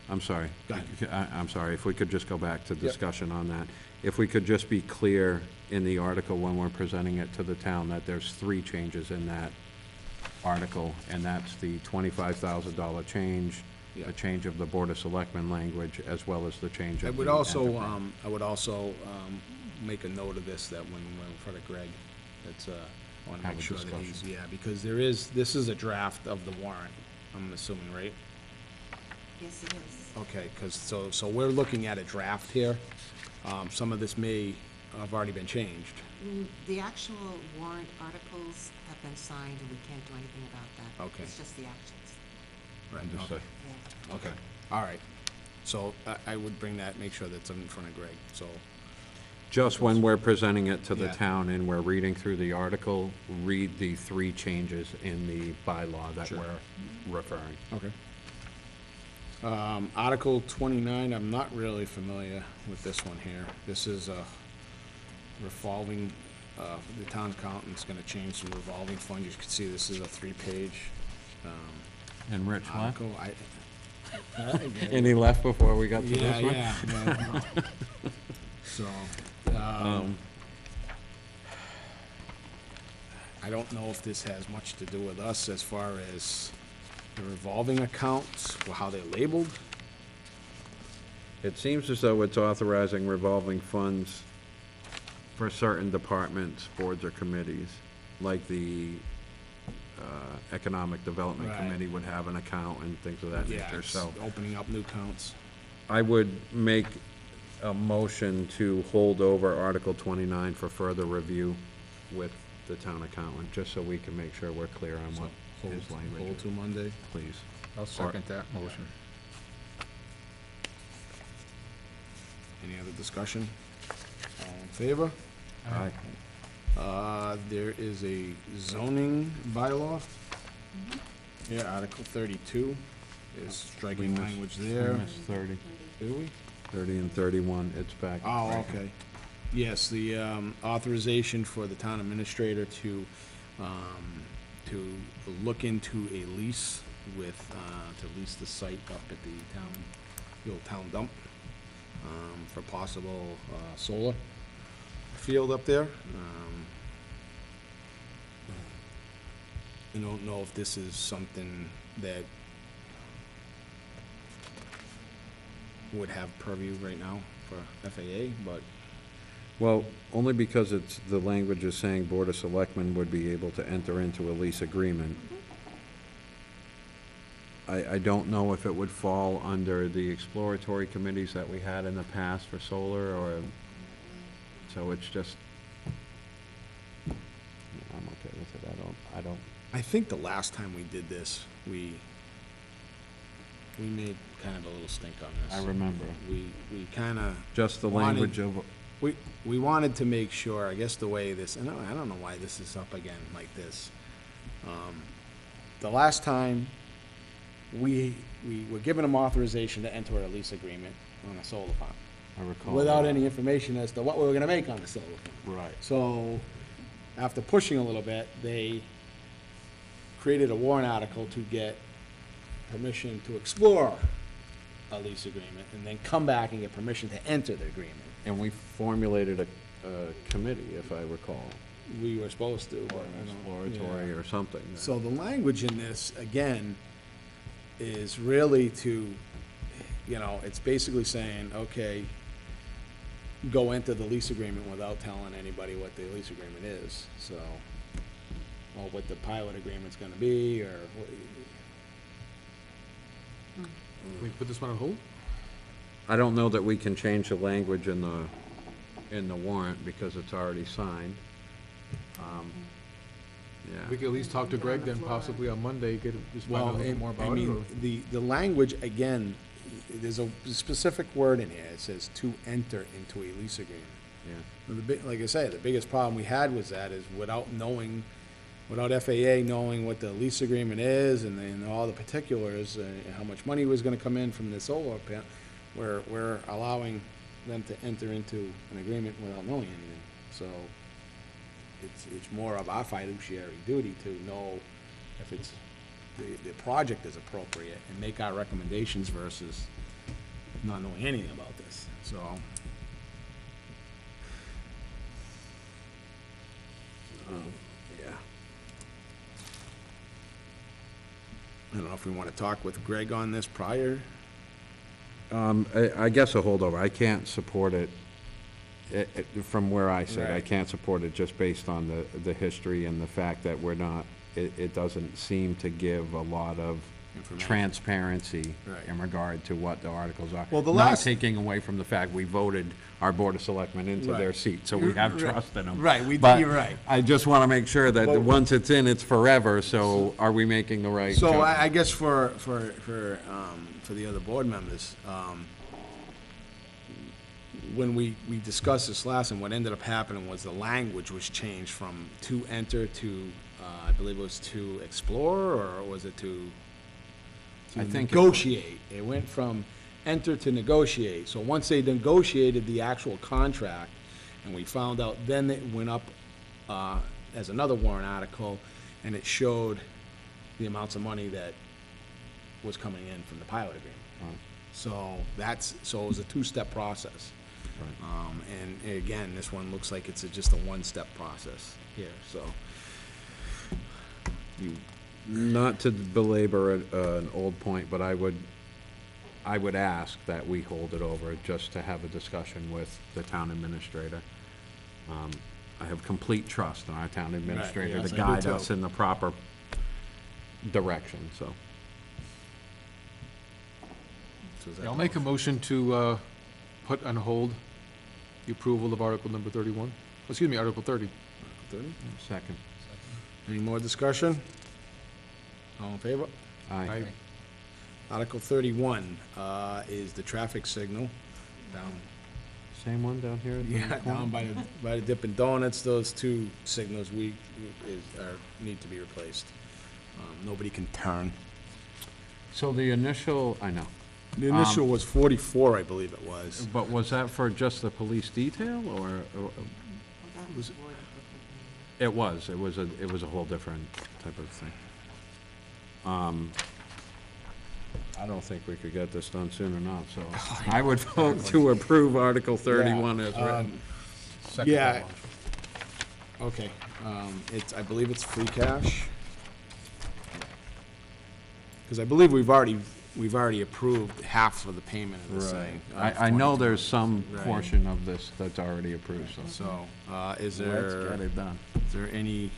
I'm sorry. Go ahead. I'm sorry, if we could just go back to discussion on that. If we could just be clear in the article when we're presenting it to the town, that there's 3 changes in that article, and that's the $25,000 change, Yeah. the change of the Board of Selectmen language, as well as the change I of would the also, enterprise. make a note of this, that when we're in front of Greg, that's, I wanna Have make a sure that he's, discussion. yeah, because this is a draft of the warrant, I'm assuming, right? Yes, it is. Okay, so we're looking at a draft here. Some of this may have already been changed. The actual warrant articles have been signed, and we can't do anything about that. Okay. It's just the actions. Right. Understood. Yeah. Okay, all right. So I would bring that, make sure that's in front of Greg, so. Just when we're presenting it to the Yeah. town and we're reading through the article, read the 3 changes in the bylaw that Sure. we're referring. Okay. Article 29, I'm not really familiar with this one here. This is a revolving, the town accountant's gonna change some revolving fund. You can see this is a 3-page, And Rich left? article. And he left before we got to Yeah, this one? yeah. So, I don't know if this has much to do with us as far as the revolving accounts, or how they're labeled. It seems as though it's authorizing revolving funds for certain departments, boards, or committees, like the Economic Development Right. Committee would have an account and things of that Yeah, nature, it's so opening up new accounts. I would make a motion to hold over Article 29 for further review with the town accountant, just so we can make sure we're clear on what his language Hold is, to Monday. please. I'll second that motion. Any other discussion? All in favor? Aye. There is a zoning bylaw. Yeah, Article 32 is striking missed- language We there. missed 30. Do we? 30 and 31, it's back. Oh, okay. Yes, the authorization for the town administrator to look into a lease with, to lease the site up at the town, the old town dump, for possible solar field up there. I don't know if this is something that would have purview right now for FAA, but Well, only because it's, the language is saying Board of Selectmen would be able to enter into a lease agreement. I don't know if it would fall under the exploratory committees that we had in the past for solar, or, so it's just, I'm okay with it, I don't, I think the last time we did this, we made kind of a little stink on this. I remember. We kind of, Just the Wanted- language of, we wanted to make sure, I guess the way this, and I don't know why this is up again like this. The last time, we were giving them authorization to enter a lease agreement on a solar farm, I recall. without that. any information as to what we were gonna make on the solar farm. Right. So, after pushing a little bit, they created a warrant article to get permission to explore a lease agreement, and then come back and get permission to enter the agreement. And we formulated committee, if I recall. We were supposed to, but Or I don't. exploratory Yeah. or something. So the language in this, again, is really to, it's basically saying, okay, go into the lease agreement without telling anybody what the lease agreement is, so, or what the pilot agreement's gonna be, or what. Can we put this one on hold? I don't know that we can change the language in the warrant because it's already signed. We could at least talk to Greg then possibly on Monday, just find out a Well, little more I about it. mean, or- the language, again, there's a specific word in here, it says to enter into a lease agreement. Yeah. Like I say, the biggest problem we had was that is without FAA knowing what the lease agreement is and then all the particulars, and how much money was gonna come in from the solar panel, we're allowing them to enter into an agreement without knowing anything. So it's more of our fiduciary duty to know if it's, the project is appropriate and make our recommendations versus not knowing anything about this, so. Yeah. I don't know if we want to talk with Greg on this prior. I guess a holdover. I can't support it, from where I sit. I Right. can't support it just based on the history and the fact that we're not, it doesn't seem to give a lot of Information. transparency Right. in regard to what the articles are. Well, the Not last- taking away from the fact we voted our Board of Selectmen into their Right. seat, so we have Right. trust in them. Right, But you're right. I just want to make sure that Well- once it's in, it's forever, so are we making the right So judgment? I guess for the other board members, when we discussed this last, and what ended up happening was the language was changed from to enter to, I believe it was to explore, or was it to I think it- negotiate? It went from enter to negotiate. So once they negotiated the actual contract, and we found out, then it went up as another warrant article, and it showed the amounts of money that was coming in from the pilot agreement. So it was a two-step process. And again, this one looks like it's just a one-step process here, so. Not to belabor an old point, but I would ask that we hold it over just to have a discussion with the town administrator. I have complete trust in our town administrator yes, to I do guide too. us in the proper direction, so. So is that Yeah, I'll make a motion to put on hold the approval of Article number 31. Excuse me, Article 30. 30? Second. Any more discussion? All in favor? Aye. Article 31 is the traffic signal down, Same one down here? at the yeah, corner? down by the Dippin' Donuts. Those two signals need to be replaced. Nobody can turn. So the initial, I know, The initial was 44, I believe it was. but was that for just the police detail, or? Well, that was Board of It was a whole different type of thing. I don't think we could get this done soon enough, so I would vote to approve Article 31 as written. Yeah. Okay, I believe it's free cash. Because I believe we've already approved half of the payment of this thing. I know there's some Right. portion of this that's already approved, so. So, is Let's there, get it done. is there any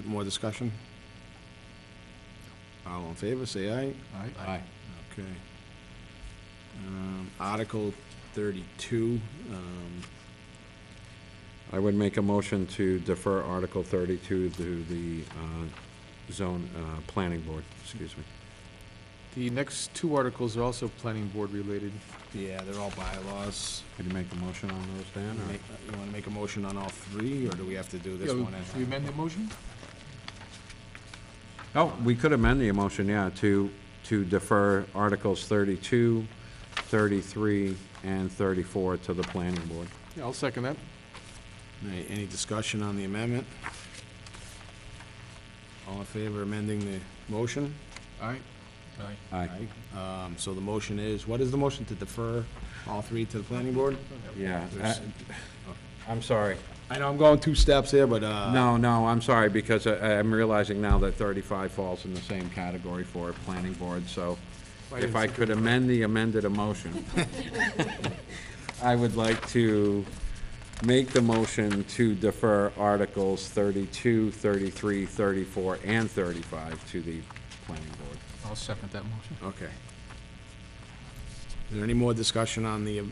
more discussion? All in favor, say aye. Aye. Okay. Article 32, I would make a motion to defer Article 32 to the zone, planning board, excuse me. The next two articles are also planning board related. yeah, they're all bylaws. Could you make a motion on those, Dan? or- You want to make a motion on all three, or do we have to do this Yeah, one as? should we amend the motion? Oh, we could amend the motion, yeah, to defer Articles 32, 33, and 34 to the planning board. Yeah, I'll second that. Any discussion on the amendment? All in favor of amending the motion? All right. Aye. Aye. So the motion is, what is the motion, to defer all three to the planning board? Yeah, I'm sorry. I know I'm going two steps here, but, No, I'm sorry, because I'm realizing now that 35 falls in the same category for planning board, so if I could amend the amended motion, I would like to make the motion to defer Articles 32, 33, 34, and 35 to the planning board. I'll second that motion. okay. Is there any more discussion on the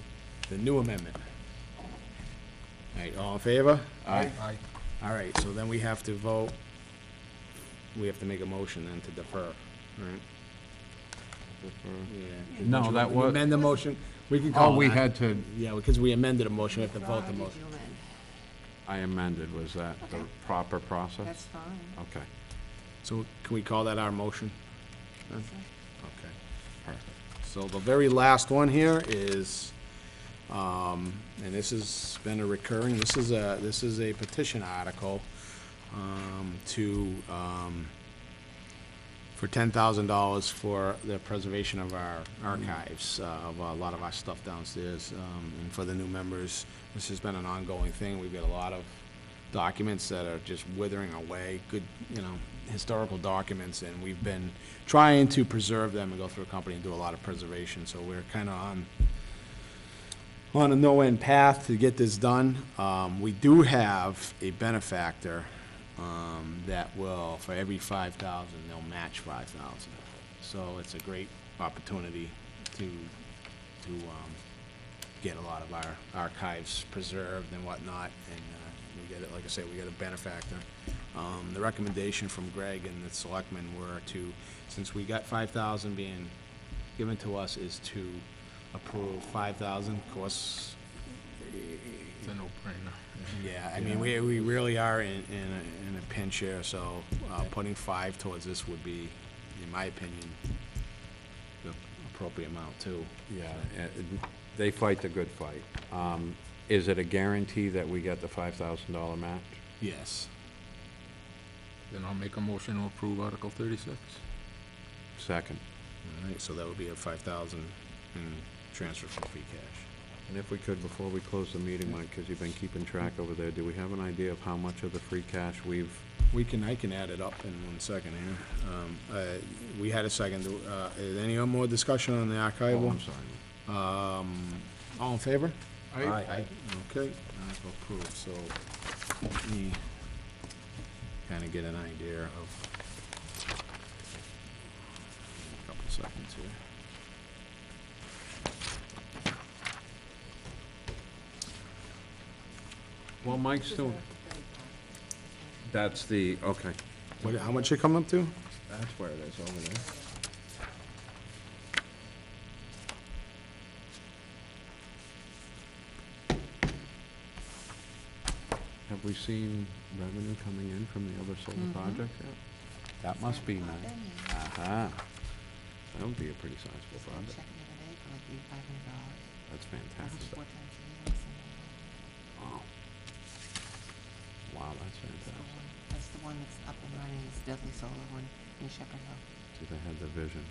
new amendment? All right, all in favor? Aye. All right, so then we have to vote, we have to make a motion then to defer, all right? Yeah. No, that was- Amend the motion, we can call Oh, we that. had to, Yeah, because we amended a motion, we have to vote the Did motion. you amend? I amended, was that the Okay. proper process? That's fine. Okay, So can we call that our motion? then? Yes, sir. Okay, perfect. So the very last one here is, and this has been a recurring, this is a petition article, for $10,000 for the preservation of our archives, of a lot of our stuff downstairs. And for the new members, this has been an ongoing thing. We've got a lot of documents that are just withering away, good, historical documents, and we've been trying to preserve them and go through a company and do a lot of preservation. So we're kind of on a no-end path to get this done. We do have a benefactor that will, for every 5,000, they'll match 5,000. So it's a great opportunity to get a lot of our archives preserved and whatnot, and we get it, like I say, we get a benefactor. The recommendation from Greg and the selectmen were to, since we got 5,000 being given to us, is to approve 5,000. Of course, It's a no-brainer. yeah, I mean, we really are in a pinch here, so putting 5 towards this would be, in my opinion, the appropriate amount too. yeah, they fight the good fight. Is it a guarantee that we get the $5,000 match? Yes. Then I'll make a motion to approve Article 36. Second. All right, so that would be a 5,000 and transfer from free cash. And if we could, before we close the meeting, Mike, because you've been keeping track over there, do we have an idea of how much of the free cash we've? I can add it up in 1 second here. We had a second. Is any more discussion on the archival? Oh, I'm sorry. All in favor? Aye. Okay, article approved, so let me kind of get an idea of, a couple seconds here. Well, Mike's still, that's the, okay, How much you come up to? that's where it is, over there. Have we seen revenue coming in from the other solar projects yet? That must be nice. Aha. That would be a pretty sizable I'm project. checking it today for like $8,500. That's Covers fantastic. 4 times a year. Wow. Wow, that's fantastic. That's the one that's up and running, it's Dudley Solar one in Shepherd Hill. See, they had the vision.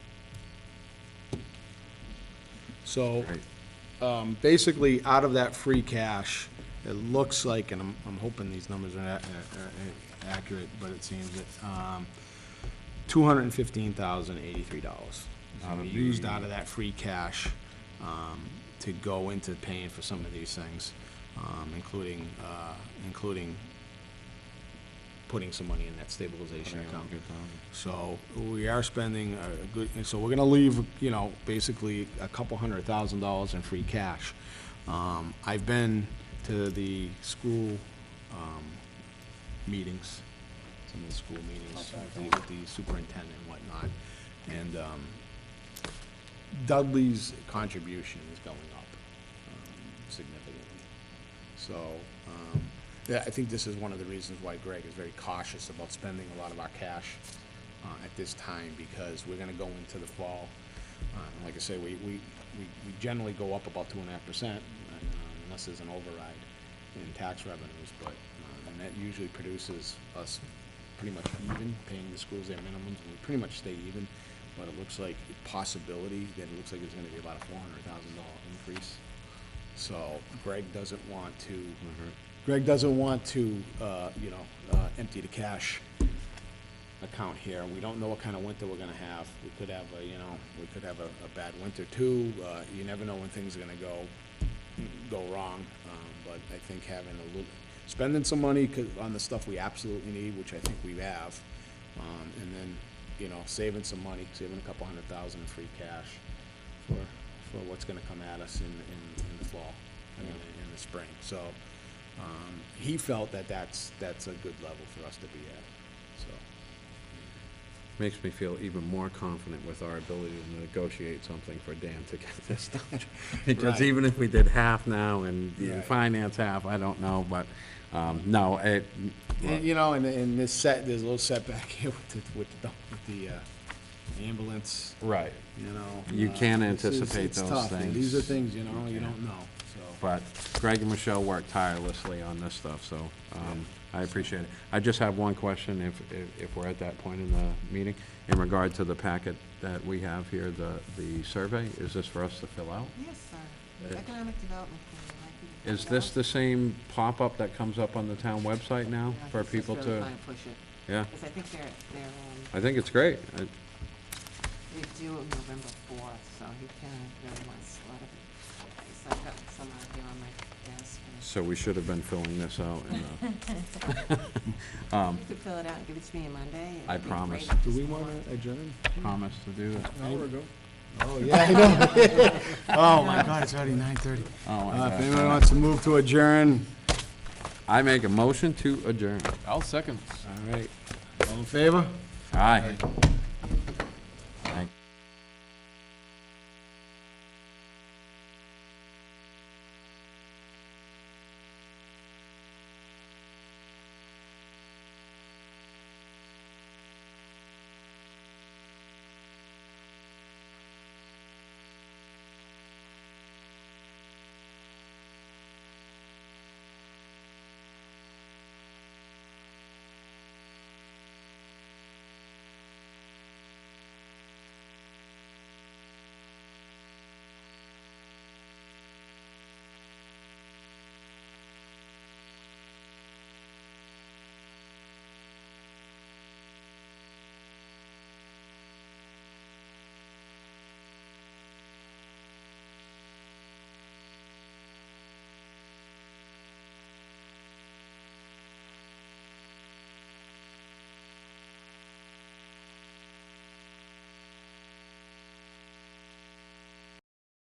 So, Great. basically, out of that free cash, it looks like, and I'm hoping these numbers are accurate, but it seems that, $215,083 Out of used the- out of that free cash, to go into paying for some of these things, including putting some money in that stabilization account. So we are spending a good, and so we're gonna leave, basically a couple $100,000 in free cash. I've been to the school, meetings, some of the school meetings with the superintendent and whatnot, and, Dudley's contribution is going up, significantly. So, yeah, I think this is one of the reasons why Greg is very cautious about spending a lot of our cash at this time, because we're gonna go into the fall. Like I say, we generally go up about 2.5%, unless there's an override in tax revenues, but, and that usually produces us pretty much even, paying the schools their minimums, and we pretty much stay even. but it looks like a possibility that it looks like it's gonna be about a $400,000 increase. So Greg doesn't want to, empty the cash account here. We don't know what kind of winter we're gonna have. We could have a bad winter too. You never know when things are gonna go wrong. But I think having spending some money on the stuff we absolutely need, which I think we have, and then, saving some money, saving a couple $100,000 in free cash for what's gonna come at us in the fall, in the spring. So, he felt that's a good level for us to be at, so. Makes me feel even more confident with our ability to negotiate something for Dan to get this done. Because Right. even if we did half now and Right. finance half, I don't know, but, no, it, And there's a little setback here with the ambulance, right. You uh, can't this is- anticipate it's those tough. things. These are things, you don't know, so. But Greg and Michelle worked tirelessly on this stuff, so I appreciate it. I just have one question, if we're at that point in the meeting, in regard to the packet that we have here, the survey, is this for us to fill out? Yes, sir. Economic Development Committee, I'd like you to fill Is it this out. the same pop-up that comes up on the town website now Yeah, for this is people really to? trying push it, Yeah, because I think they're, I think it's great. they due November 4th, so he kind of really wants a lot of it. So I've got some out here on my desk. So we should have been filling this out. You could fill it out and give it to me on Monday. I It'd be promise. great. Do we want to adjourn? Promise to do that. Hour ago. Oh, yeah, I know. Oh, my God, it's already 9:30. Oh, my If God. anyone wants to move to adjourn, I make a motion to adjourn. I'll second. all right. All in favor? Aye.